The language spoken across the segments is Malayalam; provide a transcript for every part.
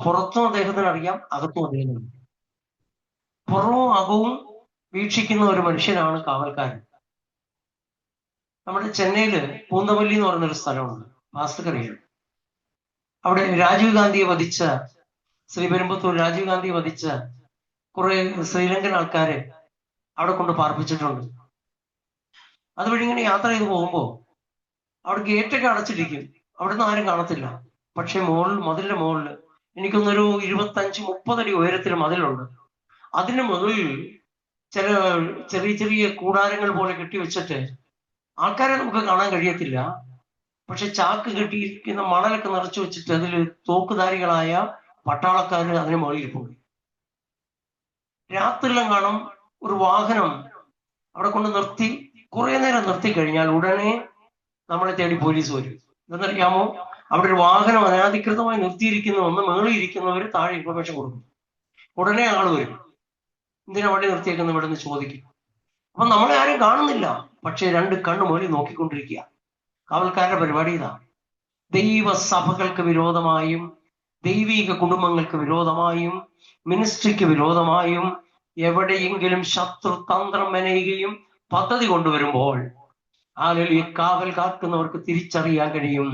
പുറത്തും അദ്ദേഹത്തിന് അറിയാം, അകത്തും അദ്ദേഹത്തിന് അറിയാം. പുറവും അകവും വീക്ഷിക്കുന്ന ഒരു മനുഷ്യനാണ് കാവൽക്കാരൻ. നമ്മുടെ ചെന്നൈയില് പൂന്തമല്ലി എന്ന് പറയുന്നൊരു സ്ഥലമുണ്ട്, ഭാസ്കറിയാണ്. അവിടെ രാജീവ് ഗാന്ധിയെ വധിച്ച, ശ്രീപെരുമ്പത്തൂർ രാജീവ് ഗാന്ധിയെ വധിച്ച കുറെ ശ്രീലങ്കൻ ആൾക്കാരെ അവിടെ കൊണ്ട് പാർപ്പിച്ചിട്ടുണ്ട്. അതുവഴി ഇങ്ങനെ യാത്ര ചെയ്ത് പോകുമ്പോൾ അവിടെ ഗേറ്റൊക്കെ അടച്ചിരിക്കും, അവിടുന്ന് ആരും കാണത്തില്ല. പക്ഷെ മതിലിന്റെ മുകളിൽ എനിക്കൊന്നൊരു 25-30 അടി ഉയരത്തിൽ മതിലുണ്ട്. അതിന്റെ മുകളിൽ ചില ചെറിയ ചെറിയ കൂടാരങ്ങൾ പോലെ കെട്ടിവെച്ചിട്ട് ആൾക്കാരെ നമുക്ക് കാണാൻ കഴിയത്തില്ല. പക്ഷെ ചാക്ക് കെട്ടിയിരിക്കുന്ന മണലൊക്കെ നിറച്ചു വെച്ചിട്ട് അതിൽ തോക്കുധാരികളായ പട്ടാളക്കാർ അതിന് മുകളിൽ പോയി. രാത്രിയിലും കാണും ഒരു വാഹനം അവിടെ കൊണ്ട് നിർത്തി, കുറെ നേരം നിർത്തി കഴിഞ്ഞാൽ ഉടനെ നമ്മളെ തേടി പോലീസ് വരും. എന്തെന്നറിയാമോ? അവിടെ ഒരു വാഹനം അനധികൃതമായി നിർത്തിയിരിക്കുന്ന ഒന്ന് മേളിൽ ഇരിക്കുന്നവർ താഴെ ഇൻഫർമേഷൻ കൊടുക്കും. ഉടനെ ആൾ വരും, എന്തിനാ വണ്ടി നിർത്തിയേക്കുന്ന ഇവിടെ നിന്ന് ചോദിക്കും. അപ്പൊ നമ്മളെ ആരും കാണുന്നില്ല, പക്ഷെ 2 കണ്ണ് മേളിൽ നോക്കിക്കൊണ്ടിരിക്കുക. കാവൽക്കാരുടെ പരിപാടി ഇതാ. ദൈവസഭകൾക്ക് വിരോധമായും ദൈവിക കുടുംബങ്ങൾക്ക് വിരോധമായും മിനിസ്ട്രിക്ക് വിരോധമായും എവിടെയെങ്കിലും ശത്രു തന്ത്രം മെനയുകയും പദ്ധതി കൊണ്ടുവരുമ്പോൾ ഈ കാവൽ കാക്കുന്നവർക്ക് തിരിച്ചറിയാൻ കഴിയും.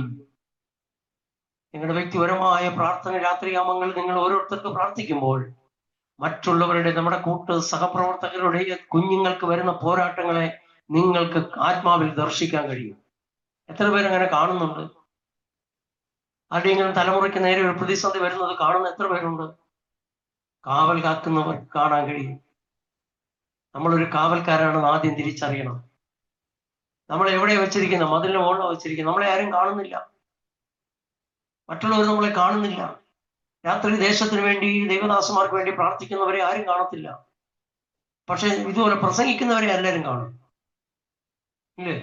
നിങ്ങളുടെ വ്യക്തിപരമായ പ്രാർത്ഥന രാത്രിയാമങ്ങളിൽ നിങ്ങൾ ഓരോരുത്തർക്ക് പ്രാർത്ഥിക്കുമ്പോൾ മറ്റുള്ളവരുടെ, നമ്മുടെ സഹപ്രവർത്തകരുടെ കുഞ്ഞുങ്ങൾക്ക് വരുന്ന പോരാട്ടങ്ങളെ നിങ്ങൾക്ക് ആത്മാവിൽ ദർശിക്കാൻ കഴിയും. എത്ര പേരങ്ങനെ കാണുന്നുണ്ട്? ആരുടെയെങ്കിലും തലമുറയ്ക്ക് നേരെ ഒരു പ്രതിസന്ധി വരുന്നത് കാണുന്ന എത്ര പേരുണ്ട്? കാവൽ കാക്കുന്നവർ കാണാൻ കഴിയും. നമ്മളൊരു കാവൽക്കാരാണെന്ന് ആദ്യം തിരിച്ചറിയണം. നമ്മൾ എവിടെ വെച്ചിരിക്കുന്ന? മതിലിന്റെ മുകളിൽ വെച്ചിരിക്കുന്നത്. നമ്മളെ ആരും കാണുന്നില്ല, മറ്റുള്ളവർ നമ്മളെ കാണുന്നില്ല. രാത്രി ദേശത്തിന് വേണ്ടി, ദൈവദാസന്മാർക്ക് വേണ്ടി പ്രാർത്ഥിക്കുന്നവരെ ആരും കാണത്തില്ല. പക്ഷെ ഇതുപോലെ പ്രസംഗിക്കുന്നവരെ എല്ലാവരും കാണും, ഇല്ലേ?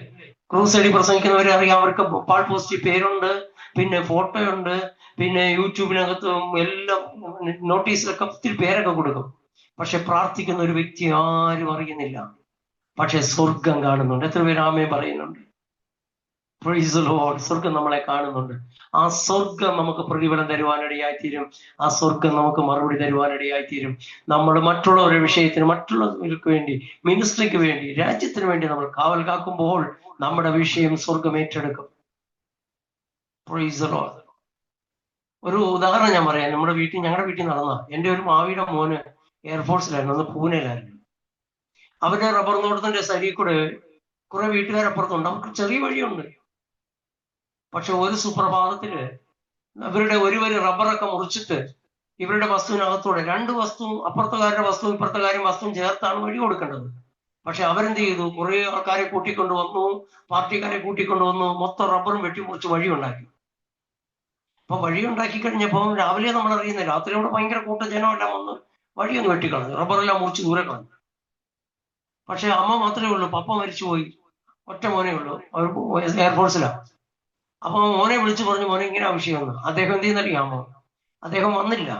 ക്രൂസൈഡിൽ പ്രസംഗിക്കുന്നവരെ അറിയാം, അവർക്ക് പാൾ പോസ്റ്റ് പേരുണ്ട്, പിന്നെ ഫോട്ടോയുണ്ട്, പിന്നെ യൂട്യൂബിനകത്തും എല്ലാം നോട്ടീസിലൊക്കെ ഒത്തിരി പേരൊക്കെ കൊടുക്കും. പക്ഷെ പ്രാർത്ഥിക്കുന്ന ഒരു വ്യക്തി ആരും അറിയുന്നില്ല. പക്ഷെ സ്വർഗം കാണുന്നുണ്ട്. എത്ര പേര് ആമേൻ പറയുന്നുണ്ട്? Praise the Lord. സ്വർഗം നമ്മളെ കാണുന്നുണ്ട്. ആ സ്വർഗം നമുക്ക് പ്രതിഫലം തരുവാനിടയായിത്തീരും. ആ സ്വർഗം നമുക്ക് മറുപടി തരുവാനിടയായിത്തീരും. നമ്മൾ മറ്റുള്ളവരുടെ വിഷയത്തിന്, മറ്റുള്ളവർക്ക് വേണ്ടി, മിനിസ്ട്രിക്ക് വേണ്ടി, രാജ്യത്തിന് വേണ്ടി നമ്മൾ കാവൽ കാക്കുമ്പോൾ നമ്മുടെ വിഷയം സ്വർഗം ഏറ്റെടുക്കും. Praise the Lord. ഒരു ഉദാഹരണം ഞാൻ പറയാം. ഞങ്ങളുടെ വീട്ടിൽ നടന്ന, എൻ്റെ ഒരു മാവിയുടെ മോന് എയർഫോഴ്സിലായിരുന്നു, അന്ന് പൂനെയിലായിരുന്നു. അവരുടെ റബ്ബർ തോട്ടത്തിന്റെ സൈഡിൽ കൂടെ കുറെ വീട്ടുകാരപ്പുറത്തുണ്ട്, അവർക്ക് ചെറിയ വഴിയുണ്ട്. പക്ഷെ ഒരു സുപ്രഭാതത്തില് ഇവരുടെ ഒരു റബ്ബറൊക്കെ മുറിച്ചിട്ട് ഇവരുടെ വസ്തുവിനകത്തൂടെ 2 വസ്തുവും, അപ്പുറത്തുകാരുടെ വസ്തുവും ഇപ്പുറത്തുകാരും വസ്തുവും ചേർത്താണ് വഴി കൊടുക്കേണ്ടത്. പക്ഷെ അവരെന്ത് ചെയ്തു? കുറെ ആൾക്കാരെ കൂട്ടിക്കൊണ്ടുവന്നു, പാർട്ടിക്കാരെ കൂട്ടിക്കൊണ്ടുവന്നു, മൊത്തം റബ്ബറും വെട്ടിമുറിച്ച് വഴി ഉണ്ടാക്കി. അപ്പൊ വഴി ഉണ്ടാക്കി കഴിഞ്ഞപ്പോൾ രാവിലെ നമ്മൾ അറിയുന്നത്, രാത്രി അവിടെ ഭയങ്കര ജനം എല്ലാം വന്ന് വഴിയൊന്ന് വെട്ടിക്കളഞ്ഞു, റബ്ബറെല്ലാം മുറിച്ച് ദൂരെ കളഞ്ഞു. പക്ഷെ അമ്മ മാത്രമേ ഉള്ളൂ, പപ്പ മരിച്ചുപോയി, ഒറ്റ മോനേ ഉള്ളൂ, അവർ എയർഫോഴ്സിലാണ്. അപ്പൊ മോനെ വിളിച്ചു പറഞ്ഞു, മോനെ ഇങ്ങനെ ആവശ്യമെന്ന്. അദ്ദേഹം എന്ത് ചെയ്യുന്നറിയാമോ? അദ്ദേഹം വന്നില്ല.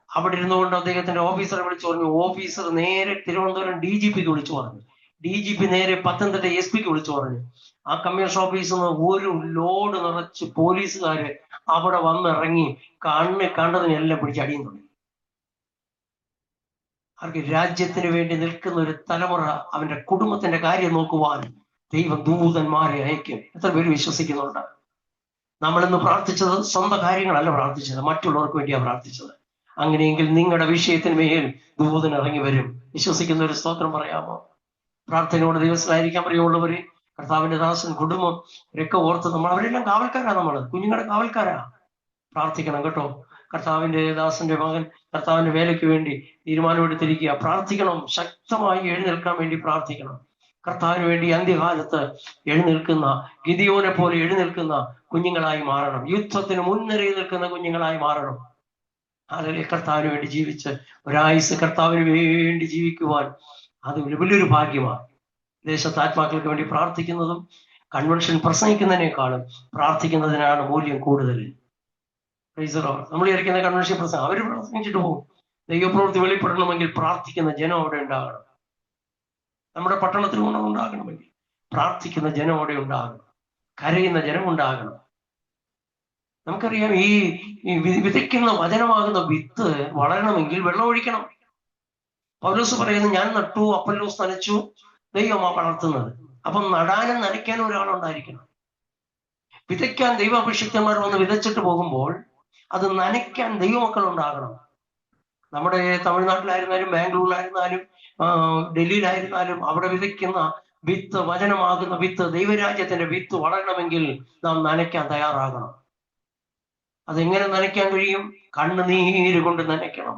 അവിടെ ഇരുന്നുകൊണ്ട് അദ്ദേഹത്തിന്റെ ഓഫീസറെ വിളിച്ചു പറഞ്ഞു. ഓഫീസർ നേരെ തിരുവനന്തപുരം DGPക്ക് വിളിച്ചു പറഞ്ഞു. DGP നേരെ പത്തനംതിട്ട SP വിളിച്ചു പറഞ്ഞു. ആ കമ്മീഷൻ ഓഫീസിൽ നിന്ന് ഒരു ലോഡ് നിറച്ച് പോലീസുകാര് അവിടെ വന്നിറങ്ങി കണ്ടതിനെല്ലാം പിടിച്ച് അടിയും തുടങ്ങി. അവർക്ക് രാജ്യത്തിന് വേണ്ടി നിൽക്കുന്ന ഒരു തലമുറ, അവന്റെ കുടുംബത്തിന്റെ കാര്യം നോക്കുവാൻ ദൈവം ദൂതന്മാരെ അയക്കും. എത്ര പേര് വിശ്വസിക്കുന്നുണ്ട്? നമ്മളിന്ന് പ്രാർത്ഥിച്ചത് സ്വന്തം കാര്യങ്ങളല്ല പ്രാർത്ഥിച്ചത്, മറ്റുള്ളവർക്ക് വേണ്ടിയാണ് പ്രാർത്ഥിച്ചത്. അങ്ങനെയെങ്കിൽ നിങ്ങളുടെ വിഷയത്തിന് മേൽ ദൂതൻ ഇറങ്ങി വരും. വിശ്വസിക്കുന്ന ഒരു സ്തോത്രം പറയാമോ? പ്രാർത്ഥനയോട് ദിവസമായിരിക്കാൻ പ്രിയമുള്ളവര്, കർത്താവിന്റെ ദാസൻ, കുടുംബം ഒക്കെ ഓർത്ത് നമ്മൾ, അവരെല്ലാം കാവൽക്കാരാ, നമ്മള് കുഞ്ഞുങ്ങളുടെ കാവൽക്കാരാ. പ്രാർത്ഥിക്കണം കേട്ടോ. കർത്താവിന്റെ ദാസന്റെ മകൻ കർത്താവിന്റെ വേലയ്ക്ക് വേണ്ടി തീരുമാനമെടുത്തിരിക്കുക. പ്രാർത്ഥിക്കണം, ശക്തമായി എഴുന്നേൽക്കാൻ വേണ്ടി പ്രാർത്ഥിക്കണം. കർത്താവിന് വേണ്ടി അന്ത്യകാലത്ത് എഴുന്നേൽക്കുന്ന, ഗിദിയോനെ പോലെ എഴുന്നേൽക്കുന്ന കുഞ്ഞുങ്ങളായി മാറണം. യുദ്ധത്തിന് മുൻനിരയിൽ നിൽക്കുന്ന കുഞ്ഞുങ്ങളായി മാറണം. അല്ലെങ്കിൽ കർത്താവിന് വേണ്ടി ജീവിച്ച് ഒരായുസ് കർത്താവിന് വേണ്ടി ജീവിക്കുവാൻ അത് വലിയൊരു ഭാഗ്യമാണ്. ദേശത്ത് ആത്മാക്കൾക്ക് വേണ്ടി പ്രാർത്ഥിക്കുന്നതും കൺവെൻഷൻ പ്രസംഗിക്കുന്നതിനേക്കാളും പ്രാർത്ഥിക്കുന്നതിനാണ് മൂല്യം കൂടുതൽ. നമ്മൾ ഇരിക്കുന്ന കൺവെൻഷൻ പ്രസംഗം അവർ പ്രസംഗിച്ചിട്ട് പോകും. ദൈവപ്രവൃത്തി വെളിപ്പെടണമെങ്കിൽ പ്രാർത്ഥിക്കുന്ന ജനം അവിടെ ഉണ്ടാകണം. നമ്മുടെ പട്ടണത്തിൽ ഉണ്ടാകണമെങ്കിൽ പ്രാർത്ഥിക്കുന്ന ജനം അവിടെ ഉണ്ടാകണം. കരയുന്ന ജനം ഉണ്ടാകണം. നമുക്കറിയാം ഈ വിതയ്ക്കുന്ന വചനമാകുന്ന വിത്ത് വളരണമെങ്കിൽ വെള്ളം ഒഴിക്കണം. പൗലോസ് പറയുന്നു, ഞാൻ നട്ടു, അപ്പൊല്ലോസ് നനച്ചു, ദൈവമാ വളർത്തുന്നത്. അപ്പം നടാനും നനയ്ക്കാനും ഒരാളുണ്ടായിരിക്കണം. വിതയ്ക്കാൻ ദൈവാഭിഷിക്തന്മാർ വന്ന് വിതച്ചിട്ട് പോകുമ്പോൾ അത് നനയ്ക്കാൻ ദൈവമക്കൾ ഉണ്ടാകണം. നമ്മുടെ തമിഴ്നാട്ടിലായിരുന്നാലും ബാംഗ്ലൂരിലായിരുന്നാലും ഡൽഹിയിലായിരുന്നാലും അവിടെ വിതയ്ക്കുന്ന വിത്ത്, വചനമാകുന്ന വിത്ത്, ദൈവരാജ്യത്തിന്റെ വിത്ത് വളരണമെങ്കിൽ നാം നനയ്ക്കാൻ തയ്യാറാകണം. അതെങ്ങനെ നനയ്ക്കാൻ കഴിയും? കണ്ണുനീര് കൊണ്ട് നനയ്ക്കണം.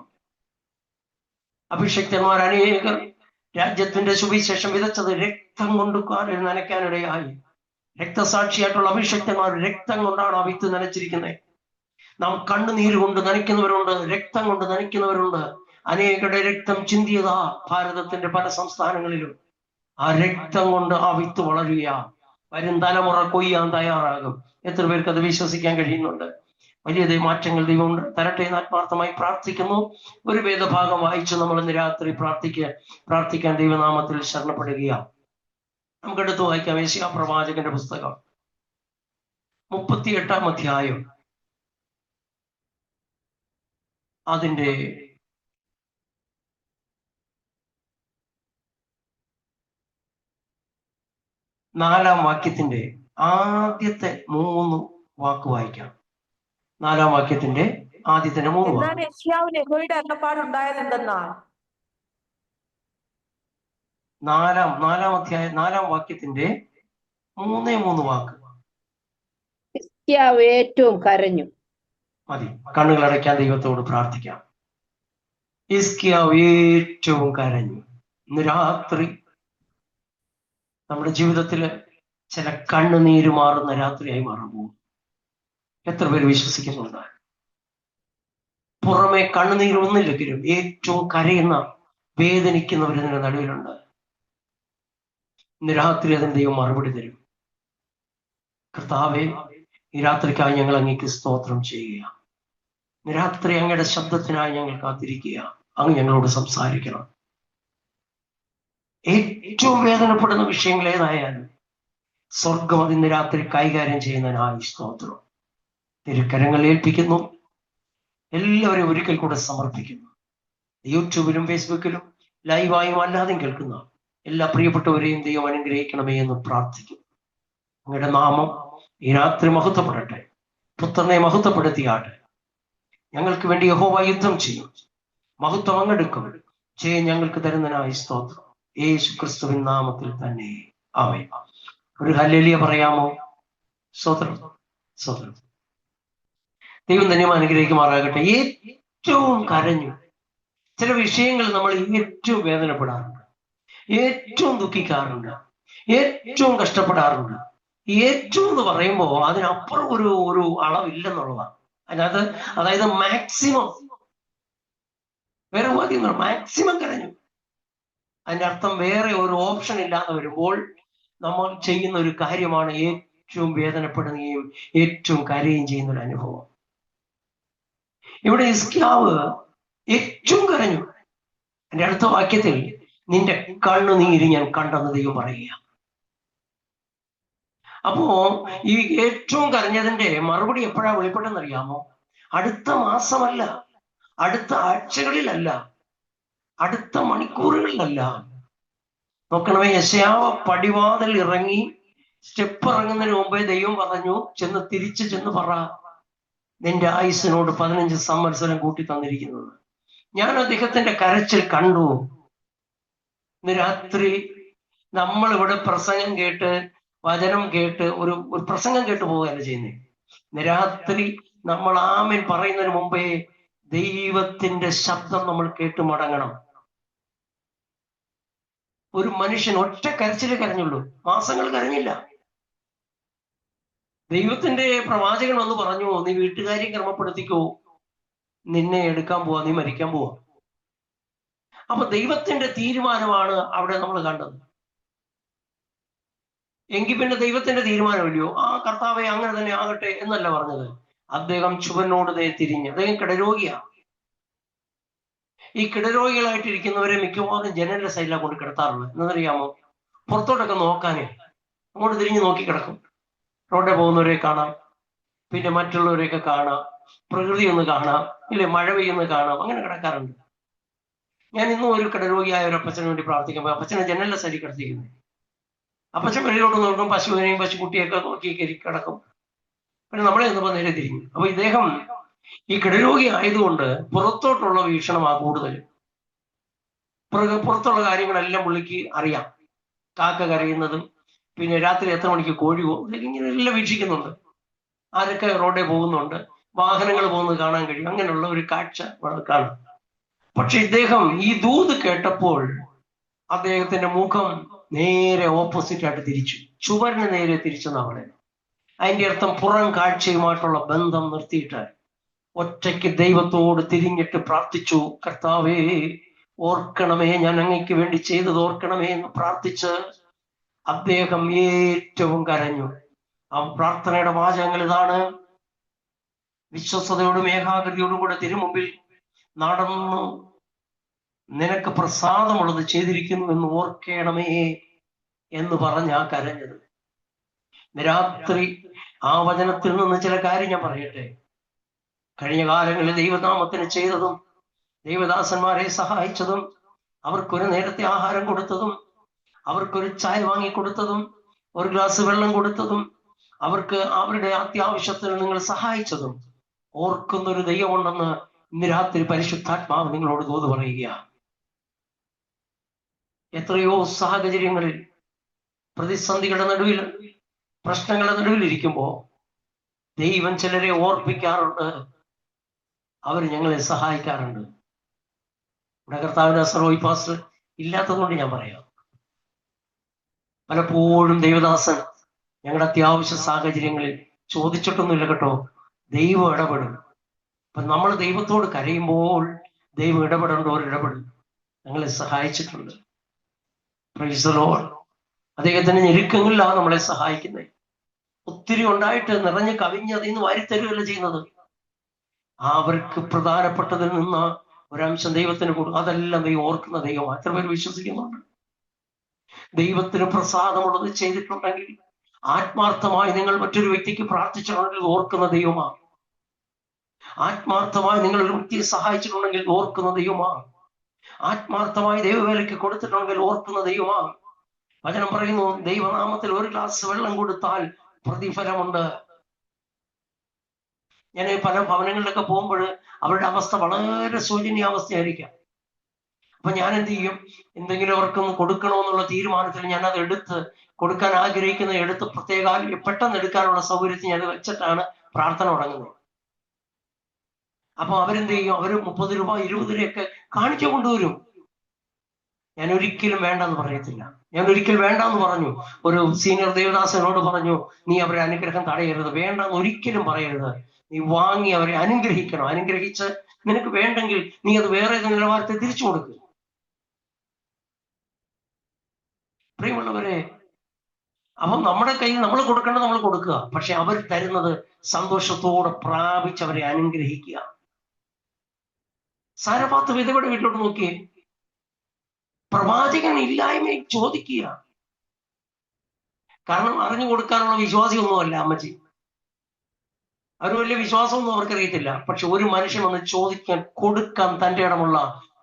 അഭിഷിക്തന്മാർ അനേകർ രാജ്യത്തിന്റെ സുവിശേഷം വിതച്ചത് രക്തം കൊണ്ട് കാലിൽ നനയ്ക്കാനിടയായി. രക്തസാക്ഷിയായിട്ടുള്ള അഭിഷിക്തന്മാർ രക്തം കൊണ്ടാണ് ആ വിത്ത് നനച്ചിരിക്കുന്നത്. നാം കണ്ണുനീര് കൊണ്ട് നനയ്ക്കുന്നവരുണ്ട്, രക്തം കൊണ്ട് നനയ്ക്കുന്നവരുണ്ട്. അനേകരുടെ രക്തം ചിന്തിയതാ ഭാരതത്തിന്റെ പല സംസ്ഥാനങ്ങളിലും. ആ രക്തം കൊണ്ട് ആ വിത്ത് വളരുക, വരും തലമുറ കൊയ്യാൻ തയ്യാറാകും. എത്ര പേർക്ക് അത് വിശ്വസിക്കാൻ കഴിയുന്നുണ്ട്? വലിയ മാറ്റങ്ങൾ ദൈവം തരട്ടെ എന്ന് ആത്മാർത്ഥമായി പ്രാർത്ഥിക്കുന്നു. ഒരു വേദഭാഗം വായിച്ച് നമ്മൾ ഇന്ന് രാത്രി പ്രാർത്ഥിക്കാൻ ദൈവനാമത്തിൽ ശരണപ്പെടുകയാണ്. നമുക്കെടുത്ത് വായിക്കാം യെശയ്യാ പ്രവാചകന്റെ പുസ്തകം 38-ാം അധ്യായം, അതിന്റെ 4-ാം വാക്യത്തിന്റെ ആദ്യത്തെ 3 വാക്ക് വായിക്കാം. 4-ാം വാക്യത്തിന്റെ ആദ്യത്തെ 3 വാക്ക്. യെശയ്യാവിന് യഹോവയുടെ അരുളപ്പാടുണ്ടായത് എന്തെന്നാൽ, 4-ാം അധ്യായം 4-ാം വാക്യത്തിന്റെ 3 വാക്ക്. ഹിസ്കിയാവ് ഏറ്റവും കരഞ്ഞു. മതി, കണ്ണുകൾ അടയ്ക്കാൻ ദൈവത്തോട് പ്രാർത്ഥിക്കാം. ഹിസ്കിയാവ് ഏറ്റവും കരഞ്ഞു. ഇന്ന് രാത്രി നമ്മുടെ ജീവിതത്തില് ചില കണ്ണുനീര് മാറുന്ന രാത്രിയായി മാറാൻ പോകും. എത്ര പേര് വിശ്വസിക്കുന്നുണ്ട്? പുറമെ കണ്ണുനീരൊന്നുമില്ലെങ്കിലും ഏറ്റവും കരയുന്ന, വേദനിക്കുന്നവരിതിന്റെ നടുവിലുണ്ട്. ഇന്ന് രാത്രി അതിന് ദൈവം മറുപടി തരും. കർത്താവേ, ഈ രാത്രിക്കായി ഞങ്ങൾ അങ്ങേക്ക് സ്തോത്രം ചെയ്യുക. ഇന്ന് രാത്രി അങ്ങയുടെ ശബ്ദത്തിനായി ഞങ്ങൾ കാത്തിരിക്കുക. അങ്ങ് ഞങ്ങളോട് സംസാരിക്കണം. ഏറ്റവും വേദനപ്പെടുന്ന വിഷയങ്ങൾ ഏതായാലും സ്വർഗം അതിന്ന് രാത്രി കൈകാര്യം ചെയ്യുന്നതിനായി സ്തോത്രം. തിരുക്കരങ്ങൾ ഏൽപ്പിക്കുന്നു. എല്ലാവരെയും ഒരിക്കൽ കൂടെ സമർപ്പിക്കുന്നു. യൂട്യൂബിലും ഫേസ്ബുക്കിലും ലൈവായും അല്ലാതെയും കേൾക്കുന്ന എല്ലാ പ്രിയപ്പെട്ടവരെയും ദൈവം അനുഗ്രഹിക്കണമേ എന്ന് പ്രാർത്ഥിക്കുന്നു. അങ്ങയുടെ നാമം ഈ രാത്രി മഹത്വപ്പെടട്ടെ. പുത്രനെ മഹത്വപ്പെടുത്തിയാട്ടെ. ഞങ്ങൾക്ക് വേണ്ടി യഹോവ യുദ്ധം ചെയ്യും. മഹത്വം അങ്ങെടുക്കും. ജയം ഞങ്ങൾക്ക് തരുന്നതിനായി സ്തോത്രം. യേശു ക്രിസ്തുവിൻ നാമത്തിൽ തന്നെ ആമേൻ. ഒരു ഹല്ലേലൂയ പറയാമോ? സ്തോത്രം, സ്തോത്രം. ദൈവം തന്നെ അനുഗ്രഹിക്കുമാറാകട്ടെ. ഏറ്റവും കരഞ്ഞു. ചില വിഷയങ്ങൾ നമ്മൾ ഏറ്റവും വേദനപ്പെടാറുണ്ട്, ഏറ്റവും ദുഃഖിക്കാറുണ്ട്, ഏറ്റവും കഷ്ടപ്പെടാറുണ്ട്. ഏറ്റവും എന്ന് പറയുമ്പോൾ അതിനപ്പുറം ഒരു അളവില്ലെന്നുള്ളതാണ്. അതായത് മാക്സിമം, വേറെ മതി, മാക്സിമം കരഞ്ഞു. അതിന്റെ അർത്ഥം വേറെ ഒരു ഓപ്ഷൻ ഇല്ലാതെ വരുമ്പോൾ നമ്മൾ ചെയ്യുന്ന ഒരു കാര്യമാണ് ഏറ്റവും വേദനപ്പെടുകയും ഏറ്റവും കരയുകയും ചെയ്യുന്ന ഒരു അനുഭവം. ഇവിടെ ഹിസ്കിയാവ് ഏറ്റവും കരഞ്ഞു. എന്റെ അടുത്ത വാക്യത്തിൽ നിന്റെ കണ്ണുനീര് ഞാൻ കണ്ടെന്ന് ദൈവം പറയുക. അപ്പോ ഈ ഏറ്റവും കരഞ്ഞതിന്റെ മറുപടി എപ്പോഴാ വെളിപ്പെട്ടെന്നറിയാമോ? അടുത്ത മാസമല്ല, അടുത്ത ആഴ്ചകളിലല്ല, അടുത്ത മണിക്കൂറുകളിലല്ല. നോക്കണമേ, യെശയ്യാവ് പടിവാതിൽ ഇറങ്ങി സ്റ്റെപ്പ് ഇറങ്ങുന്നതിന് മുമ്പേ ദൈവം പറഞ്ഞു, തിരിച്ചു ചെന്ന് പറ, നിന്റെ ആയുസ്സിനോട് 15 സംവത്സരം കൂട്ടി തന്നിരിക്കുന്നത്. ഞാൻ അദ്ദേഹത്തിന്റെ കരച്ചിൽ കണ്ടു. ഇന്ന് രാത്രി നമ്മളിവിടെ പ്രസംഗം കേട്ട്, വചനം കേട്ട്, ഒരു പ്രസംഗം കേട്ട് പോവുകയല്ല ചെയ്യുന്നത്. ഇന്ന് രാത്രി നമ്മൾ ആമേൻ പറയുന്നതിന് മുമ്പേ ദൈവത്തിന്റെ ശബ്ദം നമ്മൾ കേട്ട് മടങ്ങണം. ഒരു മനുഷ്യൻ ഒറ്റ കരച്ചില് കരഞ്ഞുള്ളൂ, മാസങ്ങൾ കരഞ്ഞില്ല. ദൈവത്തിന്റെ പ്രവാചകൻ വന്ന് പറഞ്ഞു, നീ വീട്ടുകാരെ ക്രമപ്പെടുത്തിക്കോ, നിന്നെ എടുക്കാൻ പോവാ, നീ മരിക്കാൻ പോവാ. അപ്പൊ ദൈവത്തിന്റെ തീരുമാനമാണ് അവിടെ നമ്മൾ കണ്ടത്. എങ്കിൽ പിന്നെ ദൈവത്തിന്റെ തീരുമാനമില്ലയോ? ആ കർത്താവെ അങ്ങനെ തന്നെ ആകട്ടെ എന്നല്ല പറഞ്ഞത്. അദ്ദേഹം ചുവനോട് തിരിഞ്ഞ്, അദ്ദേഹം കിടരോഗിയാണ്. ഈ കിടരോഗികളായിട്ടിരിക്കുന്നവരെ മിക്കവാറും ജനലിന്റെ സൈഡിലാണ് കൊണ്ട് കിടത്താറുള്ളത്. എന്നറിയാമോ? പുറത്തോട്ടൊക്കെ നോക്കാനേ അങ്ങോട്ട് തിരിഞ്ഞ് നോക്കി കിടക്കും. റോഡിൽ പോകുന്നവരെ കാണാം, പിന്നെ മറ്റുള്ളവരെയൊക്കെ കാണാം, പ്രകൃതി ഒന്ന് കാണാം, ഇല്ലേ, മഴ പെയ്യുന്നത് കാണാം, അങ്ങനെ കിടക്കാറുണ്ട്. ഞാൻ ഇന്നും ഒരു കിടരോഗിയായ ഒരു അപ്പച്ചന് വേണ്ടി പ്രാർത്ഥിക്കുമ്പോൾ അപ്പച്ചനെ ജനലിന്റെ സൈഡിൽ കിടത്തിയിരിക്കുന്നത്. അപ്പച്ചൻ വെളിയിലോട്ട് നോക്കും, പശുവിനെയും പശുക്കുട്ടിയൊക്കെ നോക്കി കിടക്കും. പിന്നെ നമ്മളെ എന്നപ്പോ നേരെ തിരിഞ്ഞു. അപ്പൊ ഇദ്ദേഹം ഈ കിടരോഗി ആയതുകൊണ്ട് പുറത്തോട്ടുള്ള വീക്ഷണമാ കൂടുതൽ. പുറത്തുള്ള കാര്യങ്ങളെല്ലാം പുള്ളിക്ക് അറിയാം. കാക്ക കരയുന്നതും പിന്നെ രാത്രി എത്ര മണിക്ക് കോഴി പോകും, ഇങ്ങനെ എല്ലാം വീക്ഷിക്കുന്നുണ്ട്. ആരൊക്കെ റോഡിൽ പോകുന്നുണ്ട്, വാഹനങ്ങൾ പോകുന്നത് കാണാൻ കഴിയും. അങ്ങനെയുള്ള ഒരു കാഴ്ച കാണാം. പക്ഷെ ഇദ്ദേഹം ഈ ദൂത് കേട്ടപ്പോൾ അദ്ദേഹത്തിന്റെ മുഖം നേരെ ഓപ്പോസിറ്റ് ആയിട്ട് തിരിച്ചു, ചുവരിന് നേരെ തിരിച്ചെന്നാ പറയുന്നത്. അതിന്റെ അർത്ഥം പുറം കാഴ്ചയുമായിട്ടുള്ള ബന്ധം നിർത്തിയിട്ട് ഒറ്റയ്ക്ക് ദൈവത്തോട് തിരിഞ്ഞിട്ട് പ്രാർത്ഥിച്ചു. കർത്താവേ ഓർക്കണമേ, ഞാൻ അങ്ങയ്ക്ക് വേണ്ടി ചെയ്തത് ഓർക്കണമേ എന്ന് പ്രാർത്ഥിച്ച് അദ്ദേഹം ഏറ്റവും കരഞ്ഞു. ആ പ്രാർത്ഥനയുടെ വാചകങ്ങൾ ഇതാണ്: വിശ്വസ്തയോടും ഏകാഗ്രതയോടും കൂടെ തിരുമുമ്പിൽ നടന്നു നിനക്ക് പ്രസാദമുള്ളത് ചെയ്തിരിക്കുന്നു എന്ന് ഓർക്കണമേ എന്ന് പറഞ്ഞാ കരഞ്ഞത്. രാത്രി ആ വചനത്തിൽ നിന്ന് ചില കാര്യം ഞാൻ പറയട്ടെ. കഴിഞ്ഞ കാലങ്ങളിൽ ദൈവനാമത്തിന് ചെയ്തതും, ദൈവദാസന്മാരെ സഹായിച്ചതും, അവർക്കൊരു നേരത്തെ ആഹാരം കൊടുത്തതും, അവർക്കൊരു ചായ വാങ്ങിക്കൊടുത്തതും, ഒരു ഗ്ലാസ് വെള്ളം കൊടുത്തതും, അവർക്ക് അവരുടെ അത്യാവശ്യത്തിന് നിങ്ങൾ സഹായിച്ചതും ഓർക്കുന്നൊരു ദൈവമുണ്ടെന്ന് ഇന്ന് രാത്രി പരിശുദ്ധാത്മാവ് നിങ്ങളോട് തോത് പറയുകയാണ്. എത്രയോ സാഹചര്യങ്ങളിൽ പ്രതിസന്ധികളുടെ നടുവിൽ, പ്രശ്നങ്ങളുടെ നടുവിൽ ഇരിക്കുമ്പോൾ ദൈവം ചിലരെ ഓർപ്പിക്കാറുണ്ട്, അവർ ഞങ്ങളെ സഹായിക്കാറുണ്ട്. ഇവിടെ കർത്താവിന്റെ അസറോയി പാസ്റ്റർ ഇല്ലാത്തതുകൊണ്ട് ഞാൻ പറയാം. പലപ്പോഴും ദൈവദാസൻ ഞങ്ങളുടെ അത്യാവശ്യ സാഹചര്യങ്ങളിൽ ചോദിച്ചിട്ടൊന്നുമില്ല കേട്ടോ, ദൈവം ഇടപെടും. അപ്പൊ നമ്മൾ ദൈവത്തോട് കരയുമ്പോൾ ദൈവം ഇടപെടേണ്ടവർ ഇടപെടും, ഞങ്ങളെ സഹായിച്ചിട്ടുണ്ട്. Praise the Lord. അദ്ദേഹത്തിന്റെ ഞെരുക്കങ്ങളിലാണ് നമ്മളെ സഹായിക്കുന്നത്. ഒത്തിരി ഉണ്ടായിട്ട് നിറഞ്ഞ് കവിഞ്ഞ് അതിൽ നിന്ന് വാരിത്തരുകയല്ല ചെയ്യുന്നത്. അവർക്ക് പ്രധാനപ്പെട്ടതിൽ നിന്ന് ഒരംശം ദൈവത്തിന് കൊടുക്കും. അതെല്ലാം ദൈവം ഓർക്കുന്ന ദൈവം. എത്ര പേര് വിശ്വസിക്കുന്നുണ്ട്? ദൈവത്തിന് പ്രസാദമുള്ളത് ചെയ്തിട്ടുണ്ടെങ്കിൽ, ആത്മാർത്ഥമായി നിങ്ങൾ മറ്റൊരു വ്യക്തിക്ക് പ്രാർത്ഥിച്ചിട്ടുണ്ടെങ്കിൽ ഓർക്കുന്ന ദൈവമാണ്. ആത്മാർത്ഥമായി നിങ്ങൾ ഒരു വ്യക്തിയെ സഹായിച്ചിട്ടുണ്ടെങ്കിൽ ഓർക്കുന്ന ദൈവമാണ്. ആത്മാർത്ഥമായി ദൈവവേലയ്ക്ക് കൊടുത്തിട്ടുണ്ടെങ്കിൽ ഓർക്കുന്ന ദൈവമാണ്. വചനം പറയുന്നു, ദൈവനാമത്തിൽ ഒരു ഗ്ലാസ് വെള്ളം കൊടുത്താൽ പ്രതിഫലമുണ്ട്. ഞാൻ പല ഭവനങ്ങളിലൊക്കെ പോകുമ്പോൾ അവരുടെ അവസ്ഥ വളരെ ശോചനീയാവസ്ഥയായിരിക്കാം. അപ്പൊ ഞാൻ എന്ത് ചെയ്യും? എന്തെങ്കിലും അവർക്കൊന്ന് കൊടുക്കണമെന്നുള്ള തീരുമാനത്തിൽ ഞാൻ അത് എടുത്ത് കൊടുക്കാൻ ആഗ്രഹിക്കുന്ന എടുത്ത് പെട്ടെന്ന് എടുക്കാനുള്ള സൗകര്യത്തിൽ ഞാൻ വെച്ചിട്ടാണ് പ്രാർത്ഥന തുടങ്ങുന്നത്. അപ്പൊ അവരെന്ത് ചെയ്യും? അവര് 30 രൂപ 20 രൂപയൊക്കെ കാണിച്ചു കൊണ്ടുവരും. ഞാൻ ഒരിക്കലും വേണ്ടെന്ന് പറയത്തില്ല. ഞാൻ ഒരിക്കൽ വേണ്ടെന്ന് പറഞ്ഞു. ഒരു സീനിയർ ദേവദാസനോട് പറഞ്ഞു, നീ അവരെ അനുഗ്രഹം തടയരുത്, വേണ്ടെന്ന് ഒരിക്കലും പറയരുത്. നീ വാങ്ങി അവരെ അനുഗ്രഹിക്കണം. അനുഗ്രഹിച്ച് നിനക്ക് വേണ്ടെങ്കിൽ നീ അത് വേറെ ഏതെങ്കിലും നിലവാരത്തെ തിരിച്ചു കൊടുക്കുക. പ്രിയമുള്ളവരെ, അപ്പം നമ്മുടെ കയ്യിൽ നമ്മൾ കൊടുക്കേണ്ടത് നമ്മൾ കൊടുക്കുക. പക്ഷെ അവർ തരുന്നത് സന്തോഷത്തോടെ പ്രാപിച്ചവരെ അനുഗ്രഹിക്കുക. സാരഫാത്ത് വിധവയുടെ വീട്ടിലോട്ട് നോക്കിയേ, പ്രവാചകൻ ഇല്ലായ്മയെ ചോദിക്കുക. കാരണം അറിഞ്ഞു കൊടുക്കാനുള്ള വിശ്വാസിയൊന്നുമല്ല അമ്മച്ചി. അവർ വലിയ വിശ്വാസമൊന്നും അവർക്കറിയത്തില്ല. പക്ഷെ ഒരു മനുഷ്യൻ വന്ന് ചോദിക്കാൻ, കൊടുക്കാൻ തൻ്റെ ഇടമുള്ള,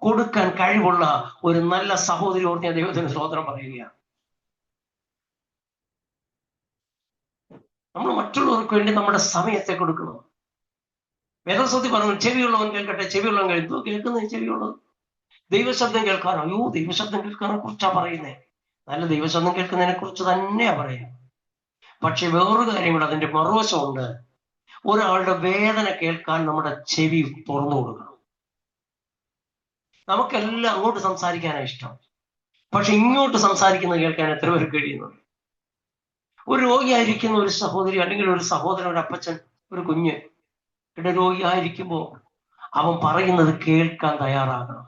കൊടുക്കാൻ കഴിവുള്ള ഒരു നല്ല സഹോദരി ഓർത്ത് ഞാൻ ദൈവത്തിന് സ്തോത്രം പറയുകയാണ്. നമ്മൾ മറ്റുള്ളവർക്ക് വേണ്ടി നമ്മുടെ സമയത്തെ കൊടുക്കണം. വേദസ്വത്തി പറഞ്ഞു, ചെവിയുള്ളവൻ കേൾക്കട്ടെ. ചെവിയുള്ളവൻ കേൾക്കൂ. കേൾക്കുന്നത് ചെവിയുള്ളത്. ദൈവശബ്ദം കേൾക്കാനോ? അയ്യോ, ദൈവശബ്ദം കേൾക്കാനെ കുറിച്ചാ പറയുന്നേ. നല്ല ദൈവശബ്ദം കേൾക്കുന്നതിനെ കുറിച്ച് തന്നെയാ പറയാം. പക്ഷെ വേറൊരു കാര്യം കൂടെ, അതിന്റെ മറുവശമുണ്ട്. ഒരാളുടെ വേദന കേൾക്കാൻ നമ്മുടെ ചെവി തുറന്നു കൊടുക്കണം. നമുക്കെല്ലാം അങ്ങോട്ട് സംസാരിക്കാനാണ് ഇഷ്ടം. പക്ഷെ ഇങ്ങോട്ട് സംസാരിക്കുന്നത് കേൾക്കാൻ എത്ര പേർക്ക് കഴിയുന്നുണ്ട്? ഒരു രോഗിയായിരിക്കുന്ന ഒരു സഹോദരി അല്ലെങ്കിൽ ഒരു സഹോദരൻ, ഒരു അപ്പച്ചൻ, ഒരു കുഞ്ഞ് രോഗിയായിരിക്കുമ്പോൾ അവൻ പറയുന്നത് കേൾക്കാൻ തയ്യാറാകണം.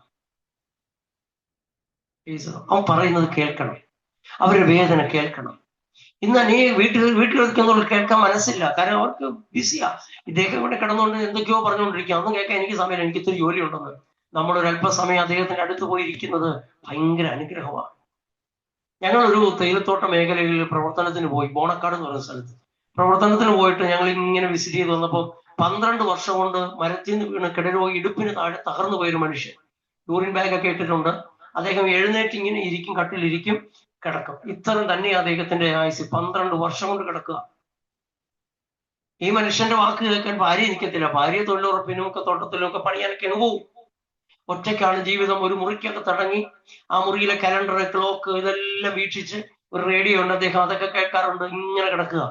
അവൻ പറയുന്നത് കേൾക്കണം. അവരുടെ വേദന കേൾക്കണം. ഇന്ന് വീട്ടിൽ കേൾക്കാൻ മനസ്സില്ല. കാരണം അവർക്ക് ബിസിയാ. ഇദ്ദേഹം ഇവിടെ കിടന്നുകൊണ്ട് എന്തൊക്കെയോ പറഞ്ഞുകൊണ്ടിരിക്കുക. ഒന്നും കേൾക്കാൻ എനിക്ക് സമയമില്ല, എനിക്ക് ഇത്തിരി ജോലി ഉണ്ടെന്ന്. നമ്മളൊരു അല്പസമയം അദ്ദേഹത്തിന്റെ അടുത്ത് പോയിരിക്കുന്നത് ഭയങ്കര അനുഗ്രഹമാണ്. ഞങ്ങളൊരു തേയിലത്തോട്ട മേഖലയിൽ പ്രവർത്തനത്തിന് പോയി, ബോണക്കാട് എന്ന് പറയുന്ന സ്ഥലത്ത്. പ്രവർത്തനത്തിന് പോയിട്ട് ഞങ്ങൾ ഇങ്ങനെ വിസിറ്റ് ചെയ്ത് വന്നപ്പോൾ 12 വർഷം കൊണ്ട് മരത്തിൽ നിന്ന് വീണ് കിടരോഗി ഇടുപ്പിന് താഴെ തകർന്നു പോയൊരു മനുഷ്യൻ. യൂറിൻ ബാഗ് ഒക്കെ ഇട്ടിട്ടുണ്ട്. അദ്ദേഹം എഴുന്നേറ്റ് ഇങ്ങനെ ഇരിക്കും, കട്ടിലിരിക്കും, കിടക്കും. ഇത്തരം തന്നെ അദ്ദേഹത്തിന്റെ ആയുസ്. 12 വർഷം കൊണ്ട് കിടക്കുക. ഈ മനുഷ്യന്റെ വാക്ക് കേൾക്കാൻ ഭാര്യ നിൽക്കത്തില്ല. ഭാര്യ തൊഴിലുറപ്പിനും ഒക്കെ തോട്ടത്തിലും ഒക്കെ പണിയാനൊക്കെ പോവും. ഒറ്റയ്ക്കാണ് ജീവിതം. ഒരു മുറിക്കൊക്കെ തടങ്ങി ആ മുറിയിലെ കലണ്ടർ, ക്ലോക്ക് ഇതെല്ലാം വീക്ഷിച്ച് ഒരു റേഡിയോ ഉണ്ട്, അദ്ദേഹം അതൊക്കെ കേൾക്കാറുണ്ട്. ഇങ്ങനെ കിടക്കുക.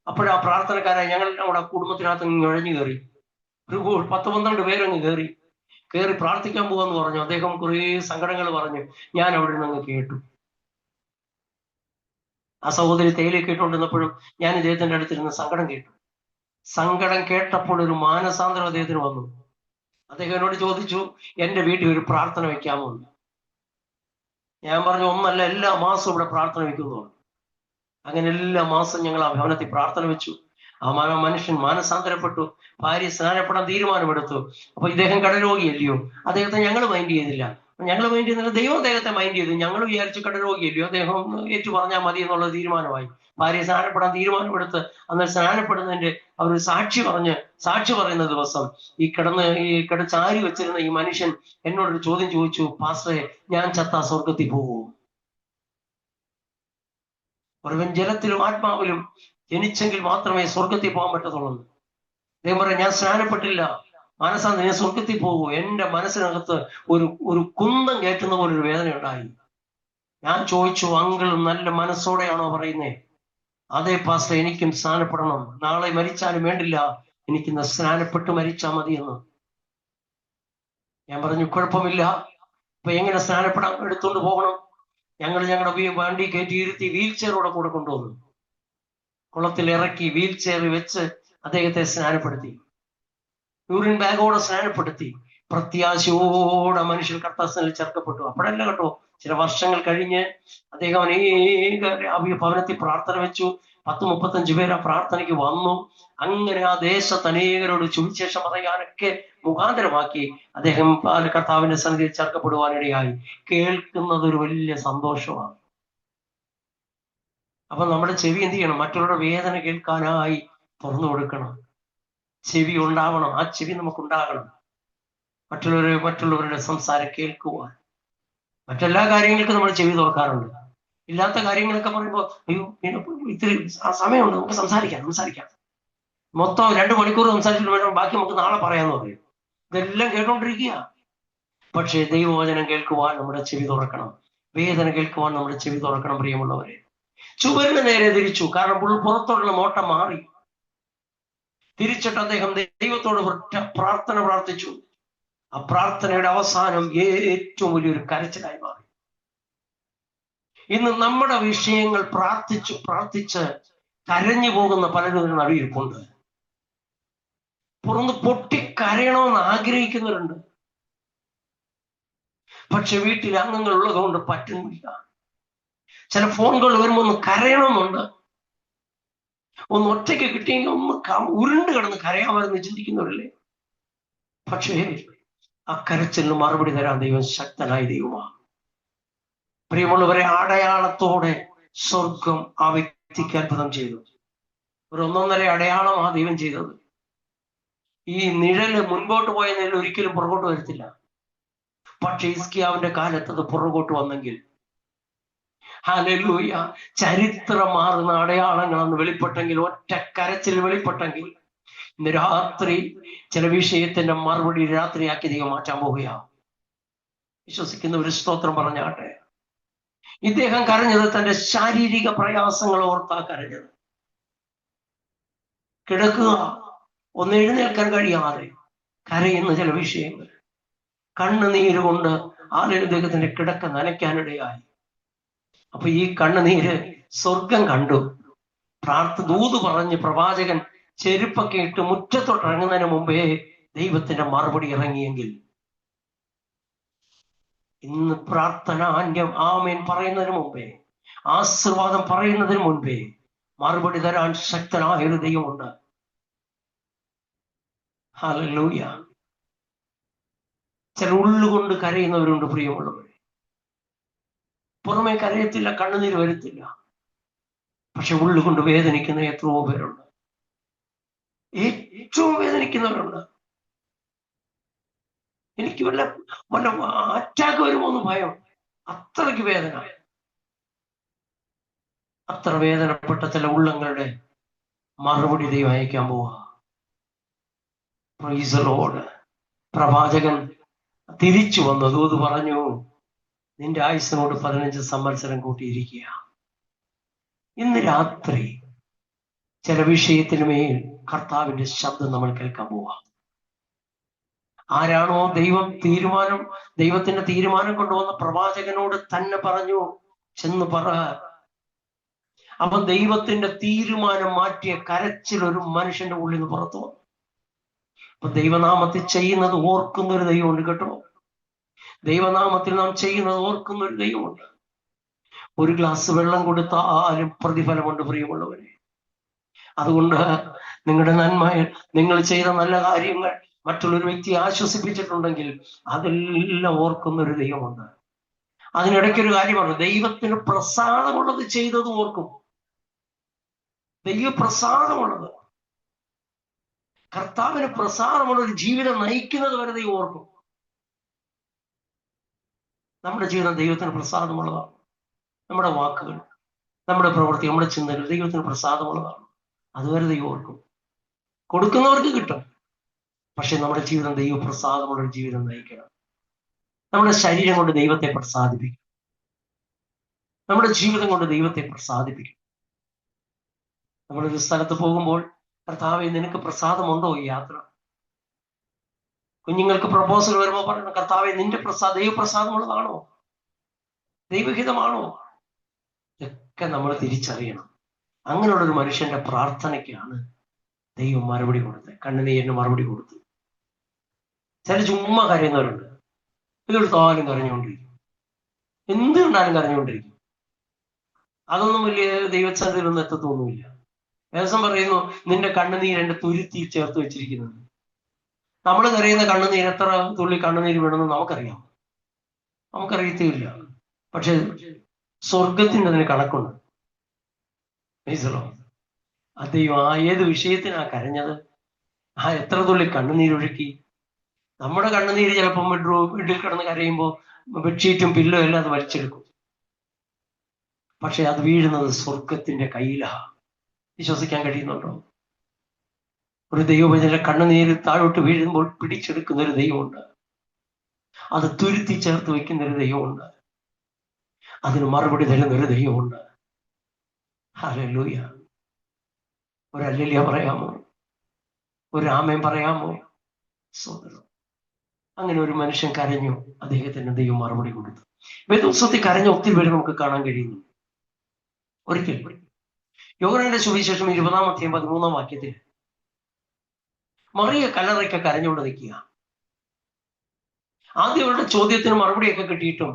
അപ്പോഴാ പ്രാർത്ഥനക്കാരായി ഞങ്ങൾ നമ്മുടെ കുടുംബത്തിനകത്ത് നുഴഞ്ഞു കയറി. ഒരു 10-12 പേരങ്ങ് കയറി പ്രാർത്ഥിക്കാൻ പോവാന്ന് പറഞ്ഞു. അദ്ദേഹം കുറേ സങ്കടങ്ങൾ പറഞ്ഞു. ഞാൻ അവിടെ നിന്ന് അങ്ങ് കേട്ടു. ആ സഹോദരി തേയിലേക്ക് ഇട്ടുകൊണ്ടിരുന്നപ്പോഴും ഞാൻ ഇദ്ദേഹത്തിന്റെ അടുത്തിരുന്ന് സങ്കടം കേട്ടു. സങ്കടം കേട്ടപ്പോൾ ഒരു മാനസാന്തരം അദ്ദേഹത്തിന് വന്നു. അദ്ദേഹം എന്നോട് ചോദിച്ചു, എന്റെ വീട്ടിൽ ഒരു പ്രാർത്ഥന വെക്കാമോ എന്ന്. ഞാൻ പറഞ്ഞു, ഒന്നല്ല, എല്ലാ മാസവും ഇവിടെ പ്രാർത്ഥന വെക്കുന്നു. അങ്ങനെ എല്ലാ മാസം ഞങ്ങൾ ആ ഭവനത്തിൽ പ്രാർത്ഥന വെച്ചു. ആ മനുഷ്യൻ മാനസാന്തരപ്പെട്ടു. ഭാര്യ സ്നാനപ്പെടാൻ തീരുമാനമെടുത്തു. അപ്പൊ ഇദ്ദേഹം കടരോഗിയല്ലയോ, അദ്ദേഹത്തെ ഞങ്ങൾ മൈൻഡ് ചെയ്തില്ല. ദൈവം അദ്ദേഹത്തെ മൈൻഡ് ചെയ്തു. ഞങ്ങൾ വിചാരിച്ചു കടരോഗിയല്ലയോ, അദ്ദേഹം ഏറ്റു പറഞ്ഞാൽ മതി എന്നുള്ള തീരുമാനമായി. ഭാര്യ സ്നാനപ്പെടാൻ തീരുമാനമെടുത്ത് അന്ന് സ്നാനപ്പെടുന്നതിന്റെ അവർ സാക്ഷി പറയുന്ന ദിവസം ഈ ചാരി വെച്ചിരുന്ന ഈ മനുഷ്യൻ എന്നോടൊരു ചോദ്യം ചോദിച്ചു, പാസ്റ്ററെ, ഞാൻ ചത്താ സ്വർഗത്തിൽ പോകുമോ? ഒരുവൻ ജലത്തിലും ആത്മാവിലും ജനിച്ചെങ്കിൽ മാത്രമേ സ്വർഗത്തിൽ പോകാൻ പറ്റത്തുള്ളൂ. അദ്ദേഹം പറയാം, ഞാൻ സ്നാനപ്പെട്ടില്ല, മനസ്സാണ്, ഞാൻ സ്വർഗത്തിൽ പോകുമോ? എന്റെ മനസ്സിനകത്ത് ഒരു കുന്തം കയറ്റുന്ന പോലെ ഒരു വേദന ഉണ്ടായി. ഞാൻ ചോദിച്ചു, അങ്കിൾ നല്ല മനസ്സോടെയാണോ പറയുന്നേ? അതേ പാസ്റ്റർ, എനിക്കും സ്നാനപ്പെടണം. നാളെ മരിച്ചാലും വേണ്ടില്ല, എനിക്കിന്ന് സ്നാനപ്പെട്ട് മരിച്ചാൽ മതിയെന്ന്. ഞാൻ പറഞ്ഞു, കുഴപ്പമില്ല. ഇപ്പൊ എങ്ങനെ സ്നാനപ്പെടാൻ എടുത്തോണ്ട് പോകണം? ഞങ്ങളുടെ വണ്ടി കയറ്റി ഇരുത്തി വീൽ ചെയറോടെ കൂടെ കൊണ്ടുവന്നു. കുളത്തിൽ ഇറക്കി വീൽ ചെയർ വെച്ച് അദ്ദേഹത്തെ സ്നാനപ്പെടുത്തി. യൂറിൻ ബാഗോടെ സ്നാനപ്പെടുത്തി. പ്രത്യാശയോടെ മനുഷ്യൻ കർത്താവിൽ ചേർക്കപ്പെട്ടു. അപ്പോഴല്ല കേട്ടോ, ചില വർഷങ്ങൾ കഴിഞ്ഞ് അദ്ദേഹം അനേക ഭവനത്തിൽ പ്രാർത്ഥന വെച്ചു. 10-35 പേര് ആ പ്രാർത്ഥനയ്ക്ക് വന്നു. അങ്ങനെ ആ ദേശത്ത് അനേകരോട് സുവിശേഷം പറയാനൊക്കെ മുഖാന്തരമാക്കി അദ്ദേഹം കർത്താവിന്റെ സന്നിധിയിൽ ചേർക്കപ്പെടുവാനിടയായി. കേൾക്കുന്നത് ഒരു വലിയ സന്തോഷമാണ്. അപ്പൊ നമ്മുടെ ചെവി എന്ത് ചെയ്യണം? മറ്റുള്ളവരുടെ വേദന കേൾക്കാനായി തുറന്നു കൊടുക്കണം. ചെവി ഉണ്ടാവണം. ആ ചെവി നമുക്കുണ്ടാകണം. മറ്റുള്ളവരുടെ സംസാരം കേൾക്കുവാൻ. മറ്റെല്ലാ കാര്യങ്ങൾക്കും നമ്മൾ ചെവി തുറക്കാറുണ്ട്. ഇല്ലാത്ത കാര്യങ്ങളൊക്കെ പറയുമ്പോൾ, അയ്യോ ഇത്തിരി സമയമുണ്ട്, നമുക്ക് സംസാരിക്കാം. മൊത്തം 2 മണിക്കൂർ സംസാരിച്ചിട്ട് വേണം, ബാക്കി നമുക്ക് നാളെ പറയാന്ന് പറയും. ഇതെല്ലാം കേട്ടോണ്ടിരിക്കുക. പക്ഷേ ദൈവവചനം കേൾക്കുവാൻ നമ്മുടെ ചെവി തുറക്കണം. വേദന കേൾക്കുവാൻ നമ്മുടെ ചെവി തുറക്കണം. പ്രിയമുള്ളവരെ, ചുവരിന് നേരെ തിരിച്ചു. കാരണം പുറത്തോടുള്ള നോട്ടം മാറി. തിരിച്ചിട്ട് അദ്ദേഹം ദൈവത്തോട് പ്രാർത്ഥന പ്രാർത്ഥിച്ചു. ആ പ്രാർത്ഥനയുടെ അവസാനം ഏറ്റവും വലിയൊരു കരച്ചിലായി മാറി. ഇന്ന് നമ്മുടെ വിഷയങ്ങൾ പ്രാർത്ഥിച്ച് കരഞ്ഞു പോകുന്ന പലരും നടുവിരിപ്പുണ്ട്. പുറന്ന് പൊട്ടിക്കരയണമെന്ന് ആഗ്രഹിക്കുന്നവരുണ്ട്. പക്ഷെ വീട്ടിൽ അംഗങ്ങൾ ഉള്ളതുകൊണ്ട് പറ്റുന്നില്ല. ചില ഫോണുകൾ വരുമ്പോൾ ഒന്ന് കരയണമെന്നുണ്ട്. ഒന്ന് ഒറ്റയ്ക്ക് കിട്ടിയെങ്കിൽ ഒന്ന് ഉരുണ്ട് കിടന്ന് കരയാമെന്ന് ചിന്തിക്കുന്നവരല്ലേ? പക്ഷേ ആ കരച്ചിലിന് മറുപടി തരാൻ ദൈവം ശക്തനായ ദൈവമാണ്. പ്രിയമുള്ളവരെ, അടയാളത്തോടെ സ്വർഗം ആ വ്യക്തിക്ക് അത്ഭുതം ചെയ്തു. ഒരു 1.5 അടയാളം ആ ദൈവം ചെയ്തത്. ഈ നിഴല് മുൻപോട്ട് പോയ നിഴൽ ഒരിക്കലും പുറകോട്ട് വരത്തില്ല. പക്ഷെ ഹിസ്കിയാവിന്റെ കാലത്ത് അത് പുറകോട്ട് വന്നെങ്കിൽ, ഹല്ലേലൂയ, ചരിത്രം മാറുന്ന അടയാളങ്ങൾ അന്ന് വെളിപ്പെട്ടെങ്കിൽ, ഒറ്റ കരച്ചിൽ വെളിപ്പെട്ടെങ്കിൽ, ഇന്ന് രാത്രി ചില വിഷയത്തിന്റെ മറുപടി രാത്രിയാക്കി ദൈവം മാറ്റാൻ പോവുകയാണ്. വിശ്വസിക്കുന്ന ഒരു സ്തോത്രം പറഞ്ഞാട്ടെ. ഇദ്ദേഹം കരഞ്ഞത് തന്റെ ശാരീരിക പ്രയാസങ്ങൾ ഓർത്താ കരഞ്ഞത്. കിടക്കുക, ഒന്ന് എഴുന്നേൽക്കാൻ കഴിയാതെ കരയുന്ന ചില വിഷയങ്ങൾ, കണ്ണുനീര് കൊണ്ട് ഇദ്ദേഹത്തിന്റെ കിടക്ക നനയ്ക്കാനിടയായി. അപ്പൊ ഈ കണ്ണുനീര് സ്വർഗം കണ്ടു. ദൂത് പറഞ്ഞ് പ്രവാചകൻ ചെരുപ്പൊക്കെ ഇട്ട് മുറ്റത്തോട്ട് ഇറങ്ങുന്നതിന് മുമ്പേ ദൈവത്തിന്റെ മറുപടി ഇറങ്ങിയെങ്കിൽ, ഇന്ന് പ്രാർത്ഥന ആമേൻ പറയുന്നതിന് മുമ്പേ, ആശീർവാദം പറയുന്നതിന് മുൻപേ മറുപടി തരാൻ ശക്തനായ ഒരു ദൈവമുണ്ട്. ഹല്ലേലൂയ. ചില ഉള്ളുകൊണ്ട് കരയുന്നവരുണ്ട് പ്രിയമുള്ളവർ. പുറമേ കരയത്തില്ല, കണ്ണുനീര് വരത്തില്ല. പക്ഷെ ഉള്ളുകൊണ്ട് വേദനിക്കുന്ന എത്രയോ പേരുണ്ട്. ഏറ്റവും വേദനിക്കുന്നവരുണ്ട്. എനിക്ക് വല്ല വല്ല അറ്റാക്ക് വരുമോന്ന് ഭയം, അത്രയ്ക്ക് വേദന. അത്ര വേദനപ്പെട്ട ചില ഉള്ളങ്ങളുടെ മറുപടി ദൈവം അയക്കാൻ പോവാ. Praise the Lord. പ്രവാചകൻ തിരിച്ചു വന്നു ദൂത് പറഞ്ഞു, നിന്റെ ആയുസ്സിനോട് 15 സംവത്സരം കൂട്ടിയിരിക്കുക. ഇന്ന് രാത്രി ചില വിഷയത്തിന് മേൽ കർത്താവിന്റെ ശബ്ദം നമ്മൾ കേൾക്കാൻ പോവാ. ആരാണോ ദൈവത്തിന്റെ തീരുമാനം കൊണ്ടുവന്ന പ്രവാചകനോട് തന്നെ പറഞ്ഞു, ചെന്ന് പറ. അവൻ ദൈവത്തിന്റെ തീരുമാനം മാറ്റിയ കരച്ചിൽ ഒരു മനുഷ്യന്റെ ഉള്ളിൽ നിന്ന് പുറത്തു വന്നു. അപ്പൊ ദൈവനാമത്തിൽ ചെയ്യുന്നത് ഓർക്കുന്ന ഒരു ദൈവമുണ്ട് കേട്ടോ. ദൈവനാമത്തിൽ നാം ചെയ്യുന്നത് ഓർക്കുന്ന ഒരു ദൈവമുണ്ട്. ഒരു ഗ്ലാസ് വെള്ളം കൊടുത്താലും പ്രതിഫലമുണ്ട് പ്രിയമുള്ളവരെ. അതുകൊണ്ട് നിങ്ങളുടെ നന്മ, നിങ്ങൾ ചെയ്ത നല്ല കാര്യങ്ങൾ മറ്റുള്ളൊരു വ്യക്തിയെ ആശ്വസിപ്പിച്ചിട്ടുണ്ടെങ്കിൽ അതെല്ലാം ഓർക്കുന്ന ഒരു ദൈവമുണ്ട്. അതിനിടയ്ക്കൊരു കാര്യമാണ്, ദൈവത്തിന് പ്രസാദമുള്ളത് ചെയ്തത് ഓർക്കും. ദൈവപ്രസാദമുള്ളത്, കർത്താവിന് പ്രസാദമുള്ള ഒരു ജീവിതം നയിക്കുന്നത് വരെ ദൈവം ഓർക്കും. നമ്മുടെ ജീവിതം ദൈവത്തിന് പ്രസാദമുള്ളതാണ്. നമ്മുടെ വാക്കുകൾ, നമ്മുടെ പ്രവൃത്തി, നമ്മുടെ ചിന്തകൾ ദൈവത്തിന് പ്രസാദമുള്ളതാണ്. അതുവരെ ദൈവം ഓർക്കും. കൊടുക്കുന്നവർക്ക് കിട്ടും. പക്ഷെ നമ്മുടെ ജീവിതം ദൈവപ്രസാദമുള്ള ഒരു ജീവിതം നയിക്കണം. നമ്മുടെ ശരീരം കൊണ്ട് ദൈവത്തെ പ്രസാദിപ്പിക്കും. നമ്മുടെ ജീവിതം കൊണ്ട് ദൈവത്തെ പ്രസാദിപ്പിക്കും. നമ്മളൊരു സ്ഥലത്ത് പോകുമ്പോൾ, കർത്താവേ നിനക്ക് പ്രസാദമുണ്ടോ ഈ യാത്ര? കുഞ്ഞുങ്ങൾക്ക് പ്രപ്പോസൽ വരുമ്പോൾ പറയണം, കർത്താവേ നിന്റെ ദൈവപ്രസാദമുള്ളതാണോ, ദൈവഹിതമാണോ? ഇതൊക്കെ നമ്മൾ തിരിച്ചറിയണം. അങ്ങനെയുള്ളൊരു മനുഷ്യന്റെ പ്രാർത്ഥനയ്ക്കാണ് ദൈവം മറുപടി കൊടുത്തത്. കണ്ണുനീരിന് മറുപടി കൊടുത്തു. ചില ചുമ്മാ കരയുന്നവരുണ്ട്. ഇതെടുത്താലും കരഞ്ഞുകൊണ്ടിരിക്കും, എന്ത് കണ്ടാലും കരഞ്ഞുകൊണ്ടിരിക്കും. അതൊന്നും വലിയ ദൈവസന്നിധിയിലൊന്നും എത്തത്തൊന്നുമില്ല. വേദം പറയുന്നു, നിന്റെ കണ്ണുനീര് എന്റെ തുരുത്തി ചേർത്ത് വെച്ചിരിക്കുന്നത്. നമ്മൾ കരയുന്ന കണ്ണുനീര്, എത്ര തുള്ളി കണ്ണുനീര് വേണമെന്ന് നമുക്കറിയാം? നമുക്കറിയത്തില്ല. പക്ഷെ സ്വർഗത്തിന് അതിന് കണക്കുണ്ട്. ദൈവം ഏത് വിഷയത്തിനാ കരഞ്ഞത്, എത്ര തുള്ളി കണ്ണുനീരൊഴുക്കി. നമ്മുടെ കണ്ണുനീര് ചിലപ്പം വീട്ടിൽ കിടന്ന് കരയുമ്പോൾ ബെഡ്ഷീറ്റും പില്ലോ എല്ലാം അത് വലിച്ചെടുക്കും. പക്ഷെ അത് വീഴുന്നത് സ്വർഗത്തിന്റെ കയ്യിലാ. വിശ്വസിക്കാൻ കഴിയുന്നുണ്ടോ? ഒരു ദൈവവചന കണ്ണുനീര് താഴോട്ട് വീഴുമ്പോൾ പിടിച്ചെടുക്കുന്ന ഒരു ദൈവമുണ്ട്. അത് തുരുത്തി ചേർത്ത് വെക്കുന്ന ഒരു ദൈവമുണ്ട്. അതിന് മറുപടി തരുന്ന ഒരു ദൈവമുണ്ട്. ഹല്ലേലൂയ. ഒരു ഹല്ലേലൂയ പറയാമോ? ഒരു ആമേൻ പറയാമോ? സോദരം, അങ്ങനെ ഒരു മനുഷ്യൻ കരഞ്ഞു, അദ്ദേഹത്തിന് ദൈവം മറുപടി കൊടുത്തു. വേദപുസ്തകത്തിൽ കരഞ്ഞ ഒത്തിരി പേര് നമുക്ക് കാണാൻ കഴിയുന്നു. ഒരിക്കൽ യോഹന്നാന്റെ സുവിശേഷം 20-ാം അധ്യായം 13-ാം വാക്യത്തിൽ മറിയ കല്ലറയ്ക്ക് കരഞ്ഞുകൊണ്ട് നിൽക്കുക. ആദ്യം അവരുടെ ചോദ്യത്തിന് മറുപടിയൊക്കെ കിട്ടിയിട്ടും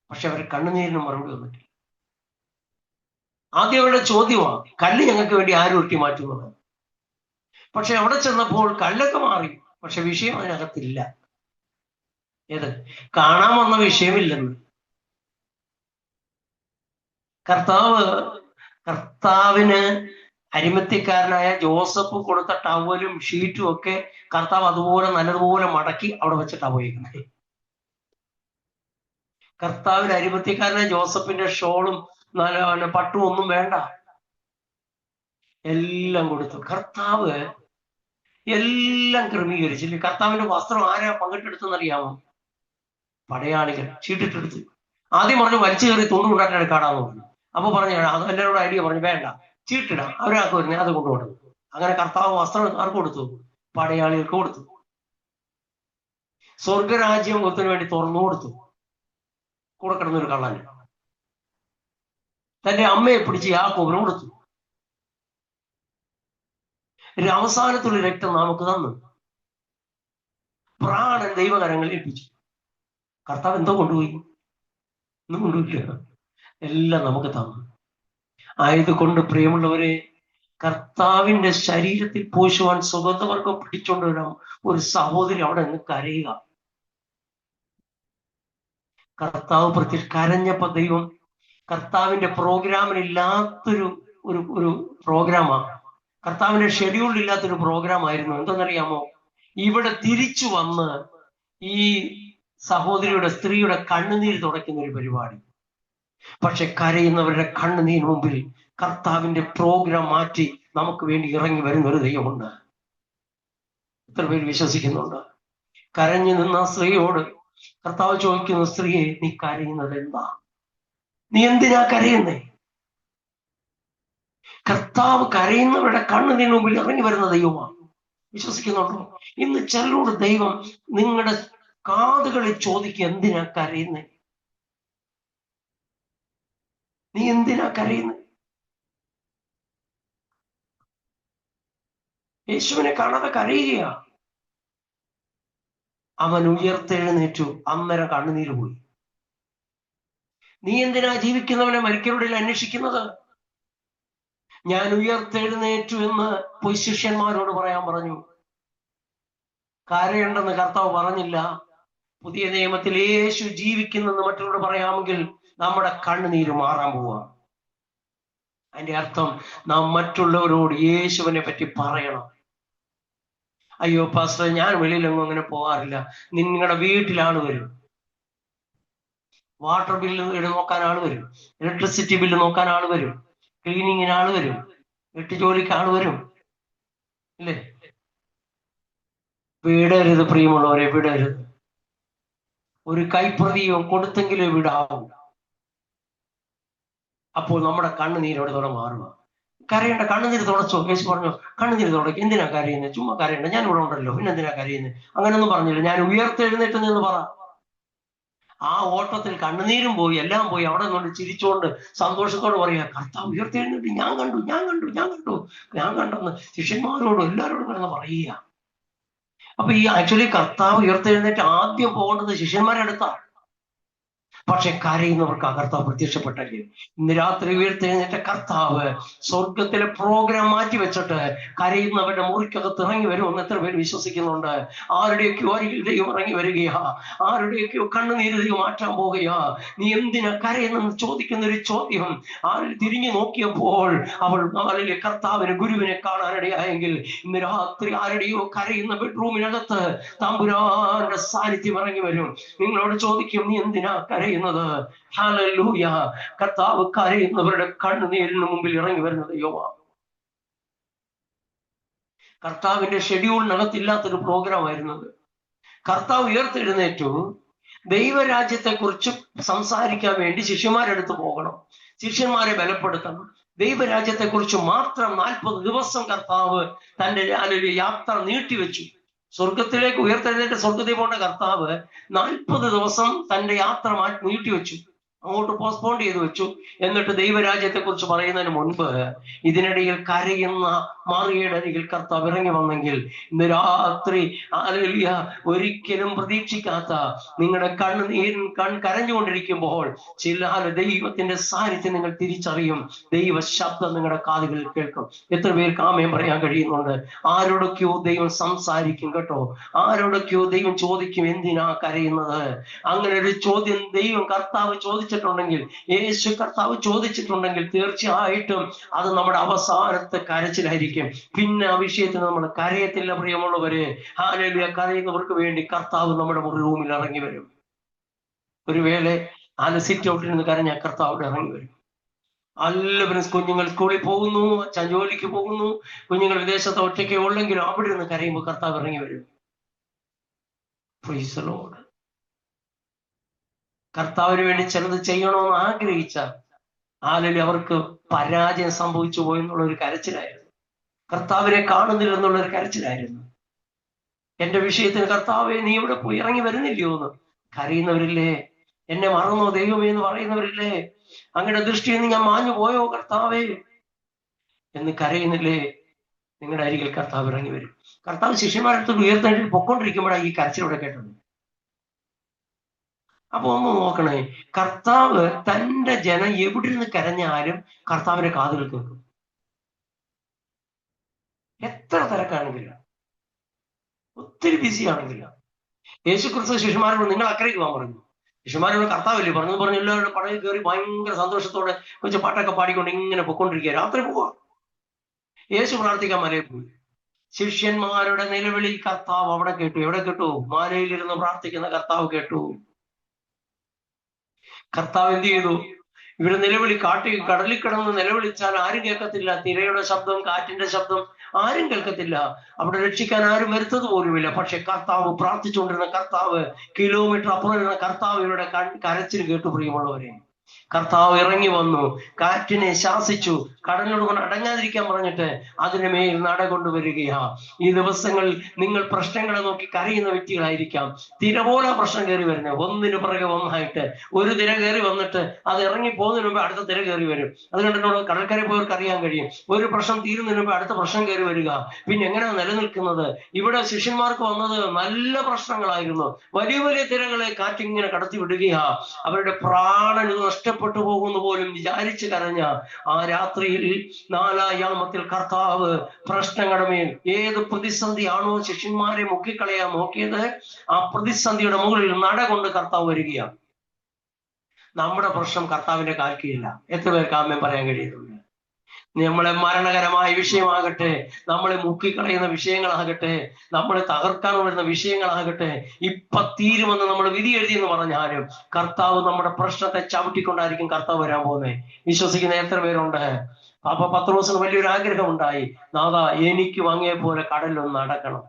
പക്ഷെ അവരുടെ കണ്ണുനീരിന് മറുപടി വന്നിട്ടില്ല. ആദ്യം അവരുടെ ചോദ്യമാ, കല്ല് ഞങ്ങൾക്ക് വേണ്ടി ആരും ഒട്ടി മാറ്റുന്നത്. പക്ഷെ അവിടെ ചെന്നപ്പോൾ കല്ലൊക്കെ മാറി, പക്ഷെ വിഷയം അതിനകത്തില്ല. ഏത്? കാണാൻ വന്ന വിഷയമില്ലെന്ന്. കർത്താവിന് അരിമത്യക്കാരനായ ജോസഫ് കൊടുത്ത ടവലും ഷീറ്റും ഒക്കെ കർത്താവ് അതുപോലെ നല്ലതുപോലെ മടക്കി അവിടെ വെച്ചിട്ടാ പോയിരിക്കുന്നത്. കർത്താവിന് അരിമത്യക്കാരനായ ജോസഫിന്റെ ഷോളും പട്ടും ഒന്നും വേണ്ട, എല്ലാം കൊടുത്തു. കർത്താവ് എല്ലാം ക്രമീകരിച്ചില്ലേ? കർത്താവിന്റെ വസ്ത്രം ആരാ പങ്കിട്ടെടുത്തെന്നറിയാമോ? പടയാളികൾ ചീട്ടിട്ടെടുത്തു. ആദ്യം പറഞ്ഞു വലിച്ചു കയറി തുണ്ടു ഉണ്ടാക്കാൻ എടുക്കാടാന്ന് പറഞ്ഞു. അപ്പൊ പറഞ്ഞു, എല്ലാവരോടും ഐഡിയ പറഞ്ഞു, വേണ്ട ചീട്ടിടാം, അവരാൾക്ക് വരുന്നേ അത് കൊണ്ടുപോകും. അങ്ങനെ കർത്താവ് വസ്ത്രം ആർക്ക് കൊടുത്തു? പടയാളികൾക്ക് കൊടുത്തു. സ്വർഗരാജ്യം കൊത്തിന് വേണ്ടി തുറന്നു കൊടുത്തു. കൂടെ കിടന്നൊരു കള്ളന് തന്റെ അമ്മയെ പിടിച്ച് യാക്കോബിന് കൊടുത്തു. അവസാനത്തുള്ള രക്തം നമുക്ക് തന്നു. പ്രാണൻ ദൈവകരങ്ങളിൽ ഏൽപ്പിച്ചു. കർത്താവ് എന്തോ കൊണ്ടുപോയി? ഒന്നും കൊണ്ടുപോയില്ല, എല്ലാം നമുക്ക് തന്നു. ആയതുകൊണ്ട് പ്രിയമുള്ളവരെ, കർത്താവിന്റെ ശരീരത്തിൽ പോഷുവാൻ സുഗന്ധവർഗം പിടിച്ചോണ്ട് വരാം ഒരു സഹോദരി അവിടെ നിന്ന് കരയുക. കർത്താവ് കരഞ്ഞപ്പോ ദൈവം കർത്താവിന്റെ പ്രോഗ്രാമിനില്ലാത്തൊരു ഒരു പ്രോഗ്രാമാണ്. കർത്താവിന്റെ ഷെഡ്യൂൾ ഇല്ലാത്തൊരു പ്രോഗ്രാം ആയിരുന്നു. എന്തെന്നറിയാമോ? ഇവിടെ തിരിച്ചു വന്ന് ഈ സഹോദരിയുടെ സ്ത്രീയുടെ കണ്ണുനീര് തുടയ്ക്കുന്ന ഒരു പരിപാടി. പക്ഷെ കരയുന്നവരുടെ കണ്ണുനീര് മുമ്പിൽ കർത്താവിന്റെ പ്രോഗ്രാം മാറ്റി നമുക്ക് വേണ്ടി ഇറങ്ങി വരുന്ന ഒരു ദൈവമുണ്ട്. എത്ര പേര് വിശ്വസിക്കുന്നുണ്ട്? കരഞ്ഞു നിന്ന സ്ത്രീയോട് കർത്താവ് ചോദിക്കുന്നു, സ്ത്രീയെ, നീ കരയുന്നത് എന്താ? നീ എന്തിനാ കരയുന്നേ? കർത്താവ് കരയുന്നവരുടെ കണ്ണുനീരിന് മുമ്പിൽ ഇറങ്ങി വരുന്ന ദൈവമാണ്. വിശ്വസിക്കുന്നുണ്ടോ? ഇന്ന് ചിലരോട് ദൈവം നിങ്ങളുടെ കാതുകളിൽ ചോദിക്കുക, എന്തിനാ കരയുന്നേ? നീ എന്തിനാ കരയുന്നേ? യേശുവിനെ കാണാതെ കരയുകയാ. അവൻ ഉയർത്തെഴുന്നേറ്റു, അന്നേരം കണ്ണുനീര് പോയി. നീ എന്തിനാ ജീവിക്കുന്നവനെ മരിക്കരുടിൽ അന്വേഷിക്കുന്നത്? ഞാൻ ഉയർത്തെഴുന്നേറ്റു എന്ന് പോയി ശിഷ്യന്മാരോട് പറയാൻ പറഞ്ഞു. കരയുണ്ടെന്ന് കർത്താവ് പറഞ്ഞില്ല. പുതിയ നിയമത്തിൽ യേശു ജീവിക്കുന്നെന്ന് മറ്റുള്ളവരോട് പറയാമെങ്കിൽ നമ്മുടെ കണ്ണുനീര് മാറാൻ പോവാ. അതിന്റെ അർത്ഥം നാം മറ്റുള്ളവരോട് യേശുവിനെ പറ്റി പറയണം. അയ്യോ പാസ്റ്റർ, ഞാൻ വെളിയിലൊന്നും അങ്ങനെ പോകാറില്ല. നിങ്ങളുടെ വീട്ടിൽ ആള് വരും, വാട്ടർ ബില്ല് നോക്കാൻ ആള് വരും, ഇലക്ട്രിസിറ്റി ബില്ല് നോക്കാൻ ആള് വരും, ക്ലീനിങ്ങിന് ആള് വരും, വീട്ടുജോലിക്ക് ആള് വരും, ഇല്ലേ? വിടരുത് പ്രിയമുള്ളവരെ, വിടരുത്. ഒരു കൈപ്രതിയും കൊടുത്തെങ്കിലേ വിടാവൂ. അപ്പോൾ നമ്മുടെ കണ്ണുനീരോടെ മാറുക. കരയേണ്ട, കണ്ണുനീര് തുടച്ചോ? യേശു പറഞ്ഞു, കണ്ണുനീര് തുടക്കും. എന്തിനാ കരയുന്നത്? ചുമ്മാ കരയണ്ട, ഞാൻ ഇവിടെ ഉണ്ടല്ലോ, പിന്നെ എന്തിനാ കരയുന്നത്? അങ്ങനെയൊന്നും പറഞ്ഞില്ല. ഞാൻ ഉയർത്തെഴുന്നേറ്റ് നിന്ന് പറ. ആ ഓട്ടത്തിൽ കണ്ണുനീരും പോയി, എല്ലാം പോയി. അവിടെ നിന്ന് ചിരിച്ചോണ്ട് സന്തോഷത്തോട് പറയാ, കർത്താവ് ഉയർത്തെഴുന്നേറ്റ്, ഞാൻ കണ്ടു, ഞാൻ കണ്ടു, ഞാൻ കണ്ടു, ഞാൻ കണ്ടെന്ന് ശിഷ്യന്മാരോടും എല്ലാവരോടും കിടന്ന് പറയുക. അപ്പൊ ഈ ആക്ച്വലി കർത്താവ് ഉയർത്തെഴുന്നേറ്റ് ആദ്യം പോകേണ്ടത് ശിഷ്യന്മാരുടെ അടുത്താണ്. പക്ഷെ കരയുന്നവർക്ക് ആ കർത്താവ് പ്രത്യക്ഷപ്പെട്ടെങ്കിൽ, ഇന്ന് രാത്രി ഉയർത്തെഴുന്നേറ്റ കർത്താവ് സ്വർഗത്തിലെ പ്രോഗ്രാം മാറ്റി വെച്ചിട്ട് കരയുന്നവരുടെ മുറിക്കകത്ത് ഇറങ്ങി വരുമെന്ന് എത്ര പേര് വിശ്വസിക്കുന്നുണ്ട്? ആരുടെയൊക്കെയോ അരികിൽ ദൈവം ഇറങ്ങി വരികയാ, ആരുടെയൊക്കെയോ കണ്ണുനീര് ദൈവം മാറ്റാൻ പോകുകയാ. നീ എന്തിനാ കരയുന്നെന്ന് ചോദിക്കുന്ന ഒരു ചോദ്യം ആരിൽ തിരിഞ്ഞു നോക്കിയപ്പോൾ അവൾ നാളിലെ കർത്താവിന് ഗുരുവിനെ കാണാനിടയായെങ്കിൽ, ഇന്ന് രാത്രി ആരുടെയോ കരയുന്ന ബെഡ്റൂമിനകത്ത് തമ്പുരാന്റെ സാന്നിധ്യം ഇറങ്ങി വരും. നിങ്ങളോട് ചോദിക്കും, നീ എന്തിനാ കരയുന്നത്? ഹല്ലേലൂയ! കർത്താവ് കരയുന്നവരുടെ കണ്ണുനീരിന് മുമ്പിൽ ഇറങ്ങി വരുന്നത് യോവാ. കർത്താവിന്റെ ഷെഡ്യൂളിനകത്തില്ലാത്തൊരു പ്രോഗ്രാം ആയിരുന്നത്. കർത്താവ് ഉയർത്തെഴുന്നേറ്റു, ദൈവരാജ്യത്തെ കുറിച്ച് സംസാരിക്കാൻ വേണ്ടി ശിഷ്യന്മാരുടെ അടുത്ത് പോകണം, ശിഷ്യന്മാരെ ബലപ്പെടുത്തണം. ദൈവരാജ്യത്തെ കുറിച്ച് മാത്രം 40 ദിവസം കർത്താവ് തന്റെ യാത്ര നീട്ടിവെച്ചു. സ്വർഗത്തിലേക്ക് ഉയർത്തെഴുന്നേറ്റ് സ്വർഗത്തിൽ പോകേണ്ട കർത്താവ് 40 ദിവസം തന്റെ യാത്ര നീട്ടിവെച്ചു, അങ്ങോട്ട് പോസ്റ്റ്പോൺ ചെയ്തു വെച്ചു. എന്നിട്ട് ദൈവരാജ്യത്തെ കുറിച്ച് പറയുന്നതിന് മുൻപ് ഇതിനിടയിൽ കരയുന്ന മാറിയയുടെ അരികിൽ കർത്താവ് ഇറങ്ങി വന്നെങ്കിൽ, ഇന്ന് രാത്രി ഹല്ലേലൂയ, ഒരിക്കലും പ്രതീക്ഷിക്കാത്ത നിങ്ങളുടെ കരഞ്ഞുകൊണ്ടിരിക്കുമ്പോൾ ചില ദൈവത്തിന്റെ സാന്നിധ്യം നിങ്ങൾ തിരിച്ചറിയും. ദൈവ ശബ്ദം നിങ്ങളുടെ കാതുകളിൽ കേൾക്കും. എത്ര പേർക്ക് ആമേൻ പറയാൻ കഴിയുന്നുണ്ട്? ആരോടൊക്കെയോ ദൈവം സംസാരിക്കും കേട്ടോ. ആരോടൊക്കെയോ ദൈവം ചോദിക്കും, എന്തിനാ കരയുന്നത്? അങ്ങനെ ഒരു ചോദ്യം ദൈവം കർത്താവ് ചോദിച്ചിട്ടുണ്ടെങ്കിൽ, യേശു കർത്താവ് ചോദിച്ചിട്ടുണ്ടെങ്കിൽ, തീർച്ചയായിട്ടും അത് നമ്മുടെ അവസാനത്തെ കരച്ചിലായിരിക്കും. പിന്നെ ആ വിഷയത്തിൽ നമ്മൾ കരയത്തില്ല പ്രിയമുള്ളവരെ. ഹല്ലേലൂയ! കരയുന്നവർക്ക് വേണ്ടി കർത്താവ് നമ്മുടെ റൂമിൽ ഇറങ്ങി വരും. ഒരു വേള സിറ്റ് ഔട്ടിൽ നിന്ന് കരഞ്ഞ കർത്താവ് ഇറങ്ങി വരും. എല്ലാവരും, കുഞ്ഞുങ്ങൾ സ്കൂളിൽ പോകുന്നു, അച്ഛൻ ജോലിക്ക് പോകുന്നു, കുഞ്ഞുങ്ങൾ വിദേശത്ത് ഒറ്റയ്ക്ക് ഉള്ളെങ്കിലും അവിടെ നിന്ന് കരയുമ്പോൾ കർത്താവ് ഇറങ്ങി വരും. Praise the Lord. കർത്താവിന് വേണ്ടി ചിലത് ചെയ്യണമെന്ന് ആഗ്രഹിച്ച ആളുകൾ അവർക്ക് പരാജയം സംഭവിച്ചു പോയി എന്നുള്ളൊരു കരച്ചിലായിരുന്നു. കർത്താവിനെ കാണുന്നില്ല എന്നുള്ളൊരു കരച്ചിലായിരുന്നു. എന്റെ വിഷയത്തിന് കർത്താവെ നീ ഇവിടെ പോയി ഇറങ്ങി വരുന്നില്ലയോ എന്ന് കരയുന്നവരില്ലേ? എന്നെ മറന്നോ ദൈവമേ എന്ന് പറയുന്നവരില്ലേ? അങ്ങയുടെ ദൃഷ്ടിയിൽ നിന്ന് ഞാൻ മാഞ്ഞു പോയോ കർത്താവേ എന്ന് കരയുന്നില്ലേ? നിങ്ങളുടെ അരികിൽ കർത്താവ് ഇറങ്ങി വരും. കർത്താവ് ശിഷ്യന്മാരടുത്ത് ഉയർത്തെഴുന്നേറ്റ് പൊക്കോണ്ടിരിക്കുമ്പോഴാണ് ഈ കരച്ചിലൂടെ കേട്ടത്. അപ്പൊ ഒന്ന് നോക്കണേ, കർത്താവ് തന്റെ ജനം എവിടെ ഇരുന്ന് കരഞ്ഞാലും കർത്താവിന്റെ കാതുകൾ കേൾക്കും. എത്ര തിരക്കാണെങ്കിലും, ഒത്തിരി ബിസി ആണെങ്കിലും. യേശുക്രിസ്തു ശിഷ്യന്മാരോട് നിങ്ങൾ അക്കരയ്ക്ക് പോകാൻ പറഞ്ഞു. ശിഷ്യന്മാരോട് കർത്താവില്ലേ പറഞ്ഞു എല്ലാവരുടെ പടയിൽ കയറി ഭയങ്കര സന്തോഷത്തോടെ കുറച്ച് പാട്ടൊക്കെ പാടിക്കൊണ്ട് ഇങ്ങനെ പൊക്കോണ്ടിരിക്കുക. രാത്രി പോവാ. യേശു പ്രാർത്ഥിക്കാൻ മലയിൽ പോയി. ശിഷ്യന്മാരുടെ നിലവിളി കർത്താവ് അവിടെ കേട്ടു. എവിടെ കേട്ടു? മാലയിലിരുന്ന് പ്രാർത്ഥിക്കുന്ന കർത്താവ് കേട്ടു. കർത്താവ് എന്ത് ചെയ്തു? ഇവിടെ നിലവിളി കടലിൽ കിടന്ന് നിലവിളിച്ചാൽ ആരും കേൾക്കത്തില്ല. തിരയുടെ ശബ്ദം, കാറ്റിന്റെ ശബ്ദം ആരും കേൾക്കത്തില്ല. അവിടെ രക്ഷിക്കാൻ ആരും വരുത്തത് പോലുമില്ല. പക്ഷെ കർത്താവ് പ്രാർത്ഥിച്ചുകൊണ്ടിരുന്ന കർത്താവ്, കിലോമീറ്റർ അപ്പുറം ഇരുന്ന കർത്താവ് ഇവരുടെ കരച്ചിൽ കേട്ടു. പ്രിയമുള്ളവരെ, കർത്താവ് ഇറങ്ങി വന്നു, കാറ്റിനെ ശാസിച്ചു, കടലിനോട് കൊണ്ട് അടങ്ങാതിരിക്കാൻ പറഞ്ഞിട്ട് അതിന് മേൽ നട കൊണ്ടുവരികയാ. ഈ ദിവസങ്ങളിൽ നിങ്ങൾ പ്രശ്നങ്ങളെ നോക്കി കരയുന്ന വ്യക്തികളായിരിക്കാം. തിര പോലെ പ്രശ്നം കയറി വരുന്നത്, ഒന്നിനു പിറകെ ഒന്നായിട്ട്. ഒരു തിര കയറി വന്നിട്ട് അത് ഇറങ്ങി പോകുന്നതിന് മുമ്പ് അടുത്ത തിര കയറി വരും. അതുകൊണ്ട് കടൽക്കര പോയവർക്ക് അറിയാൻ കഴിയും, ഒരു പ്രശ്നം തീരുന്നതിന് മുമ്പ് അടുത്ത പ്രശ്നം കയറി വരിക. പിന്നെ എങ്ങനെയാണ് നിലനിൽക്കുന്നത്? ഇവിടെ ശിഷ്യന്മാർക്ക് വന്നത് നല്ല പ്രശ്നങ്ങളായിരുന്നു. വലിയ വലിയ തിരകളെ കാറ്റിങ്ങനെ കടത്തി വിടുകയാ. അവരുടെ പ്രാണന് നഷ്ടപ്പെട്ടു പോകുന്നു പോലും വിചാരിച്ചു കരഞ്ഞ ആ രാത്രിയിൽ 4-ാം യാമത്തിൽ കർത്താവ് പ്രശ്നങ്ങളുടെ മേൽ, ഏത് പ്രതിസന്ധിയാണോ ശിഷ്യന്മാരെ മുക്കിക്കളയാൻ നോക്കിയത്, ആ പ്രതിസന്ധിയുടെ മുകളിൽ നട കൊണ്ട് കർത്താവ് വരികയാണ്. നമ്മുടെ പ്രശ്നം കർത്താവിന്റെ കാൽക്കീഴില്ല. എത്ര പേർക്ക് ആമേൻ പറയാൻ കഴിയുന്നുണ്ട്? നമ്മളെ മരണകരമായ വിഷയമാകട്ടെ, നമ്മളെ മുക്കിക്കളയുന്ന വിഷയങ്ങളാകട്ടെ, നമ്മളെ തകർക്കാൻ വരുന്ന വിഷയങ്ങളാകട്ടെ, ഇപ്പൊ തീരുമെന്ന് നമ്മൾ വിധി എഴുതി എന്ന് പറഞ്ഞാലും കർത്താവ് നമ്മുടെ പ്രശ്നത്തെ ചവിട്ടിക്കൊണ്ടായിരിക്കും കർത്താവ് വരാൻ പോകുന്നത്. വിശ്വസിക്കുന്ന എത്ര പേരുണ്ട്? അപ്പൊ പത്രോസിന് വലിയൊരു ആഗ്രഹം ഉണ്ടായി, നാഥാ എനിക്ക് അങ്ങയെ പോലെ കടലിലൊന്ന് നടക്കണം.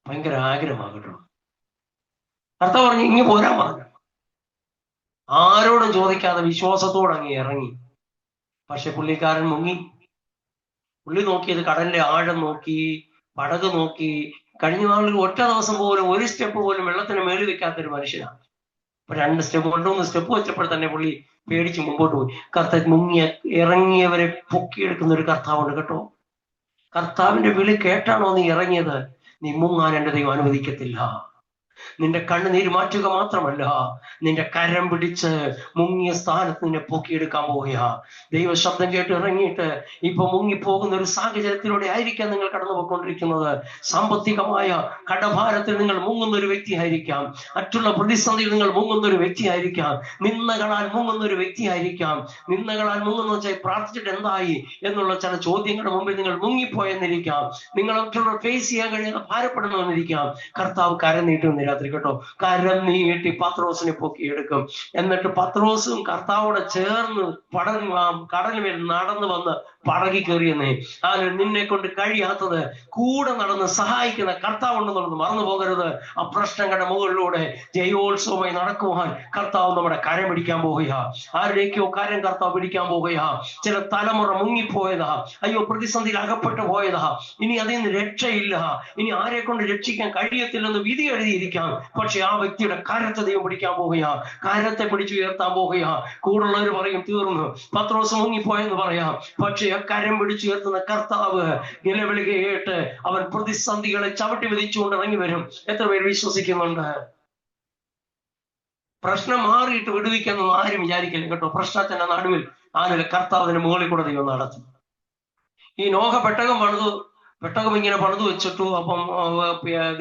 ഭയങ്കര ആഗ്രഹമാകട്ടോ. കർത്താവ് പറഞ്ഞു ഇങ്ങ് പോരാൻ പറഞ്ഞു. ആരോടും ചോദിക്കാതെ വിശ്വാസത്തോടെ അങ്ങ് ഇറങ്ങി. പക്ഷെ പുള്ളിക്കാരൻ മുങ്ങി. പുള്ളി നോക്കിയത് കടലിന്റെ ആഴം നോക്കി, പടക് നോക്കി. കഴിഞ്ഞ നാളിൽ ഒറ്റ ദിവസം പോലും ഒരു സ്റ്റെപ്പ് പോലും വെള്ളത്തിന് മേളിൽ വെക്കാത്തൊരു മനുഷ്യനാണ്. അപ്പൊ 2 സ്റ്റെപ്പ് 3 സ്റ്റെപ്പ് വെച്ചപ്പോൾ തന്നെ പുള്ളി പേടിച്ച് മുമ്പോട്ട് പോയി. ഇറങ്ങിയവരെ പൊക്കിയെടുക്കുന്ന ഒരു കർത്താവുണ്ട് കേട്ടോ. കർത്താവിന്റെ വിളി കേട്ടാണോ നീ ഇറങ്ങിയത്? നീ മുങ്ങാൻ എൻ്റെ ദൈവം അനുവദിക്കത്തില്ല. നിന്റെ കണ്ണുനീര് മാറ്റുക മാത്രമല്ല, നിന്റെ കരം പിടിച്ച് മുങ്ങിയ സ്ഥാനത്ത് നിന്നെ പൊക്കിയെടുക്കാൻ പോവുകയാ. ദൈവ ശബ്ദം കേട്ട് ഇറങ്ങിയിട്ട് ഇപ്പൊ മുങ്ങിപ്പോകുന്ന ഒരു സാഹചര്യത്തിലൂടെ ആയിരിക്കാം നിങ്ങൾ കടന്നു പോയിക്കൊണ്ടിരിക്കുന്നത്. സാമ്പത്തികമായ കടഭാരത്തിൽ നിങ്ങൾ മുങ്ങുന്ന ഒരു വ്യക്തിയായിരിക്കാം. മറ്റുള്ള പ്രതിസന്ധിയിൽ നിങ്ങൾ മുങ്ങുന്ന ഒരു വ്യക്തിയായിരിക്കാം. നിന്ദകളാൽ മുങ്ങുന്ന ഒരു വ്യക്തിയായിരിക്കാം. നിന്ദകളാൽ മുങ്ങുന്ന വെച്ചാൽ പ്രാർത്ഥിച്ചിട്ട് എന്തായി എന്നുള്ള ചില ചോദ്യങ്ങളുടെ മുമ്പിൽ നിങ്ങൾ മുങ്ങിപ്പോയെന്നിരിക്കാം. നിങ്ങൾ മറ്റുള്ളവർ ഫേസ് ചെയ്യാൻ കഴിയാതെ ഭാരപ്പെടുന്നുവെന്നിരിക്കാം. കർത്താവ് കരം നീട്ടുന്ന രാത്രി കേട്ടോ. കരം നീട്ടി പത്രോസിനെ പൊക്കിയെടുക്കും. എന്നിട്ട് പത്രോസും കർത്താവോടെ ചേർന്ന് കടലിൽ നടന്നു വന്ന് പടകി കയറിയെന്നേ. അതിന് നിന്നെ കൊണ്ട് കഴിയാത്തത് കൂടെ നടന്ന് സഹായിക്കുന്ന കർത്താവ് ഉണ്ടെന്നുള്ളത് മറന്നു പോകരുത്. ആ പ്രശ്നങ്ങളുടെ മുകളിലൂടെ ജയോത്സവമായി നടക്കുവാൻ കർത്താവ് നമ്മുടെ കരം പിടിക്കാൻ പോവുകയാ. ആരുടെയൊക്കെയോ കരം കർത്താവ് പിടിക്കാൻ പോവുകയാ. ചില തലമുറ മുങ്ങിപ്പോയതാ, അയ്യോ പ്രതിസന്ധിയിൽ അകപ്പെട്ടു പോയതാ, ഇനി അതിൽ നിന്ന് രക്ഷയില്ല, ഇനി ആരെ കൊണ്ട് രക്ഷിക്കാൻ കഴിയത്തില്ലെന്ന് വിധി എഴുതിയിരിക്കാം. പക്ഷെ ആ വ്യക്തിയുടെ കരത്തെ ദൈവം പിടിക്കാൻ പോവുകയാ. കരത്തെ പിടിച്ചുയർത്താൻ പോവുകയാ. കൂടുള്ളവർ പറയും തീർന്നു, പത്രോസ് മുങ്ങിപ്പോയെന്ന് പറയാം. പക്ഷെ കരം പിടിച്ചുയർത്തുന്ന കർത്താവ് നിലവിളി കേട്ട് അവൻ പ്രതിസന്ധികളെ ചവിട്ടി വിധിച്ചുകൊണ്ട് ഇറങ്ങി വരും. എത്ര പേര് വിശ്വസിക്കുന്നുണ്ട്? പ്രശ്നം മാറിയിട്ട് വിടുവിക്കാനൊന്നും ആരും വിചാരിക്കില്ല കേട്ടോ. പ്രശ്നത്തിന്റെ നടുവിൽ കർത്താവിന് മുകളിൽ കൂടെ ദൈവം നടത്തും. ഈ നോഹ പെട്ടകം ഇങ്ങനെ പണിതു വെച്ചിട്ടു. അപ്പം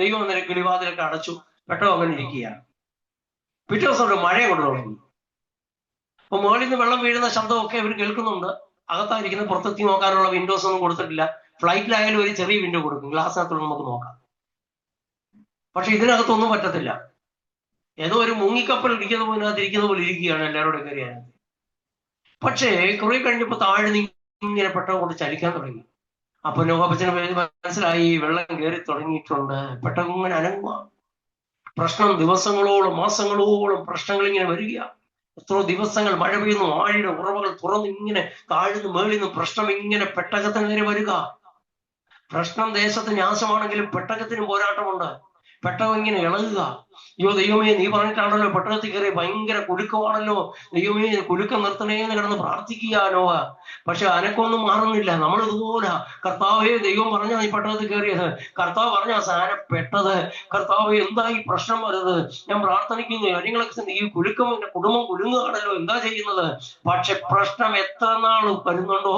ദൈവം നില കിളിവാതിലൊക്കെ അടച്ചു. പെട്ടകം അങ്ങനെ ഇരിക്കുകയാണ്. പിറ്റേ ദിവസം ഒരു മഴ കൊണ്ട് തുടങ്ങി. അപ്പൊ മുകളിൽ നിന്ന് വെള്ളം വീഴുന്ന ശബ്ദമൊക്കെ ഇവർ കേൾക്കുന്നുണ്ട്. അകത്തായിരിക്കുന്ന പുറത്തെത്തി നോക്കാനുള്ള വിൻഡോസ് ഒന്നും കൊടുത്തിട്ടില്ല. ഫ്ലൈറ്റിലായാലും ഒരു ചെറിയ വിൻഡോ കൊടുക്കും, ഗ്ലാസ്സിനകത്തോട് നമുക്ക് നോക്കാം. പക്ഷെ ഇതിനകത്തൊന്നും പറ്റത്തില്ല. ഏതോ ഒരു മുങ്ങിക്കപ്പൽ ഇരിക്കുന്ന പോലെ ഇരിക്കുകയാണ് എല്ലാവരോടും കയറിയാൽ. പക്ഷേ കുറെ കഴിഞ്ഞപ്പോ താഴെ ഇങ്ങനെ പെട്ടെന്ന് കൊണ്ട് ചലിക്കാൻ തുടങ്ങി. അപ്പൊ നോഹപ്പച്ചന് മനസ്സിലായി വെള്ളം കയറി തുടങ്ങിയിട്ടുണ്ട്. പെട്ടെന്ന് ഇങ്ങനെ അനങ്ങുക. പ്രശ്നം ദിവസങ്ങളോളം മാസങ്ങളോളം പ്രശ്നങ്ങൾ ഇങ്ങനെ വരിക. എത്രയോ ദിവസങ്ങൾ മഴ പെയ്യുന്നു, ആഴിയുടെ ഉറവകൾ തുറന്ന് ഇങ്ങനെ താഴ്ന്നു മേളിൽ നിന്ന് പ്രശ്നം ഇങ്ങനെ പെട്ടകത്തിന് നേരെ വരിക. പ്രശ്നം ദേശത്ത് നാശമാണെങ്കിലും പെട്ടകത്തിനും പോരാട്ടമുണ്ട്. പെട്ടകം ഇങ്ങനെ ഇളകുക. അയ്യോ ദൈവമേ, നീ പറഞ്ഞിട്ടാണല്ലോ പെട്ടകത്തിൽ കയറി, ഭയങ്കര കുലുക്കമാണല്ലോ, ദൈവമേ കുലുക്കം നിർത്തണേന്ന് കിടന്ന് പ്രാർത്ഥിക്കുകയാണോ. പക്ഷെ അനക്കൊന്നും മാറുന്നില്ല. നമ്മൾ ഇതുപോലെ കർത്താവേ, ദൈവം പറഞ്ഞാ നീ പെട്ടകത്തിൽ കയറിയത്, കർത്താവ് പറഞ്ഞാ സാധനം പെട്ടത്, കർത്താവ് എന്താ ഈ പ്രശ്നം വരുന്നത്, ഞാൻ പ്രാർത്ഥനിക്കുന്നു, കാര്യങ്ങളൊക്കെ ഈ കുലുക്കം എന്റെ കുടുംബം കുലുങ്ങുകയാണല്ലോ, എന്താ ചെയ്യുന്നത്. പക്ഷെ പ്രശ്നം എത്ര നാൾ വരുന്നുണ്ടോ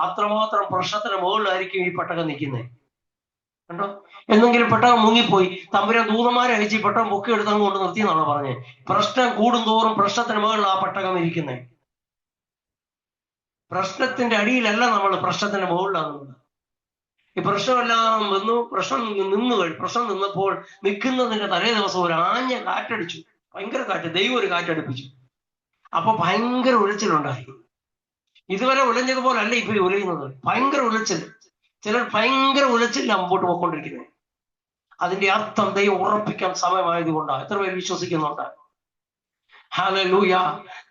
അത്രമാത്രം പ്രശ്നത്തിന് മുകളിലായിരിക്കും ഈ പെട്ടകം നിൽക്കുന്നത്. കണ്ടോ? എന്തെങ്കിലും പെട്ടകം മുങ്ങിപ്പോയി, തമ്പുരാൻ ദൂതന്മാരെ അയച്ച് പെട്ടകം പൊക്കി എടുത്തങ്ങ് കൊണ്ട് നിർത്തിയെന്നാണോ പറഞ്ഞത്? പ്രശ്നം കൂടുന്തോറും പ്രശ്നത്തിന് മുകളിൽ ആ പെട്ടകം ഇരിക്കുന്നത്. പ്രശ്നത്തിന്റെ അടിയിലല്ല നമ്മൾ, പ്രശ്നത്തിന്റെ മുകളിലാണ് നമ്മൾ. ഈ പ്രശ്നമെല്ലാം പ്രശ്നം നിന്നപ്പോൾ നിൽക്കുന്നതിന്റെ തലേ ദിവസം ഒരു ആഞ്ഞ കാറ്റടിച്ചു, ഭയങ്കര കാറ്റ്, ദൈവം ഒരു കാറ്റടിപ്പിച്ചു. അപ്പൊ ഭയങ്കര ഉലച്ചിലുണ്ടായി. ഇതുവരെ ഉലഞ്ഞതുപോലെ അല്ല ഇപ്പൊ ഉലയുന്നത്, ഭയങ്കര ഉലച്ചിൽ. ചിലർ ഭയങ്കര ഉലച്ചില്ല മുമ്പോട്ട് പോയിക്കൊണ്ടിരിക്കുന്നത്. അതിന്റെ അർത്ഥം ദൈവം ഉറപ്പിക്കാൻ സമയമായതുകൊണ്ടാണ്. എത്ര പേര് വിശ്വസിക്കുന്നുണ്ട്? ഹല്ലേലൂയ.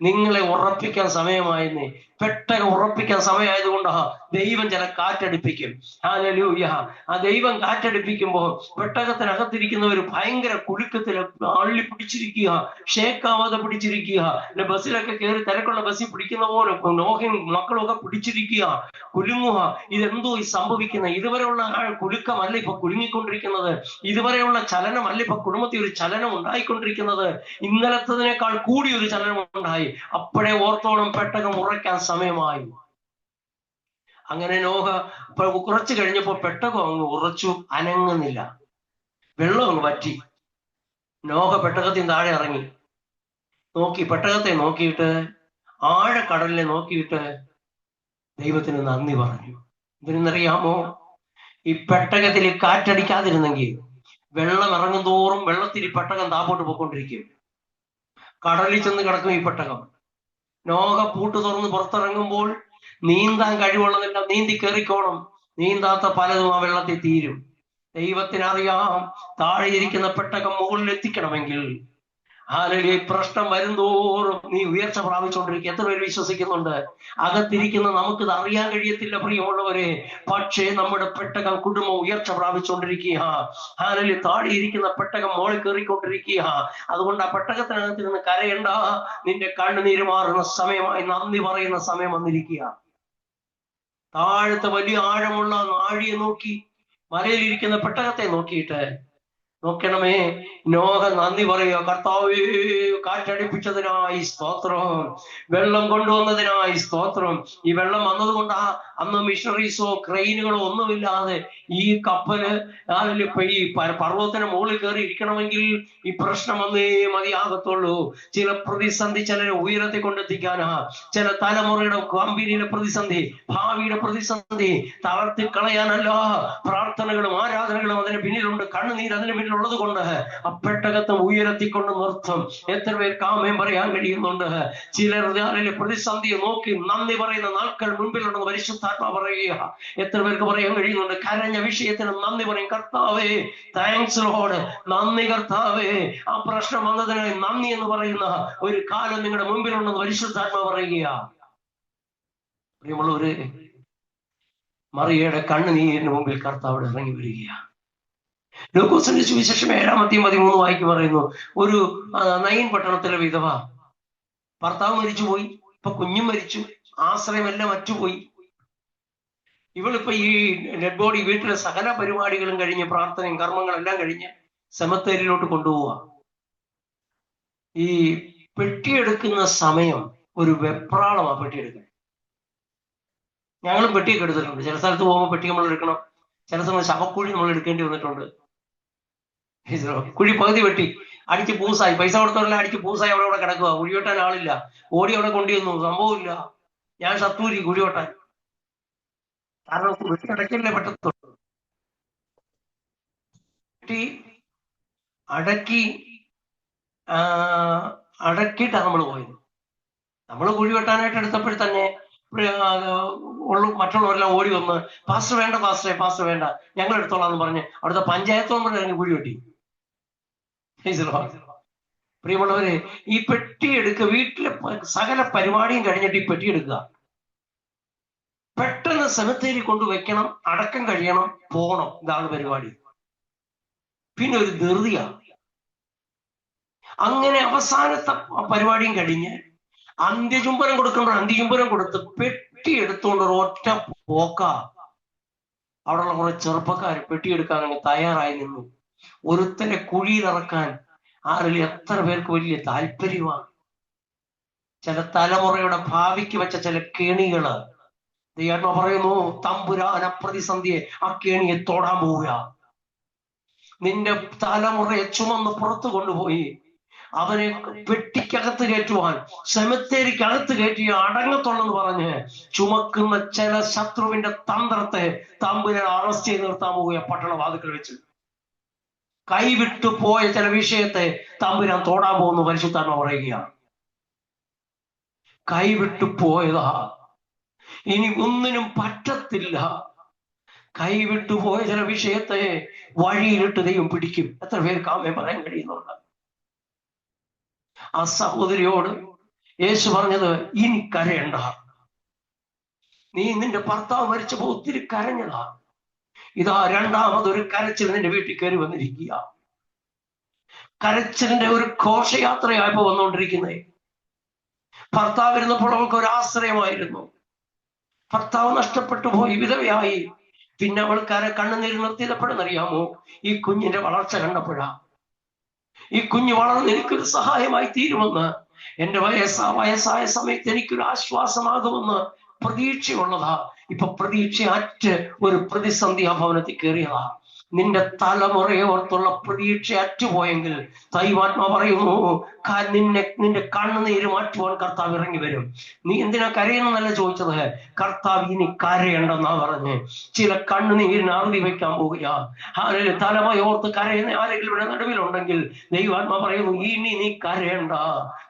നിങ്ങളെ ഉറപ്പിക്കാൻ സമയമായെന്നേ, പെട്ടെന്ന് ഉറപ്പിക്കാൻ സമയമായതുകൊണ്ടാ ദൈവം ചില കാറ്റടിപ്പിക്കും. ഹല്ലേലൂയ. ആ ദൈവം കാറ്റടിപ്പിക്കുമ്പോൾ പെട്ടകത്തിനകത്തിരിക്കുന്നവർ ഭയങ്കര കുലുക്കത്തിൽ അള്ളി പിടിച്ചിരിക്കുക, ഷേക്കാവാതെ പിടിച്ചിരിക്കുക. ബസ്സിലൊക്കെ കയറി തിരക്കുള്ള ബസ്സിൽ പിടിക്കുന്ന പോലെ നോഹയും മക്കളും ഒക്കെ പിടിച്ചിരിക്കുക, കുലുങ്ങുക. ഇതെന്തോ ഈ സംഭവിക്കുന്നത്? ഇതുവരെയുള്ള കുലുക്കമല്ല ഇപ്പൊ കുലുങ്ങിക്കൊണ്ടിരിക്കുന്നത്, ഇതുവരെയുള്ള ചലനമല്ല ഇപ്പൊ കുടുംബത്തിൽ ഒരു ചലനം ഉണ്ടായിക്കൊണ്ടിരിക്കുന്നത്. ഇന്നലത്തതിനേക്കാൾ കൂടി ഒരു ചലനം ഉണ്ടായി. അപ്പോഴേ ഓർത്തോളം പെട്ടകം ഉറയ്ക്കാൻ സമയമായി. അങ്ങനെ നോഹ കുറച്ചു കഴിഞ്ഞപ്പോ പെട്ടകം അങ്ങ് ഉറച്ചു, അനങ്ങുന്നില്ല, വെള്ളം അങ്ങ് വറ്റി. നോഹ പെട്ടകത്തിന് താഴെ ഇറങ്ങി നോക്കി, പെട്ടകത്തെ നോക്കിയിട്ട്, ആഴക്കടലിനെ നോക്കിയിട്ട് ദൈവത്തിന് നന്ദി പറഞ്ഞു. ഇതിനെന്നറിയാമോ? ഈ പെട്ടകത്തിൽ കാറ്റടിക്കാതിരുന്നെങ്കിൽ വെള്ളം ഇറങ്ങും തോറും വെള്ളത്തിൽ പെട്ടകം താപോട്ട് പോയിക്കൊണ്ടിരിക്കും, കടലിൽ ചെന്ന് കിടക്കും ഈ പെട്ടകം. നോഹ പൂട്ട് തുറന്ന് പുറത്തിറങ്ങുമ്പോൾ നീന്താൻ കഴിവുള്ളതെല്ലാം നീന്തി കയറിക്കോണം, നീന്താത്ത പലതും ആ വെള്ളത്തിൽ തീരും. ദൈവത്തിനറിയാം താഴെ ഇരിക്കുന്ന പെട്ടകം മുകളിൽ എത്തിക്കണമെങ്കിൽ ഈ പ്രശ്നം വരുന്തോറും നീ ഉയർച്ച പ്രാപിച്ചുകൊണ്ടിരിക്കുക. എത്ര പേര് വിശ്വസിക്കുന്നുണ്ട്? അകത്തിരിക്കുന്ന നമുക്കിത് അറിയാൻ കഴിയത്തില്ല പ്രിയമുള്ളവരെ, പക്ഷേ നമ്മുടെ പെട്ടകം കുടുംബം ഉയർച്ച പ്രാപിച്ചുകൊണ്ടിരിക്കുക. ഹാലലി താഴെ ഇരിക്കുന്ന പെട്ടകം മോളിൽ കയറിക്കൊണ്ടിരിക്കുക. അതുകൊണ്ട് ആ പെട്ടകത്തിനകത്ത് നിന്ന് കരയണ്ട, നിന്റെ കണ്ണുനീര് മാറുന്ന സമയമായി, നന്ദി പറയുന്ന സമയം വന്നിരിക്കുക. താഴത്തെ വലിയ ആഴമുള്ള നാഴിയെ നോക്കി, മലയിലിരിക്കുന്ന പെട്ടകത്തെ നോക്കിയിട്ട് നോക്കണമേ, നോഹ നന്ദി പറയുക. കർത്താവേ, കാറ്റടിപ്പിച്ചതിനായി സ്തോത്രം, വെള്ളം കൊണ്ടുവന്നതിനായി സ്തോത്രം. ഈ വെള്ളം വന്നതുകൊണ്ടാ അന്ന് മിഷണറീസോ ക്രെയിനുകളോ ഒന്നുമില്ലാതെ ഈ കപ്പല് ഈ പർവ്വതത്തിന് മുകളിൽ കയറി ഇരിക്കണമെങ്കിൽ ഈ പ്രശ്നം വന്നേ മതിയാകത്തുള്ളൂ. ചില പ്രതിസന്ധി ചിലരെ ഉയരത്തെ കൊണ്ടെത്തിക്കാനാ, ചില തലമുറയുടെ ഗംഭീരിയുടെ പ്രതിസന്ധി, ഭാവിയുടെ പ്രതിസന്ധി തളർത്തി കളയാനല്ല. പ്രാർത്ഥനകളും ആരാധനകളും അതിന് പിന്നിലുണ്ട്, കണ്ണുനീര് അതിന് പിന്നിൽ ഉള്ളത് കൊണ്ട് ആ പെട്ടകത്തെ ഉയർത്തിക്കൊണ്ട് നിർത്തും. എത്ര പേർക്ക് ആമേൻ പറയാൻ കഴിയുന്നുണ്ട്? ചിലർ പ്രതിസന്ധിയെ നോക്കി നന്ദി പറയുന്ന നാൾക്കൾ മുൻപിലുണ്ടെന്ന് പരിശുദ്ധാത്മാ പറയുക. എത്ര പേർക്ക് പറയാൻ കഴിയുന്നുണ്ട്? കരഞ്ഞ വിഷയത്തിന് നന്ദി പറയും. കർത്താവേ, താങ്ക്സ് ലോർഡ്, നന്ദി കർത്താവേ, ആ പ്രശ്നം വന്നതിനായി നന്ദി എന്ന് പറയുന്ന ഒരു കാലം നിങ്ങളുടെ മുൻപിലുണ്ടെന്ന് പരിശുദ്ധാത്മാ പറയുക. പ്രിയമുള്ളവര്, മറിയയുടെ കണ്ണുനീരിന് മുമ്പിൽ കർത്താവ് ഇറങ്ങി വരികയാണ്. ലൂക്കോസിന്റെ സുവിശേഷം 7:13 വായിക്ക് പറയുന്നു, ഒരു നയീൻ പട്ടണത്തിലെ വിധവ, ഭർത്താവ് മരിച്ചുപോയി, ഇപ്പൊ കുഞ്ഞും മരിച്ചു, ആശ്രയമെല്ലാം മറ്റുപോയി. ഇവളിപ്പോ ഈ ഡെഡ് ബോഡി വീട്ടിലെ സകല പരിപാടികളും കഴിഞ്ഞ്, പ്രാർത്ഥനയും കർമ്മങ്ങളെല്ലാം കഴിഞ്ഞ് സെമത്തേരിയിലോട്ട് കൊണ്ടുപോവുക. ഈ പെട്ടിയെടുക്കുന്ന സമയം ഒരു വെപ്രാളമാ പെട്ടിയെടുക്കാൻ. ഞങ്ങളും പെട്ടിയൊക്കെ എടുത്തിട്ടുണ്ട്. ചില സ്ഥലത്ത് പോകുമ്പോൾ പെട്ടി നമ്മൾ എടുക്കണം, ചില സമയം ശവക്കുഴി നമ്മൾ എടുക്കേണ്ടി വന്നിട്ടുണ്ട്. കുഴി പകുതി വെട്ടി അടിച്ച് പൂസായി, പൈസ കൊടുത്തവരെല്ലാം അടിച്ച് പൂസായി അവിടെ കിടക്കുക, കുഴിവെട്ടാൻ ആളില്ല. ഓടി അവിടെ കൊണ്ടുവന്നു, സംഭവമില്ല. ഞാൻ സത്തൂരി കുഴിവെട്ടാൻ, കാരണം വെട്ടി അടയ്ക്കല്ലേ പറ്റത്തുള്ളൂ. വെട്ടി അടക്കിയിട്ടാണ് നമ്മൾ പോയത്. നമ്മൾ കുഴിവെട്ടാനായിട്ട് എടുത്തപ്പോഴും തന്നെ മറ്റുള്ളവരെല്ലാം ഓടി വന്ന്, പാസ്റ്റർ വേണ്ട പാസ്റ്ററെ, പാസ്റ്റർ വേണ്ട, ഞങ്ങൾ എടുത്തോളാന്ന് പറഞ്ഞ് അവിടുത്തെ പഞ്ചായത്ത് മെമ്പർ ഇറങ്ങി കുഴി വെട്ടി. പ്രിയമുള്ളവരെ, ഈ പെട്ടി എടുക്കുക, വീട്ടിലെ സകല പരിപാടിയും കഴിഞ്ഞിട്ട് ഈ പെട്ടി എടുക്കുക, പെട്ടെന്ന് സെമിത്തേരി കൊണ്ടുവയ്ക്കണം, അടക്കം കഴിയണം, പോകണം. ഇതാണ് പരിപാടി. പിന്നെ ഒരു ധൃതിയാണ്. അങ്ങനെ അവസാനത്തെ പരിപാടിയും കഴിഞ്ഞ് അന്ത്യചുംബനം കൊടുക്കുമ്പോൾ അന്ത്യചുംബനം കൊടുത്ത് പെട്ടി എടുത്തുകൊണ്ട് ഒരു ഒറ്റ പോക്ക. അവിടെയുള്ള കുറെ ചെറുപ്പക്കാർ പെട്ടിയെടുക്കാൻ അങ്ങ് തയ്യാറായി നിന്നു. ഒരുത്തനെ കുഴിയിലിറക്കാൻ ആരിൽ എത്ര പേർക്ക് വലിയ താല്പര്യമാണ്. ചില തലമുറയുടെ ഭാവിക്ക് വെച്ച ചില കെണികള് ദൈവം പറയുന്നു, തമ്പുരാന പ്രതിസന്ധിയെ ആ കെണിയെ തൊടാൻ പോവുക. നിന്റെ തലമുറയെ ചുമന്ന് പുറത്തു കൊണ്ടുപോയി അവനെ പെട്ടിക്കകത്ത് കയറ്റുവാൻ, സെമിത്തേരിക്കകത്ത് കയറ്റി അടങ്ങത്തുള്ളെന്ന് പറഞ്ഞ് ചുമക്കുന്ന ചില ശത്രുവിന്റെ തന്ത്രത്തെ തമ്പുരാൻ അറസ്റ്റ് ചെയ്ത് നിർത്താൻ പോവുക പട്ടണവാതിക്കൽ വെച്ച്. കൈവിട്ടു പോയ ചില വിഷയത്തെ തമ്പുരാൻ തോടാൻ പോകുന്നു പരിശുദ്ധാത്മാവ് പറയുകയാണ്. കൈവിട്ടു പോയതാ, ഇനി ഒന്നിനും പറ്റത്തില്ല. കൈവിട്ടു പോയ ചില വിഷയത്തെ വഴിയിലിട്ട് ദൈവം പിടിക്കും. എത്ര പേർക്ക് ആമേൻ പറയാൻ കഴിയുന്നുണ്ട്? ആ സഹോദരിയോട് യേശു പറഞ്ഞത്, ഇനി കരയണ്ട. നീ നിന്റെ ഭർത്താവ് മരിച്ചപ്പോ ഒത്തിരി കരഞ്ഞതാ. ഇതാ രണ്ടാമതൊരു കരച്ചിൽ നിന്റെ വീട്ടിൽ കയറി വന്നിരിക്കുക. കരച്ചിലിന്റെ ഒരു ഘോഷയാത്രയായപ്പോ വന്നുകൊണ്ടിരിക്കുന്നേ. ഭർത്താവ് ഇരുന്നപ്പോൾ അവൾക്ക് ഒരു ആശ്രയമായിരുന്നു. ഭർത്താവ് നഷ്ടപ്പെട്ടു പോയി, വിധവയായി. പിന്നെ അവൾ കണ്ണുനീര് നിർത്തിയപ്പോഴെന്നറിയാമോ? ഈ കുഞ്ഞിന്റെ വളർച്ച കണ്ടപ്പോഴാ. ഈ കുഞ്ഞ് വളർന്ന് എനിക്കൊരു സഹായമായി തീരുമെന്ന്, എന്റെ വയസ്സായ സമയത്ത് എനിക്കൊരു ആശ്വാസമാകുമെന്ന് പ്രതീക്ഷയുള്ളതാ. ഇപ്പൊ പ്രതീക്ഷ അറ്റ് ഒരു പ്രതിസന്ധി ആ ഭവനത്തിൽ കയറിയതാ. നിന്റെ തലമുറയെ ഓർത്തുള്ള പ്രതീക്ഷ അറ്റുപോയെങ്കിൽ ദൈവാത്മാ പറയുന്നു, നിന്റെ കണ്ണുനീര് മാറ്റുവാൻ കർത്താവ് ഇറങ്ങി വരും. നീ എന്തിനാ കരയുന്നല്ല ചോദിച്ചത്. കർത്താവ് ഇനി കരയണ്ടെന്നാ പറഞ്ഞ് ചില കണ്ണുനീരിന് അറുതി വെക്കാൻ പോവുക. ആരെങ്കിലും തലമയോർത്ത് കരയുന്ന ആരെങ്കിലും ഇവിടെ നടുവിലുണ്ടെങ്കിൽ ദൈവാത്മാ പറയുന്നു, ഇനി നീ കരയണ്ട.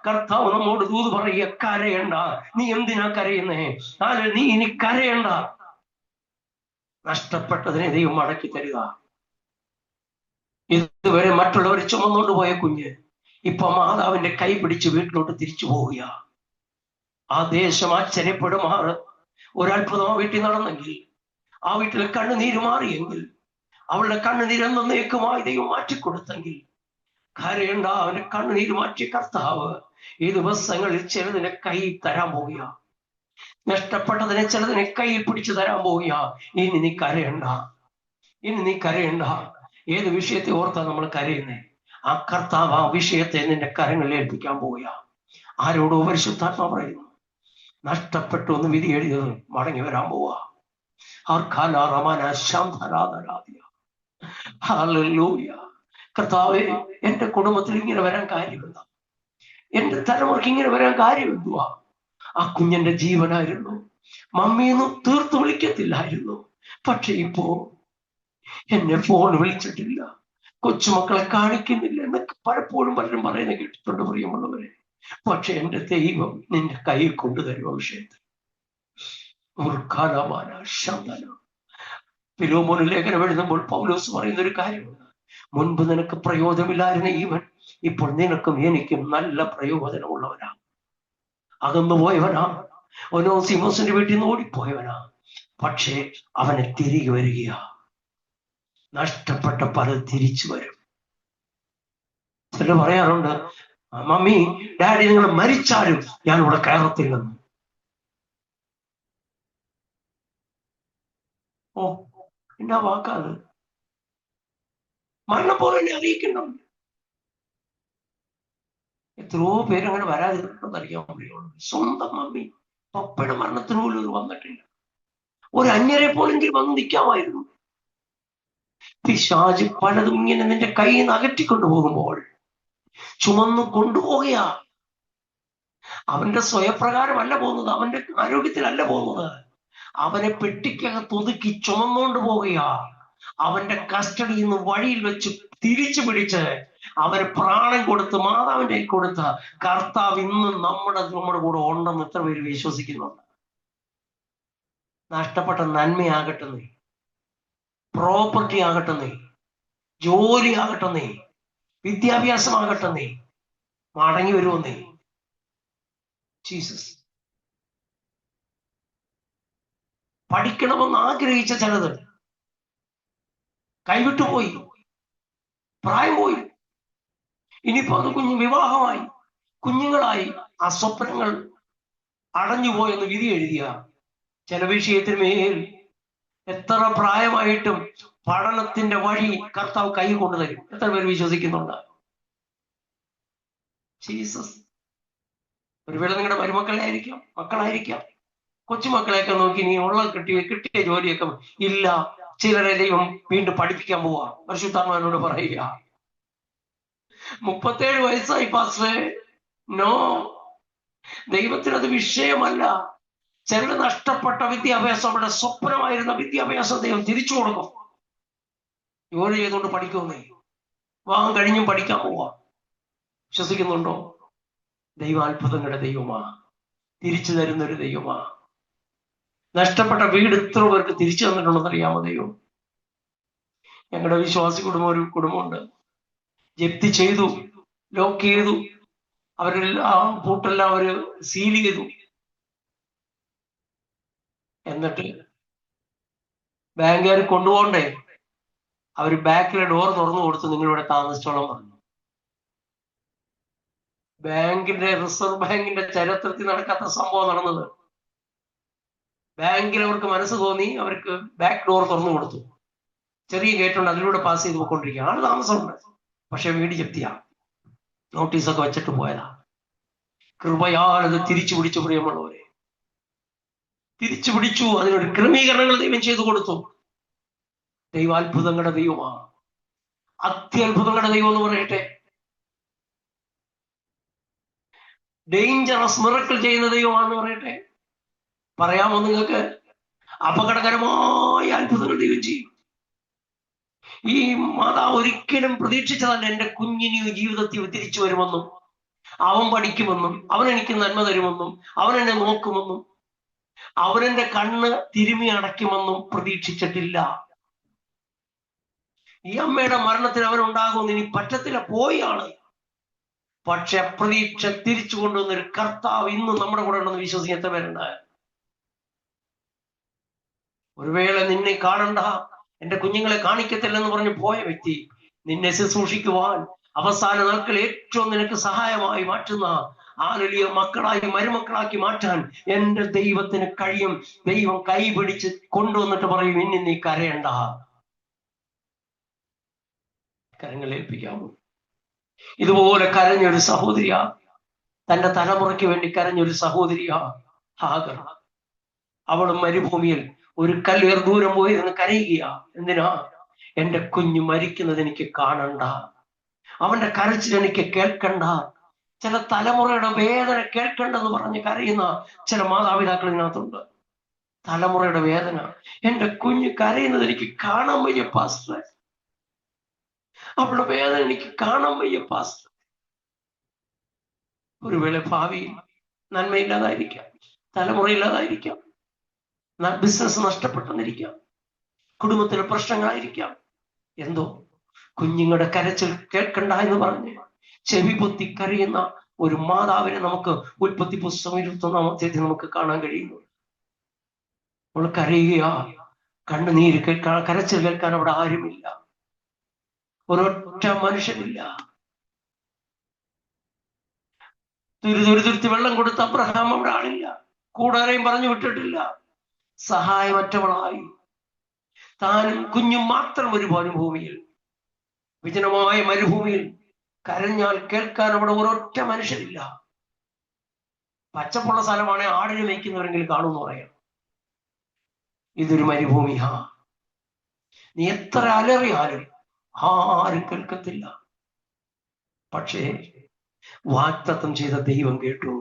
കർത്താവ് നമ്മോട് ദൂത് പറയുക, കരയണ്ട. നീ എന്തിനാ കരയുന്നേ? നീ ഇനി കരയണ്ട. നഷ്ടപ്പെട്ടതിനെ ദൈവം മടക്കി തരിക. ഇതുവരെ മറ്റുള്ളവർ ചുമന്നുകൊണ്ട് പോയ കുഞ്ഞ് ഇപ്പൊ മാതാവിന്റെ കൈ പിടിച്ച് വീട്ടിലോട്ട് തിരിച്ചു പോവുക. ആ ദേശം ആശ്ചര്യപ്പെടുമാറ് ഒരത്ഭുതം ആ വീട്ടിൽ നടന്നെങ്കിൽ, ആ വീട്ടിൽ കണ്ണുനീര് മാറിയെങ്കിൽ, അവളുടെ കണ്ണുനീര് എന്നേക്കുമായി ദൈവം മാറ്റിക്കൊടുത്തെങ്കിൽ, കരയണ്ട. അവന്റെ കണ്ണുനീര് മാറ്റിയ കർത്താവ് ഈ ദിവസങ്ങളിൽ ചിലതിനെ കൈ തരാൻ പോവുക. നഷ്ടപ്പെട്ടതിനെ ചിലതിനെ കയ്യിൽ പിടിച്ചു തരാൻ പോവുക. ഇനി നീ കരയണ്ട, ഇനി നീ കരയണ്ട. ഏത് വിഷയത്തെ ഓർത്താ നമ്മൾ കരയുന്നേ? ആ കർത്താവ് ആ വിഷയത്തെ നിന്റെ കരങ്ങളിൽ ഏൽപ്പിക്കാൻ പോവുക. ആരോടോ പരിശുദ്ധാത്മാ പറയുന്നു, നഷ്ടപ്പെട്ടു എന്ന് വിധി എഴുതിയത് മടങ്ങി വരാൻ പോവാ. കർത്താവേ, എന്റെ കുടുംബത്തിൽ ഇങ്ങനെ വരാൻ കാര്യമെന്താ? എന്റെ തലമുറയ്ക്ക് ഇങ്ങനെ വരാൻ കാര്യം എന്തുവാ? ആ കുഞ്ഞിന്റെ ജീവനായിരുന്നു. മമ്മിയൊന്നും തീർത്ത് വിളിക്കത്തില്ലായിരുന്നു. പക്ഷെ ഇപ്പോ എന്നെ ഫോൺ വിളിച്ചിട്ടില്ല, കൊച്ചുമക്കളെ കാണിക്കുന്നില്ല എന്നൊക്കെ പലപ്പോഴും പലരും പറയുന്നത് കേട്ടിട്ടുണ്ട് പ്രിയമുള്ളവരെ. പക്ഷെ എന്റെ ദൈവം നിന്റെ കയ്യിൽ കൊണ്ടുതരുമോ വിഷയത്തിൽ? ഫിലോമോന് ലേഖനം എഴുതുമ്പോൾ പൗലോസ് പറയുന്ന ഒരു കാര്യമുണ്ട്. മുൻപ് നിനക്ക് പ്രയോജനമില്ലായിരുന്ന ഈവൻ ഇപ്പോൾ നിനക്കും എനിക്കും നല്ല പ്രയോജനമുള്ളവനാ. അകന്നു പോയവനാ, ഒനോസിമോസിന്റെ വീട്ടിൽ നിന്ന് ഓടിപ്പോയവനാ. പക്ഷേ അവനെ തിരികെ വരികയാ. നഷ്ടപ്പെട്ട പലത് തിരിച്ചു വരും. ചിലർ പറയാറുണ്ട്, മമ്മി ഡാഡി നിങ്ങൾ മരിച്ചാലും ഞാൻ ഇവിടെ കയറത്തില്ലെന്ന്. ഓ, എന്നാ വാക്കാത്? മരണം പോലെ എന്നെ അറിയിക്കുന്നുണ്ട്. എത്രയോ പേരങ്ങനെ വരാതിരുന്നുണ്ടെന്ന് അറിയാൻ കഴിയുള്ളൂ. സ്വന്തം മമ്മി പപ്പയുടെ മരണത്തിന് പോലും വന്നിട്ടില്ല. ഒരു അന്യരെ പോലെങ്കിലും വന്ന് നിൽക്കാമായിരുന്നു. പിശാച് പലതും ഇങ്ങനെ നിന്റെ കയ്യിൽ നിന്ന് അകറ്റിക്കൊണ്ടു പോകുമ്പോൾ ചുമന്നു കൊണ്ടുപോകുക. അവന്റെ സ്വയപ്രകാരമല്ല പോകുന്നത്, അവന്റെ ആരോഗ്യത്തിലല്ല പോകുന്നത്. അവനെ പെട്ടിക്കകത്ത് ഒതുക്കി ചുമന്നുകൊണ്ട് പോവുക. അവന്റെ കസ്റ്റഡിയിൽ നിന്ന് വഴിയിൽ വെച്ച് തിരിച്ചു പിടിച്ച് അവരെ പ്രാണൻ കൊടുത്ത് മാതാവിന്റെ കൊടുത്ത കർത്താവ് ഇന്നും നമ്മുടെ കൂടെ ഉണ്ടെന്ന് എത്ര പേര് വിശ്വസിക്കുന്നുണ്ട്? നഷ്ടപ്പെട്ട നന്മയാകട്ടെ, പ്രോപ്പർട്ടി ആകട്ടെ, ജോലി ആകട്ടെ, വിദ്യാഭ്യാസമാകട്ടെ, മടങ്ങി വരുമെന്നേ. ജീസസ് പഠിക്കണമെന്ന് ആഗ്രഹിച്ച ചിലത് കൈവിട്ടുപോയി, പ്രായം പോയി. ഇനിയിപ്പോ അത് വിവാഹമായി, കുഞ്ഞുങ്ങളായി. ആ സ്വപ്നങ്ങൾ അടഞ്ഞുപോയെന്ന് വിധി എഴുതിയ ചില വിഷയത്തിന് മേൽ എത്ര പ്രായമായിട്ടും പഠനത്തിന്റെ വഴി കർത്താവ് കൈ കൊണ്ടുതരും. എത്ര പേര് വിശ്വസിക്കുന്നുണ്ട്? ജീസസ്. ഒരുവേള നിങ്ങളുടെ മരുമക്കളായിരിക്കാം, മക്കളായിരിക്കാം, കൊച്ചുമക്കളെയൊക്കെ നോക്കി നീ കിട്ടിയ ജോലിയൊക്കെ ഇല്ല. ചിലരെ ദൈവം വീണ്ടും പഠിപ്പിക്കാൻ പോവാ. പരിശുദ്ധാത്മാവിനോട് പറയുക, 37 വയസ്സായി പാസ്റ്റേ. നോ, ദൈവത്തിനത് വിഷയമല്ല. ചിലർ നഷ്ടപ്പെട്ട വിദ്യാഭ്യാസം, അവരുടെ സ്വപ്നമായിരുന്ന വിദ്യാഭ്യാസം ദൈവം തിരിച്ചു കൊടുക്കും. ജോലി ചെയ്തുകൊണ്ട് പഠിക്കുമെന്നേ, വിവാഹം കഴിഞ്ഞും പഠിക്കാൻ പോവാ. വിശ്വസിക്കുന്നുണ്ടോ? ദൈവാത്ഭുതങ്ങളുടെ ദൈവമാ, തിരിച്ചു തരുന്നൊരു ദൈവമാ. നഷ്ടപ്പെട്ട വീട് എത്ര പേർക്ക് തിരിച്ചു തന്നിട്ടുണ്ടെന്ന് അറിയാമോ ദൈവം? ഞങ്ങളുടെ വിശ്വാസി കുടുംബം, ഒരു കുടുംബമുണ്ട്, ജപ്തി ചെയ്തു, ലോക്ക് ചെയ്തു, അവരെല്ലാം ആ പൂട്ടെല്ലാം അവര് സീൽ ചെയ്തു. എന്നിട്ട് ബാങ്കുകാർ കൊണ്ടുപോകണ്ടേ, അവര് ബാക്കിലെ ഡോർ തുറന്നു കൊടുത്ത് നിങ്ങളിവിടെ താമസിച്ചോളം പറഞ്ഞു. റിസർവ് ബാങ്കിന്റെ ചരിത്രത്തിൽ നടക്കാത്ത സംഭവം നടന്നത്. ബാങ്കിൽ അവർക്ക് മനസ്സ് തോന്നി, അവർക്ക് ബാക്ക് ഡോർ തുറന്നു കൊടുത്തു. ചെറിയ ഗേറ്റുണ്ട്, അതിലൂടെ പാസ് ചെയ്ത് പോയിക്കൊണ്ടിരിക്കുക. ആള് താമസമുണ്ട്, പക്ഷെ വീട് ജപ്തിയാ, നോട്ടീസൊക്കെ വെച്ചിട്ട് പോയതാ. കൃപയാൽ അത് തിരിച്ചു പിടിച്ചു. പ്രിയമുള്ളവരെ, തിരിച്ചു പിടിച്ചു. അതിനൊരു ക്രമീകരണങ്ങൾ ദൈവം ചെയ്തു കൊടുത്തു. ദൈവാത്ഭുതങ്ങളുടെ ദൈവമാ, അത്യത്ഭുതങ്ങളുടെ ദൈവം എന്ന് പറയട്ടെ. ഡേഞ്ചറസ് മിറക്കിൾ ചെയ്യുന്ന ദൈവമാണെന്ന് പറയട്ടെ. പറയാമോ നിങ്ങൾക്ക്? അപകടകരമായ അത്ഭുതങ്ങൾ ദൈവം ചെയ്യും. ഈ മാതാവ് ഒരിക്കലും പ്രതീക്ഷിച്ചതല്ല എന്റെ കുഞ്ഞിന് ജീവിതത്തിൽ തിരിച്ചു വരുമെന്നും, അവൻ പഠിക്കുമെന്നും, അവൻ എനിക്ക് നന്മ തരുമെന്നും, അവൻ എന്നെ നോക്കുമെന്നും, അവനെന്റെ കണ്ണ് തിരുമി അടയ്ക്കുമെന്നും പ്രതീക്ഷിച്ചിട്ടില്ല. ഈ അമ്മയുടെ മരണത്തിന് അവനുണ്ടാകുമെന്ന് ഇനി പറ്റത്തില്ല, പോയാണ്. പക്ഷെ പ്രതീക്ഷ തിരിച്ചു കൊണ്ടുവന്നൊരു കർത്താവ് ഇന്നും നമ്മുടെ കൂടെ ഉണ്ടെന്ന് വിശ്വസിക്കാൻ എത്ര പേരുണ്ട്? ഒരു വേള നിന്നെ കാണണ്ട, എന്റെ കുഞ്ഞുങ്ങളെ കാണിക്കത്തില്ലെന്ന് പറഞ്ഞ് പോയ വ്യക്തി നിന്നെ ശുശ്രൂഷിക്കുവാൻ അവസാന നാൾക്കൾ ഏറ്റവും നിനക്ക് സഹായമായി മാറ്റുന്ന ആലുലിയ മക്കളായി, മരുമക്കളാക്കി മാറ്റാൻ എന്റെ ദൈവത്തിന് കഴിയും. ദൈവം കൈ പിടിച്ച് കൊണ്ടുവന്നിട്ട് പറയും, ഇനി നീ കരയണ്ട. കരങ്ങൾ ഏൽപ്പിക്കാമോ? ഇതുപോലെ കരഞ്ഞൊരു സഹോദരിയാ, തന്റെ തലമുറയ്ക്ക് വേണ്ടി കരഞ്ഞൊരു സഹോദരിയാ ഹാഗർ. അവളും മരുഭൂമിയിൽ ഒരു കല്ലേർ ദൂരം പോയിരുന്ന് കരയുകയാ. എന്തിനാ? എന്റെ കുഞ്ഞു മരിക്കുന്നത് എനിക്ക് കാണണ്ട, അവന്റെ കരച്ചിൽ എനിക്ക് കേൾക്കണ്ട. ചില തലമുറയുടെ വേദന കേൾക്കണ്ടെന്ന് പറഞ്ഞ് കരയുന്ന ചില മാതാപിതാക്കൾ ഇതിനകത്തുണ്ട്. തലമുറയുടെ വേദന, എന്റെ കുഞ്ഞ് കരയുന്നത് എനിക്ക് കാണാൻ വയ്യ പാസ്റ്റർ, അവളുടെ വേദന എനിക്ക് കാണാൻ വയ്യ പാസ്റ്റർ. ഒരുവേള ഭാവിയിൽ നന്മയില്ലാതായിരിക്കാം, തലമുറയില്ലാതായിരിക്കാം, ബിസിനസ് നഷ്ടപ്പെട്ടെന്നിരിക്കാം, കുടുംബത്തിലെ പ്രശ്നങ്ങളായിരിക്കാം. എന്തോ കുഞ്ഞുങ്ങളുടെ കരച്ചിൽ കേൾക്കണ്ട എന്ന് പറഞ്ഞ് ചെവി പൊത്തി കരയുന്ന ഒരു മാതാവിനെ നമുക്ക് ഉൽപ്പത്തി പുസ്തകം 21-ാം അധ്യായത്തിൽ നമുക്ക് കാണാൻ കഴിയുന്നു. നമ്മൾ കരയുകയാ, കണ്ണുനീര് കേൾക്കാൻ, കരച്ചിൽ കേൾക്കാൻ അവിടെ ആരുമില്ല, ഒരൊറ്റ മനുഷ്യനില്ല. തുരുതുരുത്തി വെള്ളം കൊടുത്ത അബ്രഹാം അവിടെ ആളില്ല, കൂടാരെയും പറഞ്ഞു വിട്ടിട്ടില്ല. സഹായമറ്റവളായി താനും കുഞ്ഞും മാത്രം ഒരു മരുഭൂമിയിൽ, വിജനമായ മരുഭൂമിയിൽ കരഞ്ഞാൽ കേൾക്കാൻ അവിടെ ഒരൊറ്റ മനുഷ്യരില്ല. പച്ചപ്പുള്ള സ്ഥലമാണ്, ആടിനെ മേയ്ക്കുന്നവരെങ്കിലും കാണുമെന്ന് പറയാം. ഇതൊരു മരുഭൂമിയാ. നീ എത്ര അലറിയാലും ആരും കേൾക്കത്തില്ല. പക്ഷേ വാഗ്ദത്തം ചെയ്ത ദൈവം കേട്ടു.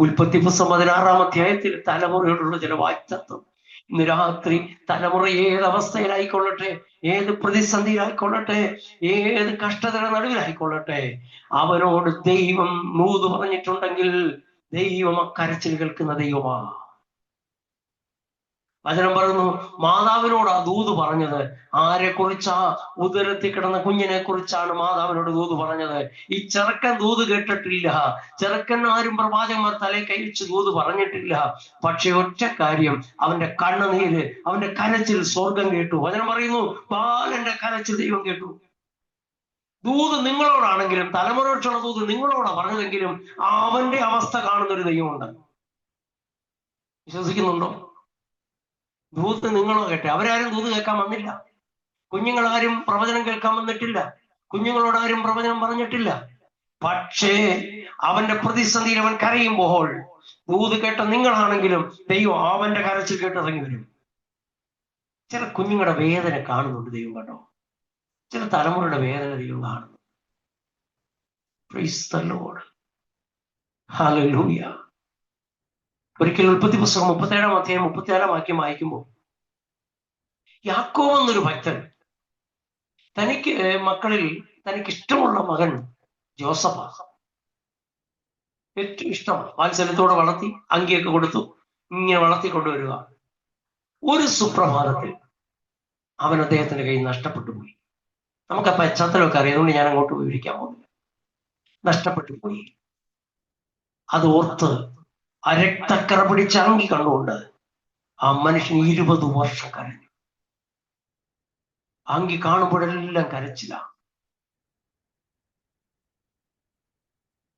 ഉൽപ്പത്തി പുസ്തകം 16-ാം അധ്യായത്തിൽ തലമുറയോടുള്ള ചില വാഗ്ദത്തം. ഇന്ന് രാത്രി തലമുറ ഏത് അവസ്ഥയിലായിക്കൊള്ളട്ടെ, ഏത് പ്രതിസന്ധിയിലായിക്കൊള്ളട്ടെ, ഏത് കഷ്ടതയുടെ നടുവിലായിക്കൊള്ളട്ടെ, അവരോട് ദൈവം നൂത് പറഞ്ഞിട്ടുണ്ടെങ്കിൽ ദൈവം അക്കരച്ചിൽ കേൾക്കുന്ന ദൈവമാ. വചനം പറയുന്നു, മാതാവിനോടാ ദൂത് പറഞ്ഞത്. ആരെ കുറിച്ചാ? ഉദരത്തിൽ കിടന്ന കുഞ്ഞിനെ കുറിച്ചാണ് മാതാവിനോട് ദൂത് പറഞ്ഞത്. ഈ ചെറുക്കൻ ദൂത് കേട്ടിട്ടില്ല, ചെറുക്കൻ ആരും പ്രവാചകന്മാർ തലയിൽ കൈവച്ച് ദൂത് പറഞ്ഞിട്ടില്ല. പക്ഷെ ഒറ്റ കാര്യം, അവന്റെ കണ്ണുനീര്, അവന്റെ കരച്ചിൽ സ്വർഗം കേട്ടു. വചനം പറയുന്നു, ബാലന്റെ കരച്ചിൽ ദൈവം കേട്ടു. ദൂത് നിങ്ങളോടാണെങ്കിലും, തലമുറയുള്ള ദൂത് നിങ്ങളോടാ പറഞ്ഞതെങ്കിലും, അവന്റെ അവസ്ഥ കാണുന്നൊരു ദൈവമുണ്ട്. വിശ്വസിക്കുന്നുണ്ടോ? ദൂത് നിങ്ങളോ കേട്ടെ. അവരാരും ദൂത് കേൾക്കാൻ വന്നില്ല, കുഞ്ഞുങ്ങളാരും പ്രവചനം കേൾക്കാൻ വന്നിട്ടില്ല, കുഞ്ഞുങ്ങളോടാരും പ്രവചനം പറഞ്ഞിട്ടില്ല. പക്ഷേ അവന്റെ പ്രതിസന്ധിയിൽ അവൻ കരയുമ്പോൾ ദൂത് കേട്ട നിങ്ങളാണെങ്കിലും ദൈവം അവന്റെ കരച്ചിൽ കേട്ടിറങ്ങി വരും. ചില കുഞ്ഞുങ്ങളുടെ വേദന കാണുന്നുണ്ട് ദൈവം കേട്ടോ, ചില തലമുറയുടെ വേദന ദൈവം കാണുന്നു. Praise the Lord. Hallelujah. ഒരിക്കൽ ഉൽപ്പത്തി പുസ്തകം 37 അധ്യായം 34 വാക്യം വായിക്കുമ്പോൾ യാക്കോബ് എന്നൊരു ഭക്തൻ തനിക്ക് മക്കളിൽ തനിക്ക് ഇഷ്ടമുള്ള മകൻ ജോസഫാ. ഏറ്റവും ഇഷ്ടം, വാത്സല്യത്തോടെ വളർത്തി അങ്കിയൊക്കെ കൊടുത്തു ഇങ്ങനെ വളർത്തിക്കൊണ്ടുവരിക. ഒരു സുപ്രഭാതത്തിൽ അവൻ അദ്ദേഹത്തിന്റെ കയ്യിൽ നഷ്ടപ്പെട്ടു പോയി. നമുക്ക് ആ പശ്ചാത്തലമൊക്കെ അറിയാതുകൊണ്ട് ഞാൻ അങ്ങോട്ട് വിവരിക്കാൻ പോകുന്നില്ല. നഷ്ടപ്പെട്ടു പോയി. അത് ഓർത്ത് ആ രക്തക്കറ പിടിച്ച അങ്കി കണ്ടുകൊണ്ട് ആ മനുഷ്യൻ 20 വർഷം കരഞ്ഞു. അങ്കി കാണുമ്പോഴെല്ലാം കരച്ചില്ല.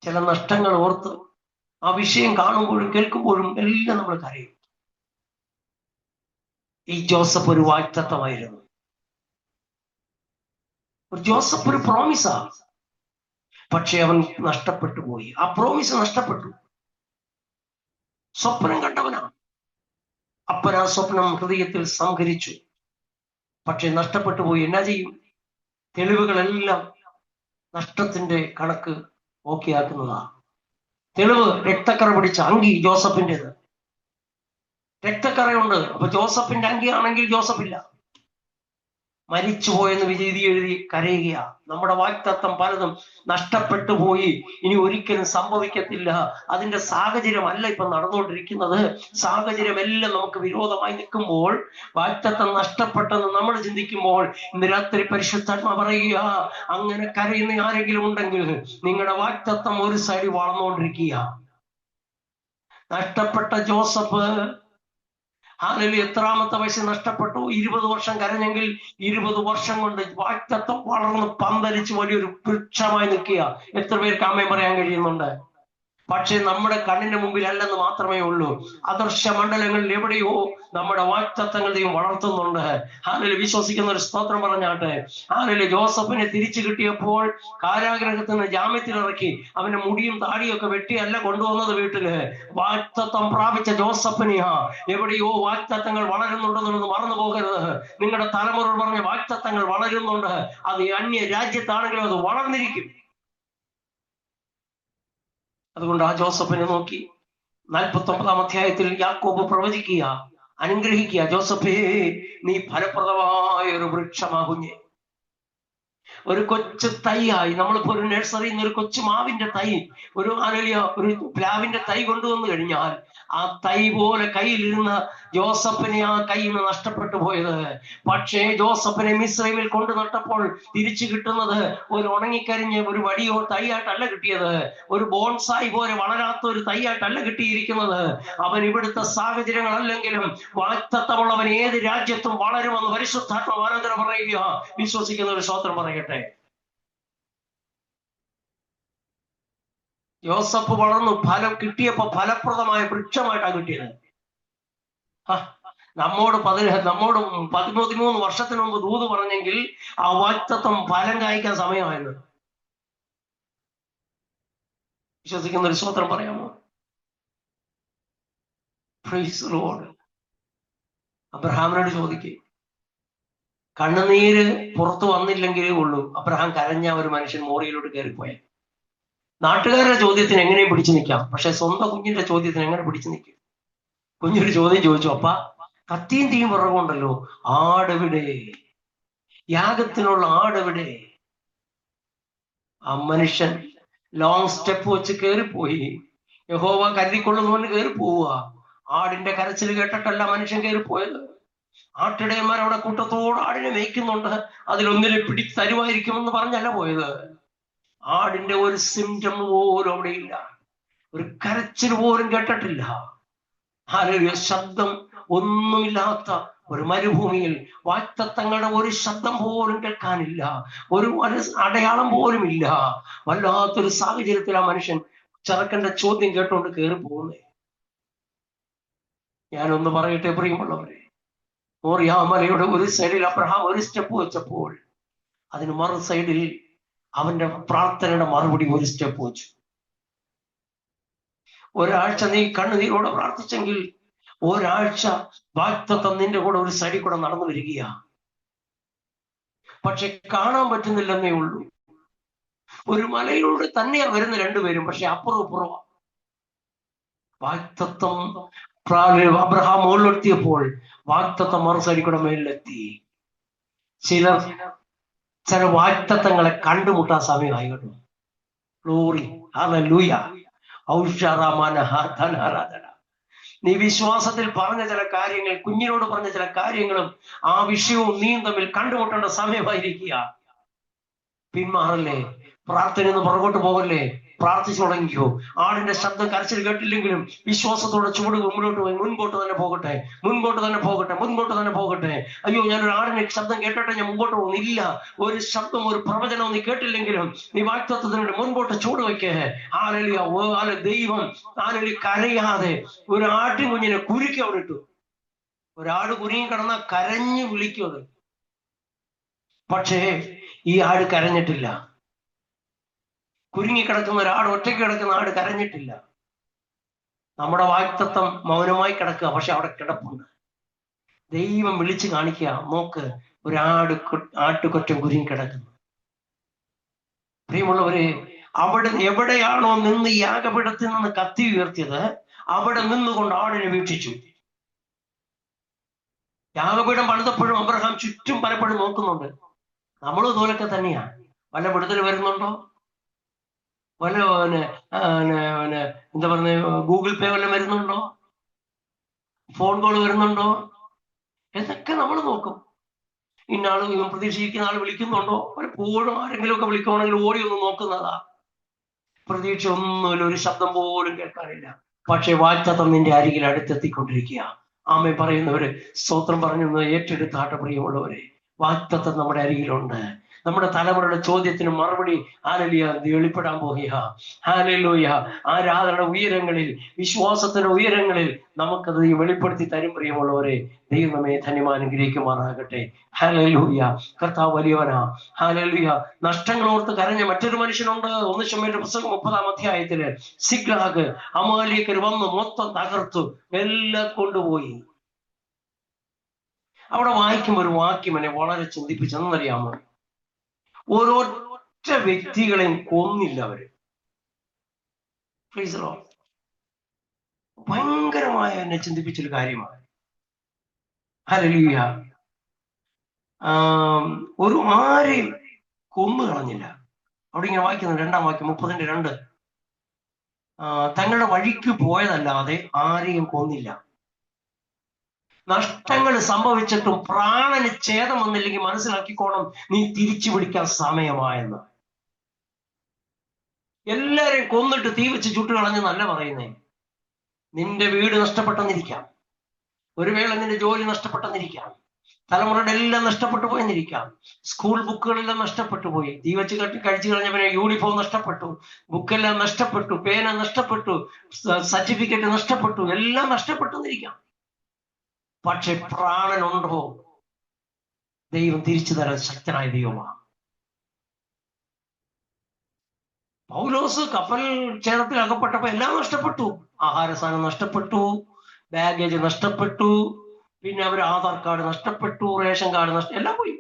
ചില നഷ്ടങ്ങൾ ഓർത്ത് ആ വിഷയം കാണുമ്പോഴും കേൾക്കുമ്പോഴും എല്ലാം നമ്മൾ കരയും. ഈ ജോസഫ് ഒരു വാഗ്ദത്തമായിരുന്നു. ജോസഫ് ഒരു പ്രോമിസാ, പക്ഷെ അവൻ നഷ്ടപ്പെട്ടു പോയി. ആ പ്രോമിസ് നഷ്ടപ്പെട്ടു. സ്വപ്നം കണ്ടവനാണ്. അപ്പൻ ആ സ്വപ്നം ഹൃദയത്തിൽ സംഹരിച്ചു. പക്ഷെ നഷ്ടപ്പെട്ടു പോയി. എന്നാ ചെയ്യും? തെളിവുകളെല്ലാം നഷ്ടത്തിന്റെ കണക്ക് ഓക്കെയാക്കുന്നതാണ്. തെളിവ് രക്തക്കറ പിടിച്ച അങ്കി ജോസഫിൻ്റെത്. രക്തക്കറയുണ്ട്. അപ്പൊ ജോസഫിന്റെ അങ്കി ആണെങ്കിൽ ജോസഫില്ല. മരിച്ചുപോയെന്ന് വിധി എഴുതി കരയുക. നമ്മുടെ വാഗ്ദത്തം പലതും നഷ്ടപ്പെട്ടു പോയി, ഇനി ഒരിക്കലും സംഭവിക്കത്തില്ല. അതിന്റെ സാഹചര്യമല്ല ഇപ്പൊ നടന്നുകൊണ്ടിരിക്കുന്നത്. സാഹചര്യമെല്ലാം നമുക്ക് വിരോധമായി നിൽക്കുമ്പോൾ, വാഗ്ദത്തം നഷ്ടപ്പെട്ടെന്ന് നമ്മൾ ചിന്തിക്കുമ്പോൾ, ഇന്ന് രാത്രി പരിശുദ്ധാത്മാവ് പറയുക, അങ്ങനെ കരയുന്ന ആരെങ്കിലും ഉണ്ടെങ്കിൽ നിങ്ങളുടെ വാഗ്ദത്തം ഒരു സൈഡിൽ വളർന്നുകൊണ്ടിരിക്കുക. നഷ്ടപ്പെട്ട ജോസഫ് എത്രാമത്തെ വയസ്സിൽ നഷ്ടപ്പെട്ടു? 20 വർഷം കരഞ്ഞെങ്കിൽ 20 വർഷം കൊണ്ട് വാഗ്ദത്തം വളർന്ന് പന്തലിച്ച് വലിയൊരു വൃക്ഷമായി നിൽക്കുക. എത്ര പേർക്ക് ആമേൻ പറയാൻ കഴിയുന്നുണ്ട്? പക്ഷെ നമ്മുടെ കണ്ണിന്റെ മുമ്പിൽ അല്ലെന്ന് മാത്രമേ ഉള്ളൂ. അദൃശ്യ മണ്ഡലങ്ങളിൽ എവിടെയോ നമ്മുടെ വാഗ്ദത്തങ്ങൾ ദൈവം വളർത്തുന്നുണ്ട്. ഹാലലൂയ. വിശ്വസിക്കുന്ന ഒരു സ്തോത്രം പറഞ്ഞാട്ടെ. ഹാലലൂയ. ജോസഫിനെ തിരിച്ചു കിട്ടിയപ്പോൾ കാരാഗ്രഹത്തിൽ നിന്ന് ജാമ്യത്തിലിറക്കി അവന്റെ മുടിയും താടിയൊക്കെ വെട്ടിയല്ല കൊണ്ടുവന്നത് വീട്ടില്. വാഗ്ദത്തം പ്രാപിച്ച ജോസഫിനെയാ എവിടെയോ വാഗ്ദത്തങ്ങൾ വളരുന്നുണ്ടെന്നുള്ളത് മറന്നു പോകരുത്. നിങ്ങളുടെ തലമുറ പറഞ്ഞ വാഗ്ദത്തങ്ങൾ വളരുന്നുണ്ട്. അത് അന്യ രാജ്യത്താണെങ്കിലും അത് വളർന്നിരിക്കും. അതുകൊണ്ട് ആ ജോസഫിനെ നോക്കി 49 അധ്യായത്തിൽ യാക്കോബ് പ്രവചിക്കുക, അനുഗ്രഹിക്കുക. ജോസഫേ, നീ ഫലപ്രദമായ ഒരു വൃക്ഷമാകുഞ്ഞേ. ഒരു കൊച്ചു തൈയായി, നമ്മളിപ്പോ ഒരു നഴ്സറിയിൽ നിന്ന് ഒരു കൊച്ചു മാവിന്റെ തൈ, ഒരു പ്ലാവിന്റെ തൈ കൊണ്ടുവന്നു കഴിഞ്ഞാൽ ആ തൈ പോലെ കയ്യിലിരുന്ന ജോസഫിനെ ആ കയ്യിൽ നിന്ന് നഷ്ടപ്പെട്ടു പോയത്. പക്ഷേ ജോസഫിനെ മിസ്രൈമിൽ കൊണ്ടു നട്ടപ്പോൾ തിരിച്ചു കിട്ടുന്നത് ഒരു ഉണങ്ങിക്കരിഞ്ഞ ഒരു വടിയോ തൈയായിട്ടല്ല കിട്ടിയത്. ഒരു ബോൺസായി പോലെ വളരാത്ത ഒരു തൈയായിട്ടല്ല കിട്ടിയിരിക്കുന്നത്. അവൻ ഇവിടുത്തെ സാഹചര്യങ്ങളല്ലെങ്കിലും വാഗ്ദത്തമുള്ളവൻ ഏത് രാജ്യത്തും വളരുമെന്ന് പരിശുദ്ധാത്മാവ് ആരാധന പറയുക. വിശ്വസിക്കുന്ന ഒരു സ്തോത്രം പറയട്ടെ. യോസഫ് വളർന്നു, ഫലം കിട്ടിയപ്പോ ഫലപ്രദമായ വൃക്ഷമായിട്ടാണ് കിട്ടിയത്. നമ്മോട് 13 വർഷത്തിന് മുമ്പ് ദൂത് പറഞ്ഞെങ്കിൽ ആ വാഗ്ദത്തം ഫലം കായ്ക്കാൻ സമയമായിരുന്നു. വിശ്വസിക്കുന്ന ഒരു സ്തോത്രം പറയാമോ? Praise the Lord. അബ്രഹാമിനോട് ചോദിക്കേ, കണ്ണുനീര് പുറത്തു വന്നില്ലെങ്കിലേ ഉള്ളൂ അബ്രഹാം കരഞ്ഞ ഒരു മനുഷ്യൻ മോറിയിലോട്ട് കയറിപ്പോയ. നാട്ടുകാരുടെ ചോദ്യത്തിന് എങ്ങനെയും പിടിച്ചു നിൽക്കാം, പക്ഷെ സ്വന്തം കുഞ്ഞിന്റെ ചോദ്യത്തിന് എങ്ങനെ പിടിച്ചു നിൽക്കും? കുഞ്ഞൊരു ചോദ്യം ചോദിച്ചു, അപ്പ കത്തിയും തീയും വിറകുണ്ടല്ലോ, ആടെവിടെ? യാഗത്തിനുള്ള ആടെവിടെ? ആ മനുഷ്യൻ ലോങ് സ്റ്റെപ്പ് വെച്ച് കയറിപ്പോയി. യഹോവ കരുതിക്കൊള്ളുന്നവന് കയറി പോവുക. ആടിന്റെ കരച്ചിൽ കേട്ടിട്ടല്ല മനുഷ്യൻ കയറിപ്പോയത്. ആട്ടിടയന്മാർ അവിടെ കൂട്ടത്തോട് ആടിനെ മേയ്ക്കുന്നുണ്ട്, അതിലൊന്നിനെ പിടിച്ച് തരുമായിരിക്കുമെന്ന് പറഞ്ഞല്ല പോയത്. ആടിന്റെ ഒരു സിംറ്റം പോലും അവിടെയില്ല, ഒരു കരച്ചിൽ പോലും കേട്ടിട്ടില്ല. ആരോഗ്യ ശബ്ദം ഒന്നുമില്ലാത്ത ഒരു മരുഭൂമിയിൽ വാഗ്ദത്തങ്ങളുടെ ഒരു ശബ്ദം പോലും കേൾക്കാനില്ല, ഒരു അടയാളം പോലും ഇല്ല. വല്ലാത്തൊരു സാഹചര്യത്തിൽ ആ മനുഷ്യൻ ചെറുക്കന്റെ ചോദ്യം കേട്ടുകൊണ്ട് കയറി പോകുന്നേ. ഞാനൊന്ന് പറയട്ടെ പ്രിയമുള്ളവരെ, മോറിയാമലയുടെ ഒരു സൈഡിൽ അബ്രഹാം ഒരു സ്റ്റെപ്പ് വെച്ചപ്പോൾ അതിന് മറു സൈഡിൽ അവന്റെ പ്രാർത്ഥനയുടെ മറുപടി ഒരു സ്റ്റെപ്പ് വെച്ചു. ഒരാഴ്ച നീ കണ്ണുനീരോടെ പ്രാർത്ഥിച്ചെങ്കിൽ ഒരാഴ്ച വാഗ്ദത്തം നിന്റെ കൂടെ ഒരു സൈഡിൽ കൂടെ നടന്നു വരികയാ. പക്ഷെ കാണാൻ പറ്റുന്നില്ലെന്നേ ഉള്ളൂ. ഒരു മലയിലൂടെ തന്നെയാ വരുന്ന രണ്ടുപേരും, പക്ഷെ അപ്പുറവും ഇപ്പുറവാ. വാഗ്ദത്തം അബ്രഹാം മുകളിലെത്തിയപ്പോൾ വാഗ്ദത്തം മറുസൈഡിൽ കൂടെ മേലിലെത്തി. ചില വാഗ്ദത്തങ്ങളെ കണ്ടുമുട്ടാൻ സമയമായി കേട്ടോ. ഗ്ലോറി, ഹല്ലേലൂയ, ഔഷധമാനഹാധനാരാധന. നീ വിശ്വാസത്തിൽ പറഞ്ഞ ചില കാര്യങ്ങൾ, കുഞ്ഞിനോട് പറഞ്ഞ ചില കാര്യങ്ങളും ആ വിഷയവും നീയും തമ്മിൽ കണ്ടുമുട്ടേണ്ട സമയമായിരിക്കുക. പിന്മാറല്ലേ, പ്രാർത്ഥന ഒന്ന് പുറകോട്ട് പോകല്ലേ, പ്രാർത്ഥിച്ചു തുടങ്ങിക്കോ. ആടിന്റെ ശബ്ദം കരച്ചിൽ കേട്ടില്ലെങ്കിലും വിശ്വാസത്തോടെ ചുവട് മുന്നോട്ട് പോയി, മുൻപോട്ട് തന്നെ പോകട്ടെ, മുൻപോട്ട് തന്നെ പോകട്ടെ, മുൻപോട്ട് തന്നെ പോകട്ടെ. അയ്യോ, ഞാനൊരു ആടിന്റെ ശബ്ദം കേട്ടോട്ടെ, ഞാൻ മുമ്പോട്ട് പോകുന്നില്ല. ഒരു ശബ്ദം, ഒരു പ്രവചനവും നീ കേട്ടില്ലെങ്കിലും നീ വാഗ്ദത്തത്തിന് മുൻപോട്ട് ചൂട് വയ്ക്കേ. ദൈവം കരയാതെ ഒരു ആട്ടിൻ കുഞ്ഞിനെ കുരുക്കി അവിടെ ഇട്ടു. ഒരാട് കുരുങ്ങി കിടന്നാൽ കരഞ്ഞു വിളിക്കും അത്. പക്ഷേ ഈ ആട് കരഞ്ഞിട്ടില്ല. കുരുങ്ങിക്കിടക്കുന്ന ഒരാട്, ഒറ്റയ്ക്ക് കിടക്കുന്ന ആട് കരഞ്ഞിട്ടില്ല. നമ്മുടെ വാഗ്ദത്തം മൗനമായി കിടക്കുക, പക്ഷെ അവിടെ കിടപ്പുണ്ട്. ദൈവം വിളിച്ചു കാണിക്കുക, നോക്ക്, ആട്ടുകൊറ്റം കുരുങ്ങിക്കിടക്കുന്നു. പ്രിയമുള്ളവരെ, അവിടെ എവിടെയാണോ നിന്ന് യാഗപീഠത്തിൽ നിന്ന് കത്തി ഉയർത്തിയത്, അവിടെ നിന്നുകൊണ്ട് ആടിനെ വീക്ഷിച്ചു. യാഗപീഠം പണിതപ്പോഴും അബ്രഹാം ചുറ്റും പലപ്പോഴും നോക്കുന്നുണ്ട്. നമ്മളും ഇതുപോലൊക്കെ തന്നെയാ. വല്ല വിടുതൽ വരുന്നുണ്ടോ, വല്ല എന്താ പറഞ്ഞ ഗൂഗിൾ പേ വല്ലതും വരുന്നുണ്ടോ, ഫോൺ കോൾ വരുന്നുണ്ടോ എന്നൊക്കെ നമ്മൾ നോക്കും. ഇന്നാള് ഇവൻ പ്രതീക്ഷിക്കുന്ന ആൾ വിളിക്കുന്നുണ്ടോ, പലപ്പോഴും ആരെങ്കിലും ഒക്കെ വിളിക്കുവാണെങ്കിൽ ഓടി ഒന്ന് നോക്കുന്നതാ. പ്രതീക്ഷ ഒന്നുമില്ല, ഒരു ശബ്ദം പോലും കേൾക്കാനില്ല. പക്ഷെ വാഗ്ദത്തം നിന്റെ അരികിൽ അടുത്തെത്തിക്കൊണ്ടിരിക്കുക. ആമേ പറയുന്നവര് സ്തോത്രം പറഞ്ഞു ഏറ്റെടുത്താട്ടെ. പ്രിയമുള്ളവരെ, വാഗ്ദത്തം നമ്മുടെ അരികിലുണ്ട്. നമ്മുടെ തലമുറയുടെ ചോദ്യത്തിന് മറുപടി വെളിപ്പെടാൻ പോകുക. ഹല്ലേലൂയ. ആരാധനയുടെ ഉയരങ്ങളിൽ, വിശ്വാസത്തിന്റെ ഉയരങ്ങളിൽ നമുക്കത് വെളിപ്പെടുത്തി തരും. പ്രിയമുള്ളവരെ, ദൈവം നമ്മെ ധന്യമാനുഗ്രഹിക്കുമാറാകട്ടെ. ഹല്ലേലൂയ. കർത്താവ് വലിയവനാ. ഹല്ലേലൂയ. നഷ്ടങ്ങൾ ഓർത്ത് കരഞ്ഞ മറ്റൊരു മനുഷ്യനുണ്ട്. 1 ശമൂവേലിന്റെ പുസ്തകം 30-ാം അധ്യായത്തില് സിഗ്ലാഗ് അമാലേക്കർ വന്ന് മൊത്തം തകർത്തു, എല്ലാം കൊണ്ടുപോയി. അവിടെ വായിക്കുമ്പോൾ ഒരു വാക്യം എന്നെ വളരെ ചിന്തിപ്പിച്ചെന്നറിയാമോ? ഓരോറ്റ വ്യക്തികളെയും കൊന്നില്ല അവര്. ഭയങ്കരമായ എന്നെ ചിന്തിപ്പിച്ചൊരു കാര്യമാണ്. ഹല്ലേലൂയ. ഒരു ആരെയും കൊന്നു കളഞ്ഞില്ല. അവിടെ ഇങ്ങനെ വായിക്കുന്നു, 2-ാം വാക്യം 30-ന്റെ 2. തങ്ങളുടെ വഴിക്ക് പോയതല്ലാതെ ആരെയും കൊന്നില്ല. നഷ്ടങ്ങൾ സംഭവിച്ചിട്ടും പ്രാണന് ഛേദം വന്നില്ലെങ്കിൽ മനസ്സിലാക്കിക്കോണം, നീ തിരിച്ചു പിടിക്കാൻ സമയമായെന്ന്. എല്ലാരെയും കൊന്നിട്ട് തീ വെച്ച് ചുട്ടുകളഞ്ഞെന്നല്ല പറയുന്നേ. നിന്റെ വീട് നഷ്ടപ്പെട്ടെന്നിരിക്കാം, ഒരു വേള നിന്റെ ജോലി നഷ്ടപ്പെട്ടെന്നിരിക്കാം, തലമുറയുടെ എല്ലാം നഷ്ടപ്പെട്ടു പോയെന്നിരിക്കാം, സ്കൂൾ ബുക്കുകളെല്ലാം നഷ്ടപ്പെട്ടു പോയി, തീ വെച്ച് കഴിച്ചു കളഞ്ഞവനെ യൂണിഫോം നഷ്ടപ്പെട്ടു, ബുക്കെല്ലാം നഷ്ടപ്പെട്ടു, പേന നഷ്ടപ്പെട്ടു, സർട്ടിഫിക്കറ്റ് നഷ്ടപ്പെട്ടു, എല്ലാം നഷ്ടപ്പെട്ടെന്നിരിക്കാം. പക്ഷെ പ്രാണനുണ്ടോ? ദൈവം തിരിച്ചു തരാൻ ശക്തനായ ദൈവമാണ്. പൗലോസ് കപ്പൽ ഛേദത്തിൽ അകപ്പെട്ടപ്പോ എല്ലാം നഷ്ടപ്പെട്ടു. ആഹാര സാധനം നഷ്ടപ്പെട്ടു, ബാഗേജ് നഷ്ടപ്പെട്ടു, പിന്നെ അവർ ആധാർ കാർഡ് നഷ്ടപ്പെട്ടു, റേഷൻ കാർഡ് എല്ലാം പോയി.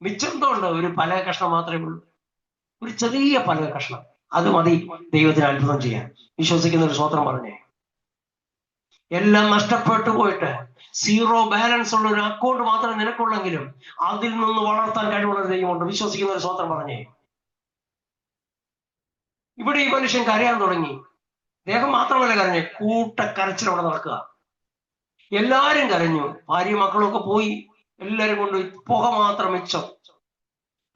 മിച്ചെന്തോ ഉണ്ട്? ഒരു പലക കഷ്ണം മാത്രമേ ഉള്ളൂ, ഒരു ചെറിയ പലക കഷ്ണം. അത് മതി ദൈവത്തിന് അത്ഭുതം ചെയ്യാൻ. വിശ്വസിക്കുന്ന ഒരു സ്വത്രം പറഞ്ഞേ. എല്ലാം നഷ്ടപ്പെട്ടു പോയിട്ട് 0 ബാലൻസ് ഉള്ള ഒരു അക്കൗണ്ട് മാത്രമേ നിനക്കുള്ളെങ്കിലും അതിൽ നിന്ന് വളർത്താൻ കഴിവുള്ള ദൈവമുണ്ട്. വിശ്വസിക്കുന്ന ഒരു സ്വത്രം പറഞ്ഞേ. ഇവിടെ ഈ മനുഷ്യൻ കരയാൻ തുടങ്ങി. ദേഹം മാത്രമല്ല കരഞ്ഞേ, കൂട്ടക്കരച്ചിൽ അവിടെ നടക്കുക. എല്ലാരും കരഞ്ഞു, ഭാര്യയും മക്കളും ഒക്കെ പോയി, എല്ലാരും കൊണ്ട് പുക മാത്രം മിച്ചം.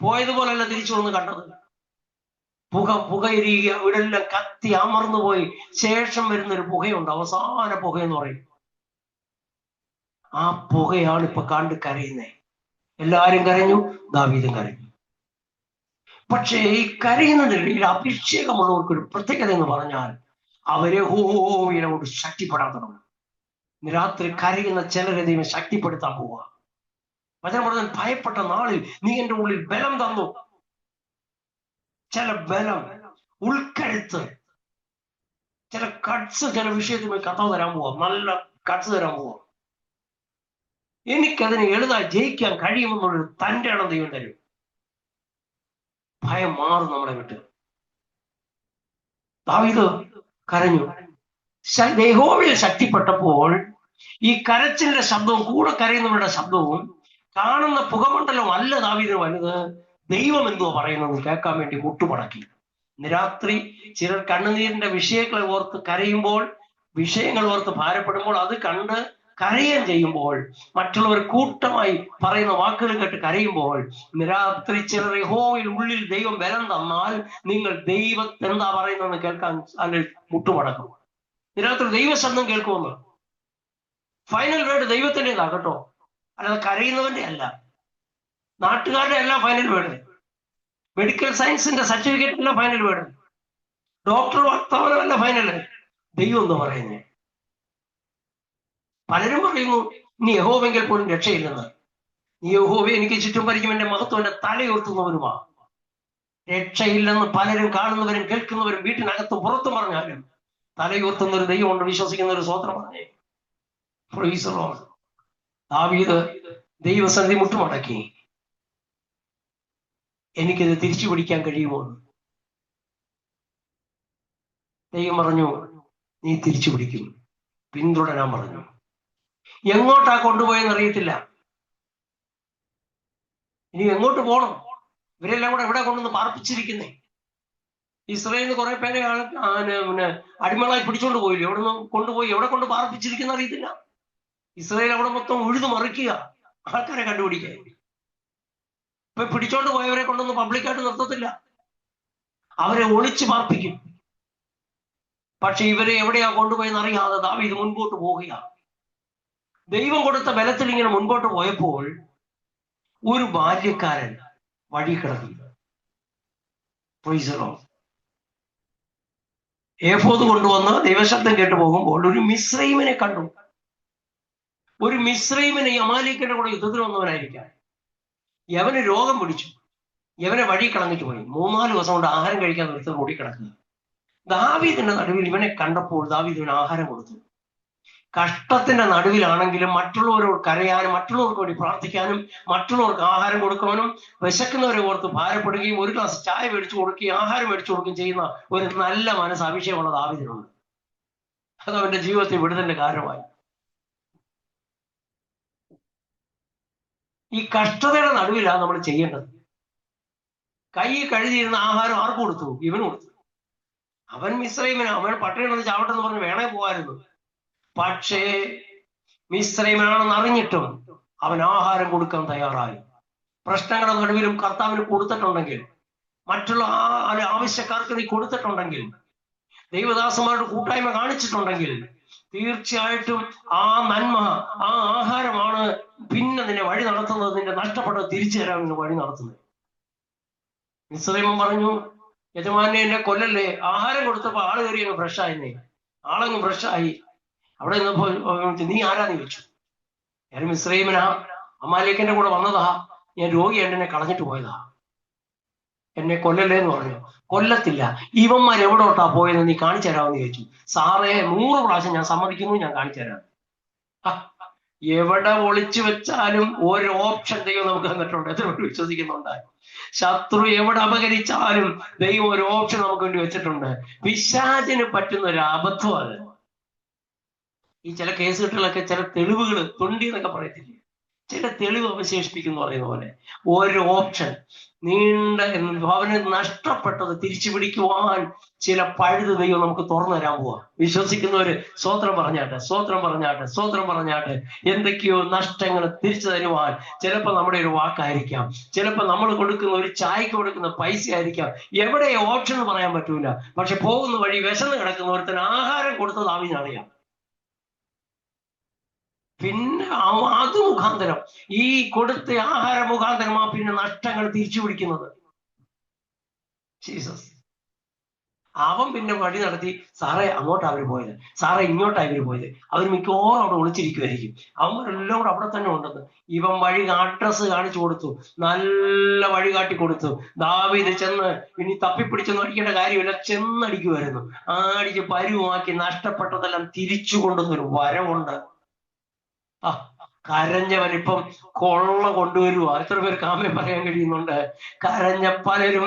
പോയതുപോലല്ല തിരിച്ചു വന്ന് കണ്ടത്. പുകയിരിക, ഇവിടെല്ലാം കത്തി അമർന്നു പോയി. ശേഷം വരുന്നൊരു പുകയുണ്ട്, അവസാന പുകയെന്ന് പറയും. ആ പുകയാണ് ഇപ്പൊ കണ്ട് കരയുന്നേ. എല്ലാരും കരഞ്ഞു, ദാവീദും കരഞ്ഞു. പക്ഷേ ഈ കരയുന്നതിനിടയിൽ അഭിഷേകമുള്ളവർക്കൊരു പ്രത്യേകത എന്ന് പറഞ്ഞാൽ അവരെ യഹോവയെ കൊണ്ട് ശക്തിപ്പെടാൻ തുടങ്ങും. രാത്രി കരയുന്ന ചിലരെ ദൈവം ശക്തിപ്പെടുത്താൻ പോവുക. വചനം പറഞ്ഞാൽ ഭയപ്പെട്ട നാളിൽ നീ എന്റെ ഉള്ളിൽ ബലം തന്നു. ചില ബലം, ഉൾക്കഴുത്ത്, ചില കട്സ്, ചില വിഷയത്തിൽ കർത്താവ് തരാൻ പോവാം. നല്ല കട്സ് തരാൻ പോവാം. എനിക്കതിനെ എളുതായി ജയിക്കാൻ കഴിയുമെന്നുള്ളൊരു തൻ്റെ ഇടം ദൈവം തരും. ഭയം മാറും നമ്മളെ വിട്ട്. ദാവീദ് കരഞ്ഞു. യഹോവയിൽ ശക്തിപ്പെട്ടപ്പോൾ ഈ കരച്ചിലിന്റെ ശബ്ദവും കൂടെ കരയുന്നവരുടെ ശബ്ദവും കാണുന്ന പുകമണ്ഡലം അല്ല ദാവീദിന് വലുത്. ദൈവം എന്തുവാ പറയുന്നത് കേൾക്കാൻ വേണ്ടി മുട്ടുമടക്കി. ഇന്ന് രാത്രി ചിലർ കണ്ണുനീരിന്റെ വിഷയങ്ങളെ ഓർത്ത് കരയുമ്പോൾ, വിഷയങ്ങൾ ഓർത്ത് ഭാരപ്പെടുമ്പോൾ അത് കണ്ട് കരയുകയും ചെയ്യുമ്പോൾ, മറ്റുള്ളവർ കൂട്ടമായി പറയുന്ന വാക്കുകൾ കേട്ട് കരയുമ്പോൾ, ഇന്ന് രാത്രി ചിലർ യഹോവയിൽ ഉള്ളിൽ ദൈവം ബലം തന്നാൽ നിങ്ങൾ ദൈവത്തെ എന്താ പറയുന്നതെന്ന് കേൾക്കാൻ അല്ലെങ്കിൽ മുട്ടുമടക്കും. ഇന്ന് രാത്രി ദൈവശബ്ദം കേൾക്കുമെന്ന്. ഫൈനൽ വേർഡ് ദൈവത്തിൻ്റെതാകട്ടോ, അല്ലാതെ കരയുന്നവന്റെ അല്ല, നാട്ടുകാരുടെ അല്ല ഫൈനൽ വേർഡ്. മെഡിക്കൽ സയൻസിന്റെ സർട്ടിഫിക്കറ്റ് അല്ല ഫൈനൽ വേർഡ്. ഡോക്ടർ വർത്തമാനമല്ല ഫൈനൽ. ദൈവം എന്താ പറയുന്നത്? പലരും പറയുന്നു നീ യഹോവെങ്കിൽ പോലും രക്ഷയില്ലെന്ന്. നീ യഹോവ എനിക്ക് ചുറ്റും പരിചയം, എന്റെ മഹത്വം എന്റെ തലയുയർത്തുന്നവരുമാ. രക്ഷയില്ലെന്ന് പലരും കാണുന്നവരും കേൾക്കുന്നവരും വീട്ടിനകത്തും പുറത്തും പറഞ്ഞാലും തലയുയർത്തുന്ന ഒരു ദൈവമുണ്ട്, വിശ്വസിക്കുന്ന ഒരു സ്വോത്രം പറഞ്ഞേ. ദാവീദ് ദൈവസന്ധി മുട്ടുമടക്കി. എനിക്കിത് തിരിച്ചു പിടിക്കാൻ കഴിയുമോ? ദൈവം പറഞ്ഞു നീ തിരിച്ചു പിടിക്കും, പിന്തുടരാൻ പറഞ്ഞു. എങ്ങോട്ടാ കൊണ്ടുപോയെന്ന് അറിയത്തില്ല. ഇനി എങ്ങോട്ട് പോകണം? ഇവരെല്ലാം കൂടെ എവിടെ കൊണ്ടുവന്ന് പാർപ്പിച്ചിരിക്കുന്നേ? ഇസ്രായേലിന് കുറെ പേരെ പിന്നെ അടിമകളായി പിടിച്ചോണ്ട് പോയില്ലേ? എവിടെ നിന്ന് കൊണ്ടുപോയി എവിടെ കൊണ്ട് പാർപ്പിച്ചിരിക്കുന്ന അറിയത്തില്ല. ഇസ്രായേൽ അവിടെ മൊത്തം ഉഴുതു മറിക്കുക, ആൾക്കാരെ കണ്ടുപിടിക്കാൻ. ഇപ്പൊ പിടിച്ചോണ്ട് പോയവരെ കൊണ്ടൊന്നും പബ്ലിക്കായിട്ട് നിർത്തത്തില്ല, അവരെ ഒളിച്ചു പാർപ്പിക്കും. പക്ഷെ ഇവരെ എവിടെയാ കൊണ്ടുപോയെന്ന് അറിയാതെ ദാവീദ് മുൻപോട്ട് പോവുക. ദൈവം കൊടുത്ത ബലത്തിൽ ഇങ്ങനെ മുൻപോട്ട് പോയപ്പോൾ ഒരു ബാല്യക്കാരൻ വഴി കിടന്നു. ഏഫോദ് കൊണ്ടുവന്ന് ദൈവശബ്ദം കേട്ട് പോകുമ്പോൾ ഒരു മിസ്രൈമിനെ കണ്ടു. ഒരു മിസ്രൈമിനെ ഈ അമാലേക്കിന്റെ കൂടെ യുദ്ധത്തിന് വന്നവനായിരിക്കാം. യവന് രോഗം പിടിച്ചു, യവനെ വഴി കളഞ്ഞിട്ട് പോയി. 3-4 ദിവസം കൊണ്ട് ആഹാരം കഴിക്കാൻ ഒരുത്തർ ഓടിക്കിടക്കുക. ദാവീദിന്റെ നടുവിൽ ഇവനെ കണ്ടപ്പോൾ ദാവീദ് ഇവന് ആഹാരം കൊടുത്തു. കഷ്ടത്തിന്റെ നടുവിലാണെങ്കിലും മറ്റുള്ളവരോട് കരയാനും, മറ്റുള്ളവർക്ക് വേണ്ടി പ്രാർത്ഥിക്കാനും, മറ്റുള്ളവർക്ക് ആഹാരം കൊടുക്കാനും, വിശക്കുന്നവരെ ഓർത്ത് ഭാരപ്പെടുകയും ഒരു ഗ്ലാസ് ചായ മേടിച്ചു കൊടുക്കുകയും ആഹാരം മേടിച്ചു കൊടുക്കുകയും ചെയ്യുന്ന ഒരു നല്ല മനസ്സ് അഭിഷേകമുള്ള ദാവീദിനുണ്ട്. അത് അവന്റെ ജീവിതത്തിൽ വിടുതലിന്റെ കാരണമായി. ഈ കഷ്ടതയുടെ നടുവിലാണ് നമ്മൾ ചെയ്യേണ്ടത്. കൈ കഴുതിയിരുന്ന ആഹാരം ആർക്ക് കൊടുത്തു? ഇവന് കൊടുത്തു. അവൻ മിസ്രൈമിന്, അവൻ പട്ടിണി കിടന്ന് ചാവട്ടെന്ന് പറഞ്ഞ് വേണേ പോകായിരുന്നു. പക്ഷേ മിസ്രൈമിനാണെന്ന് അറിഞ്ഞിട്ടും അവൻ ആഹാരം കൊടുക്കാൻ തയ്യാറായി. പ്രശ്നങ്ങളുടെ നടുവിലും കർത്താവിന് കൊടുത്തിട്ടുണ്ടെങ്കിൽ, മറ്റുള്ള ആവശ്യക്കാർക്ക് നീ കൊടുത്തിട്ടുണ്ടെങ്കിൽ, ദൈവദാസന്മാരുടെ കൂട്ടായ്മ കാണിച്ചിട്ടുണ്ടെങ്കിൽ, തീർച്ചയായിട്ടും ആ നന്മ, ആ ആഹാരമാണ് പിന്നെ നിന്നെ വഴി നടത്തുന്നത്. നിന്റെ നഷ്ടപ്പെട്ടത് തിരിച്ചു തരാൻ നിന്നെ വഴി നടത്തുന്നത്. മിസ്രൈമൻ പറഞ്ഞു, യജമാനെ എന്നെ കൊല്ലല്ലേ. ആഹാരം കൊടുത്തപ്പോ ആള് കയറി അങ്ങ് ഫ്രഷായിരുന്നേ, ആളങ്ങ് ഫ്രഷായി. അവിടെ നിന്നപ്പോ നീ ആരാന്ന് ചോദിച്ചു. ഞാൻ മിസ്രൈമിനാ, അമാലേക്കിന്റെ കൂടെ വന്നതാ, ഞാൻ രോഗിയായിട്ട് എന്നെ കളഞ്ഞിട്ട് പോയതാ, എന്നെ കൊല്ലല്ലേ എന്ന് പറഞ്ഞു. കൊല്ലത്തില്ല, ഇവന്മാർ എവിടോട്ടാ പോയെന്ന് നീ കാണിച്ചു തരാമെന്ന് ചോദിച്ചു. സാറേ 100 പ്രാവശ്യം ഞാൻ സമ്മതിക്കുന്നു, ഞാൻ കാണിച്ചു തരാം. എവിടെ ഒളിച്ചു വെച്ചാലും ഒരു ഓപ്ഷൻ ദൈവം നമുക്ക് തന്നിട്ടുണ്ട്. എത്ര പേര് വിശ്വസിക്കുന്നുണ്ട്? ശത്രു എവിടെ അപകരിച്ചാലും ദൈവം ഒരു ഓപ്ഷൻ നമുക്ക് വേണ്ടി വെച്ചിട്ടുണ്ട്. പിശാചിന് പറ്റുന്ന ഒരു അബദ്ധം അത്. ഈ ചില കേസുകളിലൊക്കെ ചില തെളിവുകൾ തൊണ്ടി എന്നൊക്കെ പറയത്തില്ലേ, ചില തെളിവ് അവശേഷിപ്പിക്കുന്നു പറയുന്ന പോലെ ഒരു ഓപ്ഷൻ. അവന് നഷ്ടപ്പെട്ടത് തിരിച്ചു പിടിക്കുവാൻ ചില പഴുത് ദൈവം നമുക്ക് തുറന്നു തരാൻ പോവാ. വിശ്വസിക്കുന്നവര് സ്വോത്രം പറഞ്ഞാട്ടെ, സ്വോത്രം പറഞ്ഞാട്ടെ, സ്വോത്രം പറഞ്ഞാട്ടെ. എന്തൊക്കെയോ നഷ്ടങ്ങൾ തിരിച്ചു തരുവാൻ ചിലപ്പോൾ നമ്മുടെ ഒരു വാക്കായിരിക്കാം, ചിലപ്പോൾ നമ്മൾ കൊടുക്കുന്ന ഒരു ചായക്ക് കൊടുക്കുന്ന പൈസ ആയിരിക്കാം. എവിടെ ഓപ്ഷൻ എന്ന് പറയാൻ പറ്റൂല. പക്ഷെ പോകുന്ന വഴി വിശന്ന് കിടക്കുന്ന ഒരുത്തന് ആഹാരം കൊടുത്തത് ആവിനറിയാം. പിന്നെ അത് മുഖാന്തരം, ഈ കൊടുത്ത ആഹാര മുഖാന്തരമാ പിന്നെ നഷ്ടങ്ങൾ തിരിച്ചു പിടിക്കുന്നത്. ജീസസ് അവൻ പിന്നെ വഴി നടത്തി. സാറേ അങ്ങോട്ടാ അവര് പോയത്, സാറേ ഇങ്ങോട്ടാ ഇവര് പോയത്, അവർ മിക്കവാറും അവിടെ ഒളിച്ചിരിക്കുമായിരിക്കും, അവന്മാരെല്ലാം കൂടെ അവിടെ തന്നെ ഉണ്ടെന്ന് ഇവൻ വഴി അഡ്രസ് കാണിച്ചു കൊടുത്തു, നല്ല വഴി കാട്ടി കൊടുത്തു. ദാവീദ് ചെന്ന് ഇനി തപ്പിപ്പിടിച്ചൊന്നും അടിക്കേണ്ട കാര്യമില്ല, ചെന്നടിക്കുമായിരുന്നു. അടിച്ച് പരുവമാക്കി നഷ്ടപ്പെട്ടതെല്ലാം തിരിച്ചു കൊണ്ടുവന്നൊരു വരവുണ്ട്. കരഞ്ഞവനിപ്പം കൊള്ള കൊണ്ടുവരുക. എത്ര പേർക്ക് ആമേൻ പറയാൻ കഴിയുന്നുണ്ട്? കരഞ്ഞ പലരും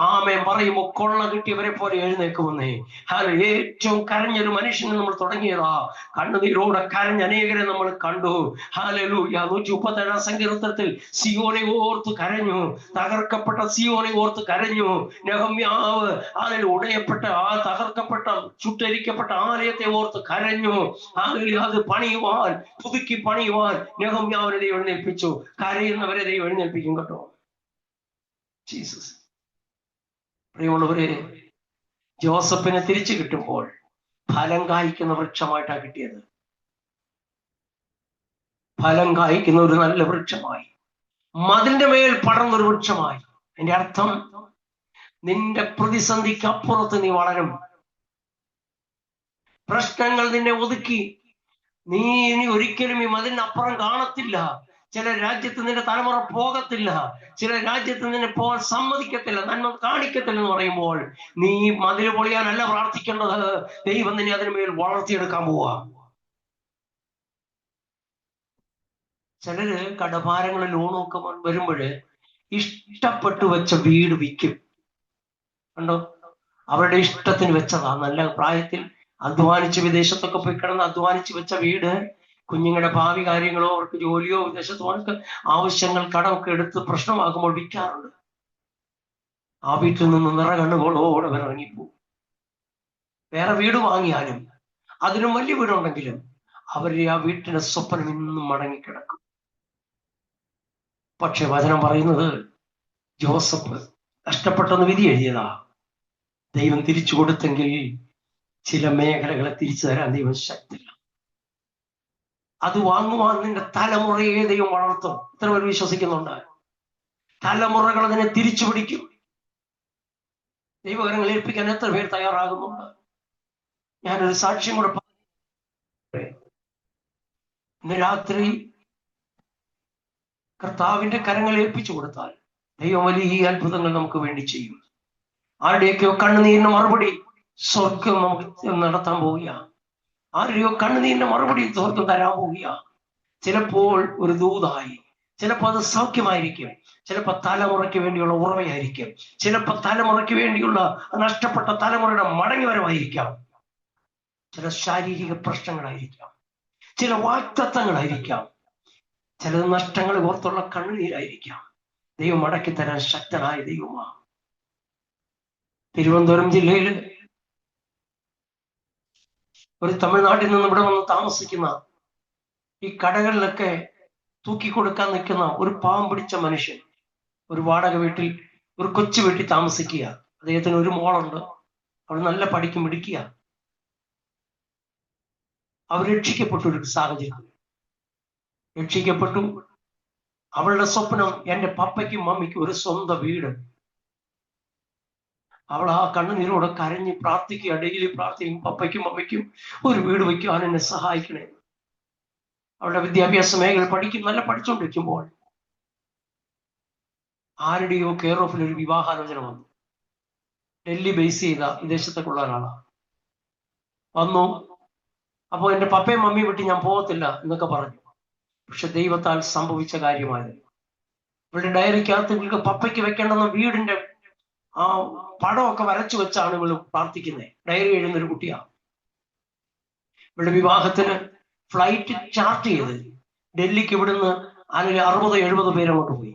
ആമേൻ പറയുമ്പോൾ കൊള്ള കിട്ടിയവരെ പോലെ എഴുന്നേക്കുമെന്നേ. അത് ഏറ്റവും കരഞ്ഞൊരു മനുഷ്യനെ നമ്മൾ തുടങ്ങിയതാ. കണ്ണുനീരോടെ കരഞ്ഞ അനേകരെ നമ്മൾ കണ്ടു. ഹല്ലേലൂയ. 137 സങ്കീർത്തനത്തിൽ സിയോനെ ഓർത്ത് കരഞ്ഞു, തകർക്കപ്പെട്ട സിയോനെ ഓർത്ത് കരഞ്ഞു. നെഹമ്യാവ് അതിൽ ഉടയപ്പെട്ട ആ തകർക്കപ്പെട്ട ചുട്ടരിക്കപ്പെട്ട ആലയത്തെ ഓർത്ത് കരഞ്ഞു. അത് പണിയുവാൻ, പുതുക്കി പണിയുവാൻ നെഹമ്യാവിനെ ദൈവം എഴുന്നേൽപ്പിച്ചു. കരയുന്നവരെ ദൈവം എഴുന്നേൽപ്പിക്കും കേട്ടോ. ജീസസ്. പ്രിയമുള്ളവരെ, ജോസഫിനെ തിരിച്ചു കിട്ടുമ്പോൾ ഫലം കായ്ക്കുന്ന വൃക്ഷമായിട്ടാണ് കിട്ടിയത്. ഫലം കായ്ക്കുന്ന ഒരു നല്ല വൃക്ഷമായി, മതിലിന്റെ മേൽ പടർന്നൊരു വൃക്ഷമായി. എന്റെ അർത്ഥം, നിന്റെ പ്രതിസന്ധിക്ക് അപ്പുറത്ത് നീ വളരും. പ്രശ്നങ്ങൾ നിന്നെ ഒതുക്കി നീ ഇനി ഒരിക്കലും ഈ മതിലിനപ്പുറം കാണത്തില്ല. ചില രാജ്യത്ത് നിന്റെ തലമുറ പോകത്തില്ല, ചില രാജ്യത്ത് നിന്നെ പോകാൻ സമ്മതിക്കത്തില്ല, നന്മ കാണിക്കത്തില്ല എന്ന് പറയുമ്പോൾ നീ മതിൽ പൊളിയാനല്ല പ്രാർത്ഥിക്കേണ്ടത്. ദൈവം നിന്നെ അതിനുമേൽ വളർത്തിയെടുക്കാൻ പോവാ. ചിലര് കടഭാരങ്ങളിൽ ലോണൊക്കെ വരുമ്പോഴ് ഇഷ്ടപ്പെട്ടു വെച്ച വീട് വിൽക്കും. കണ്ടോ? അവരുടെ ഇഷ്ടത്തിന് വെച്ചതാ. നല്ല പ്രായത്തിൽ അധ്വാനിച്ച് വിദേശത്തൊക്കെ പോയി കിടന്ന് അധ്വാനിച്ച് വെച്ച വീട്, കുഞ്ഞുങ്ങളുടെ ഭാവി കാര്യങ്ങളോ അവർക്ക് ജോലിയോ വിദേശത്തോ അവർക്ക് ആവശ്യങ്ങൾ കടമൊക്കെ എടുത്ത് പ്രശ്നമാകുമ്പോൾ വിൽക്കാറുണ്ട്. ആ വീട്ടിൽ നിന്ന് നിറകണ്ണുകളോടെ അവർ ഇറങ്ങിപ്പോവും. വേറെ വീട് വാങ്ങിയാലും അതിനും വലിയ വീടുണ്ടെങ്കിലും അവരുടെ ആ വീട്ടിന്റെ സ്വപ്നം ഇന്നും മടങ്ങിക്കിടക്കും. പക്ഷെ വചനം പറയുന്നത്, ജോസഫ് കഷ്ടപ്പെട്ടെന്ന് വിധി എഴുതിയതാ. ദൈവം തിരിച്ചു കൊടുത്തെങ്കിൽ ചില മേഖലകളെ തിരിച്ചു തരാൻ ദൈവം ശക്തില്ല. അത് വാങ്ങുവാൻ നിന്റെ തലമുറയെ ദൈവം വളർത്തും. എത്ര പേർ വിശ്വസിക്കുന്നുണ്ട്? തലമുറകൾ അതിനെ തിരിച്ചു പിടിക്കും. ദൈവകരങ്ങൾ ഏൽപ്പിക്കാൻ എത്ര പേർ തയ്യാറാകുന്നുണ്ട്? ഞാനൊരു സാക്ഷ്യം കൂടെ ഇന്ന് രാത്രി കർത്താവിന്റെ കരങ്ങൾ ഏൽപ്പിച്ചു കൊടുത്താൽ ദൈവം വലിയ അത്ഭുതങ്ങൾ നമുക്ക് വേണ്ടി ചെയ്യും. ആരുടെയൊക്കെയോ കണ്ണുനീരിന് മറുപടി സ്വർഗം നമുക്ക് നടത്താൻ പോവുക. ആരുടെയോ കണ്ണുനീരിന്റെ മറുപടി സ്വർഗം തരാൻ പോവുക. ചിലപ്പോൾ ഒരു ദൂതായി, ചിലപ്പോൾ അത് സൗഖ്യമായിരിക്കും, ചിലപ്പോൾ തലമുറയ്ക്ക് വേണ്ടിയുള്ള ഉറവയായിരിക്കും, ചിലപ്പോൾ തലമുറയ്ക്ക് വേണ്ടിയുള്ള നഷ്ടപ്പെട്ട തലമുറയുടെ മടങ്ങിവരവായിരിക്കാം, ചില ശാരീരിക പ്രശ്നങ്ങളായിരിക്കാം, ചില വാക്തത്വങ്ങളായിരിക്കാം, ചില നഷ്ടങ്ങളെ ഓർത്തുള്ള കണ്ണുനീരായിരിക്കാം. ദൈവം മടക്കി തരാൻ ശക്തനായ ദൈവമാണ്. തിരുവനന്തപുരം ജില്ലയിൽ ഒരു തമിഴ്നാട്ടിൽ നിന്ന് ഇവിടെ വന്ന് താമസിക്കുന്ന, ഈ കടകളിലൊക്കെ തൂക്കിക്കൊടുക്കാൻ നിൽക്കുന്ന ഒരു പാവം പിടിച്ച മനുഷ്യൻ ഒരു വാടക വീട്ടിൽ, ഒരു കൊച്ചു വീട്ടിൽ താമസിക്കുക. അദ്ദേഹത്തിന് ഒരു മോളുണ്ട്, അവൾ നല്ല പഠിക്കും മിടിക്കുക. അവർ രക്ഷിക്കപ്പെട്ടു. ഒരു സാഹചര്യം രക്ഷിക്കപ്പെട്ടു. അവളുടെ സ്വപ്നം, എൻ്റെ പപ്പയ്ക്കും മമ്മിക്കും ഒരു സ്വന്തം വീട്. അവൾ ആ കണ്ണുനീരോടെ കരഞ്ഞ് പ്രാർത്ഥിക്കുക, ഡെയിലി പ്രാർത്ഥിക്കും, പപ്പയ്ക്കും മമ്മയ്ക്കും ഒരു വീട് വയ്ക്കുവാൻ എന്നെ സഹായിക്കണേ. അവളുടെ വിദ്യാഭ്യാസ മേഖല നല്ല പഠിച്ചുകൊണ്ടിരിക്കുമ്പോൾ ആരുടെയോ കെയർ ഓഫിൽ ഒരു വിവാഹാലോചന വന്നു. ഡൽഹി ബേസ് ചെയ്ത വിദേശത്തേക്കുള്ള ഒരാളാണ്. വന്നു. അപ്പോൾ എൻ്റെ പപ്പയും മമ്മിയും വിട്ട് ഞാൻ പോകത്തില്ല എന്നൊക്കെ പറഞ്ഞു. പക്ഷെ ദൈവത്താൽ സംഭവിച്ച കാര്യമായിരുന്നു. ഇവളുടെ ഡയറിക്കകത്ത് ഇവൾക്ക് പപ്പയ്ക്ക് വെക്കേണ്ടെന്ന വീടിന്റെ ആ പടമൊക്കെ വരച്ചു വെച്ചാണ് ഇവള് പ്രാർത്ഥിക്കുന്നത്. ഡയറി എഴുതുന്നൊരു കുട്ടിയാണ്. ഇവളുടെ വിവാഹത്തിന് ഫ്ലൈറ്റ് ചാർട്ട് ചെയ്ത് ഡൽഹിക്ക് ഇവിടുന്ന് അല്ലെങ്കിൽ 60-70 പേര് അങ്ങോട്ട് പോയി.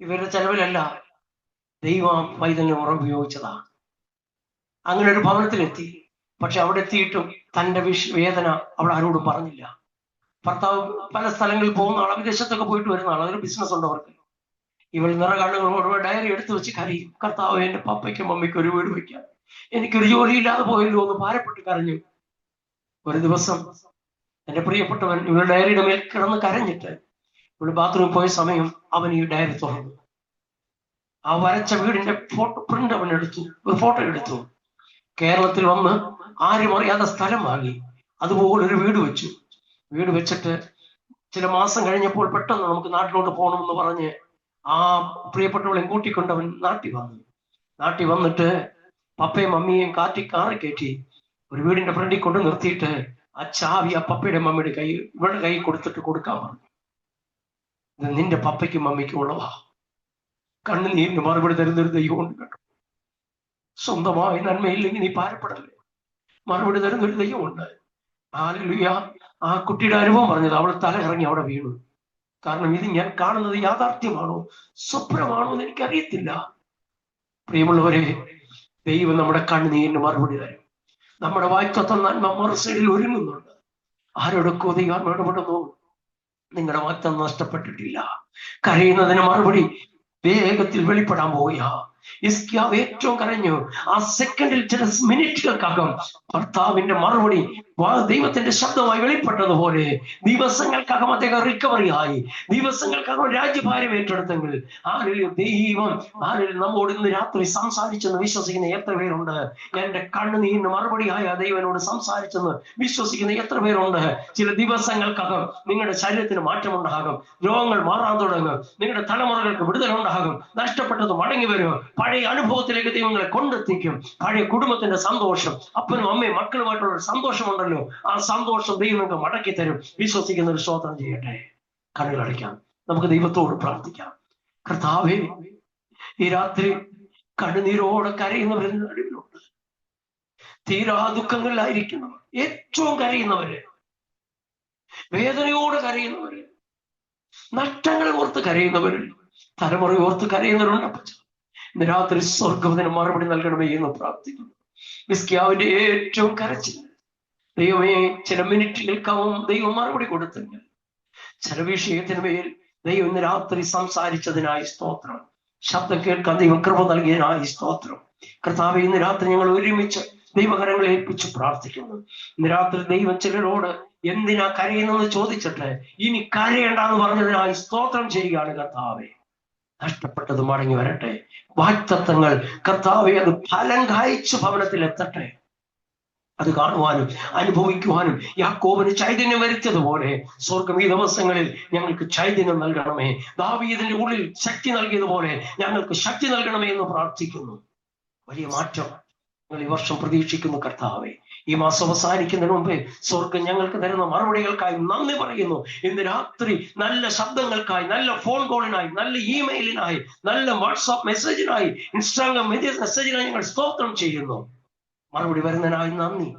ഇവരുടെ ചെലവിലല്ല, ദൈവം പൈതലിനെ ഉപയോഗിച്ചതാണ്. അങ്ങനെ ഒരു ഭവനത്തിലെത്തി. പക്ഷെ അവിടെ എത്തിയിട്ടും തൻ്റെ വേദന അവൾ ആരോടും പറഞ്ഞില്ല. ഭർത്താവ് പല സ്ഥലങ്ങളിൽ പോകുന്ന ആളാണ്, വിദേശത്തൊക്കെ പോയിട്ട് വരുന്ന ആളാണ്, അതൊരു ബിസിനസ് ഉണ്ട് അവർക്ക്. ഇവൾ നിറകണ്ണുകളോട് ഡയറി എടുത്തു വെച്ച് കരയും, കർത്താവ് എൻ്റെ പപ്പയ്ക്കും മമ്മിക്കും ഒരു വീട് വയ്ക്കാം, എനിക്കൊരു ജോലിയില്ലാതെ പോയല്ലോ എന്ന് ഭാരപ്പെട്ട് കരഞ്ഞു. ഒരു ദിവസം എൻ്റെ പ്രിയപ്പെട്ടവൻ ഇവളുടെ ഡയറിയുടെ മേൽ കിടന്ന് കരഞ്ഞിട്ട് ഇവള് ബാത്റൂമിൽ പോയ സമയം അവൻ ഈ ഡയറി തുറന്നു. ആ വരച്ച വീടിന്റെ പ്രിന്റ് അവൻ എടുത്തു, ഒരു ഫോട്ടോ എടുത്തു. കേരളത്തിൽ വന്ന് ആരും അറിയാത്ത സ്ഥലം വാങ്ങി അതുപോലെ ഒരു വീട് വെച്ചു. വീട് വെച്ചിട്ട് ചില മാസം കഴിഞ്ഞപ്പോൾ പെട്ടെന്ന് നമുക്ക് നാട്ടിലോട്ട് പോകണമെന്ന് പറഞ്ഞ് ആ പ്രിയപ്പെട്ടവളെയും കൂട്ടിക്കൊണ്ടവൻ നാട്ടിൽ വന്നു. നാട്ടിൽ വന്നിട്ട് പപ്പയും മമ്മിയെയും കാറി കയറ്റി ഒരു വീടിന്റെ ഫ്രണ്ടിൽ കൊണ്ട് നിർത്തിയിട്ട് ആ ചാവി ആ പപ്പയുടെ മമ്മിയുടെ കൈ ഇവരുടെ കൈ കൊടുത്തിട്ട് കൊടുക്കാൻ പറഞ്ഞു. ഇത് നിന്റെ പപ്പയ്ക്കും മമ്മിക്കും ഉള്ളതാ. കണ്ണുനീരിന് മറുപടി തരുന്നൊരു ദൈവമുണ്ട് കേട്ടോ. സ്വന്തമായി നന്മയില്ലെങ്കിൽ നീ ഭാരപ്പെടല്ലേ, മറുപടി തരുന്നൊരു ദൈവമുണ്ട്. ഹല്ലേലൂയ. ആ കുട്ടിയുടെ അനുഭവം പറഞ്ഞത്, അവൾ തല ഇറങ്ങി അവിടെ വീണു. കാരണം ഇത് ഞാൻ കാണുന്നത് യാഥാർത്ഥ്യമാണോ സ്വപ്നമാണോ എന്ന് എനിക്കറിയത്തില്ല. പ്രിയമുള്ളവരെ, ദൈവം നമ്മുടെ കണ്ണുനീരിന് മറുപടി തരും. നമ്മുടെ വായ്ത്തത്വം നന്മ മറു സൈഡിൽ ഒരുങ്ങുന്നുണ്ട്. ആരോടൊക്കെ ദൈവം ഇടപെടുന്നു. നിങ്ങളുടെ വാഗ്ദത്തം നഷ്ടപ്പെട്ടിട്ടില്ല. കരയുന്നതിന് മറുപടി വേഗത്തിൽ വെളിപ്പെടാൻ പോവുക. ഹിസ്കിയാവ് ഏറ്റവും കരഞ്ഞു. ആ സെക്കൻഡിൽ, ചില മിനിറ്റുകൾക്കകം ഭർത്താവിന്റെ മറുപടി ദൈവത്തിന്റെ ശബ്ദമായി വെളിപ്പെട്ടതുപോലെ ദിവസങ്ങൾക്കകം അദ്ദേഹം റിക്കവറി ആയി. ദിവസങ്ങൾക്കകം രാജ്യഭാരം ഏറ്റെടുത്തെങ്കിൽ ദൈവം നമ്മോട് ഇന്ന് രാത്രി സംസാരിച്ചെന്ന് വിശ്വസിക്കുന്ന എത്ര പേരുണ്ട്? എന്റെ കണ്ണുനീരിന് മറുപടിയായ ദൈവനോട് സംസാരിച്ചെന്ന് വിശ്വസിക്കുന്ന എത്ര പേരുണ്ട്? ചില ദിവസങ്ങൾക്കകം നിങ്ങളുടെ ശരീരത്തിന് മാറ്റമുണ്ടാകും, രോഗങ്ങൾ മാറാൻ തുടങ്ങും, നിങ്ങളുടെ തലമുറകൾക്ക് വിടുതലുണ്ടാകും, നഷ്ടപ്പെട്ടത് മടങ്ങി വരും, പഴയ അനുഭവത്തിലേക്ക് ദൈവങ്ങളെ കൊണ്ടെത്തിക്കും. പഴയ കുടുംബത്തിന്റെ സന്തോഷം, അപ്പനും അമ്മയും മക്കളുമായിട്ടുള്ള സന്തോഷമുണ്ടല്ലോ, ആ സന്തോഷം ദൈവം നിങ്ങൾക്ക് മടക്കി തരും. വിശ്വസിക്കുന്ന ഒരു സ്തോത്രം ചെയ്യട്ടെ. കണ്ണുകളടയ്ക്കാം, നമുക്ക് ദൈവത്തോട് പ്രാർത്ഥിക്കാം. കർത്താവേ, ഈ രാത്രി കണ്ണുനീരോടെ കരയുന്നവരിൽ നടുവിലുണ്ട്. തീരാ ദുഃഖങ്ങളിലായിരിക്കുന്നവർ, ഏറ്റവും കരയുന്നവര്, വേദനയോടെ കരയുന്നവര്, നഷ്ടങ്ങളെ ഓർത്ത് കരയുന്നവര്, തലമുറ ഓർത്ത് കരയുന്നവരുണ്ട്. അപ്പച്ച, ഇന്ന് രാത്രി സ്വർഗ്ഗത്തിന് മറുപടി നൽകണമേ എന്ന് പ്രാർത്ഥിക്കുന്നു. ഹിസ്കിയാവിന്റെ ഏറ്റവും കരച്ചിൽ, ദൈവമേ, ചില മിനിറ്റുകൾക്കാവും ദൈവം മറുപടി കൊടുത്തെങ്കിൽ, ചില വിഷയത്തിന് മേൽ ദൈവം ഇന്ന് രാത്രി സംസാരിച്ചതിനായി സ്തോത്രം. ശബ്ദം കേൾക്കാൻ ദൈവം കൃപ നൽകിയതിനായി സ്തോത്രം. കർത്താവേ, ഇന്ന് രാത്രി ഞങ്ങൾ ഒരുമിച്ച് ദൈവകരങ്ങളെ ഏൽപ്പിച്ച് പ്രാർത്ഥിക്കുന്നു. ഇന്ന് രാത്രി ദൈവം ചിലരോട് എന്തിനാ കരയുന്നെന്ന് ചോദിച്ചിട്ട് ഇനി കരയണ്ടെന്ന് പറഞ്ഞതിനായി സ്തോത്രം ചെയ്യുകയാണ്. കർത്താവേ, നഷ്ടപ്പെട്ടത് മടങ്ങി വരട്ടെ. വാഗ്ദത്തങ്ങൾ കർത്താവെ അത് ഫലം കായ്ച്ചു ഭവനത്തിൽ എത്തട്ടെ. അത് കാണുവാനും അനുഭവിക്കുവാനും യാക്കോബിന് ചൈതന്യം വരുത്തിയതുപോലെ സ്വർഗം ഈ ദിവസങ്ങളിൽ ഞങ്ങൾക്ക് ചൈതന്യം നൽകണമേ. ദാവീദിന്റെ ഉള്ളിൽ ശക്തി നൽകിയതുപോലെ ഞങ്ങൾക്ക് ശക്തി നൽകണമേ എന്ന് പ്രാർത്ഥിക്കുന്നു. വലിയ മാറ്റം ഞങ്ങൾ ഈ വർഷം പ്രതീക്ഷിക്കുന്നു. കർത്താവെ, ഈ മാസം അവസാനിക്കുന്നതിന് മുമ്പേ സ്വർഗം ഞങ്ങൾക്ക് തരുന്ന മറുപടികൾക്കായി നന്ദി പറയുന്നു. ഇന്ന് രാത്രി നല്ല ശബ്ദങ്ങൾക്കായി, നല്ല ഫോൺ കോളിനായി, നല്ല ഇമെയിലിനായി, നല്ല വാട്സാപ്പ് മെസ്സേജിനായി, ഇൻസ്റ്റാഗ്രാം മെസ്സേജിനായി ഞങ്ങൾ സ്തോത്രം ചെയ്യുന്നു. മറുപടി വരുന്നതിനായി നന്ദി.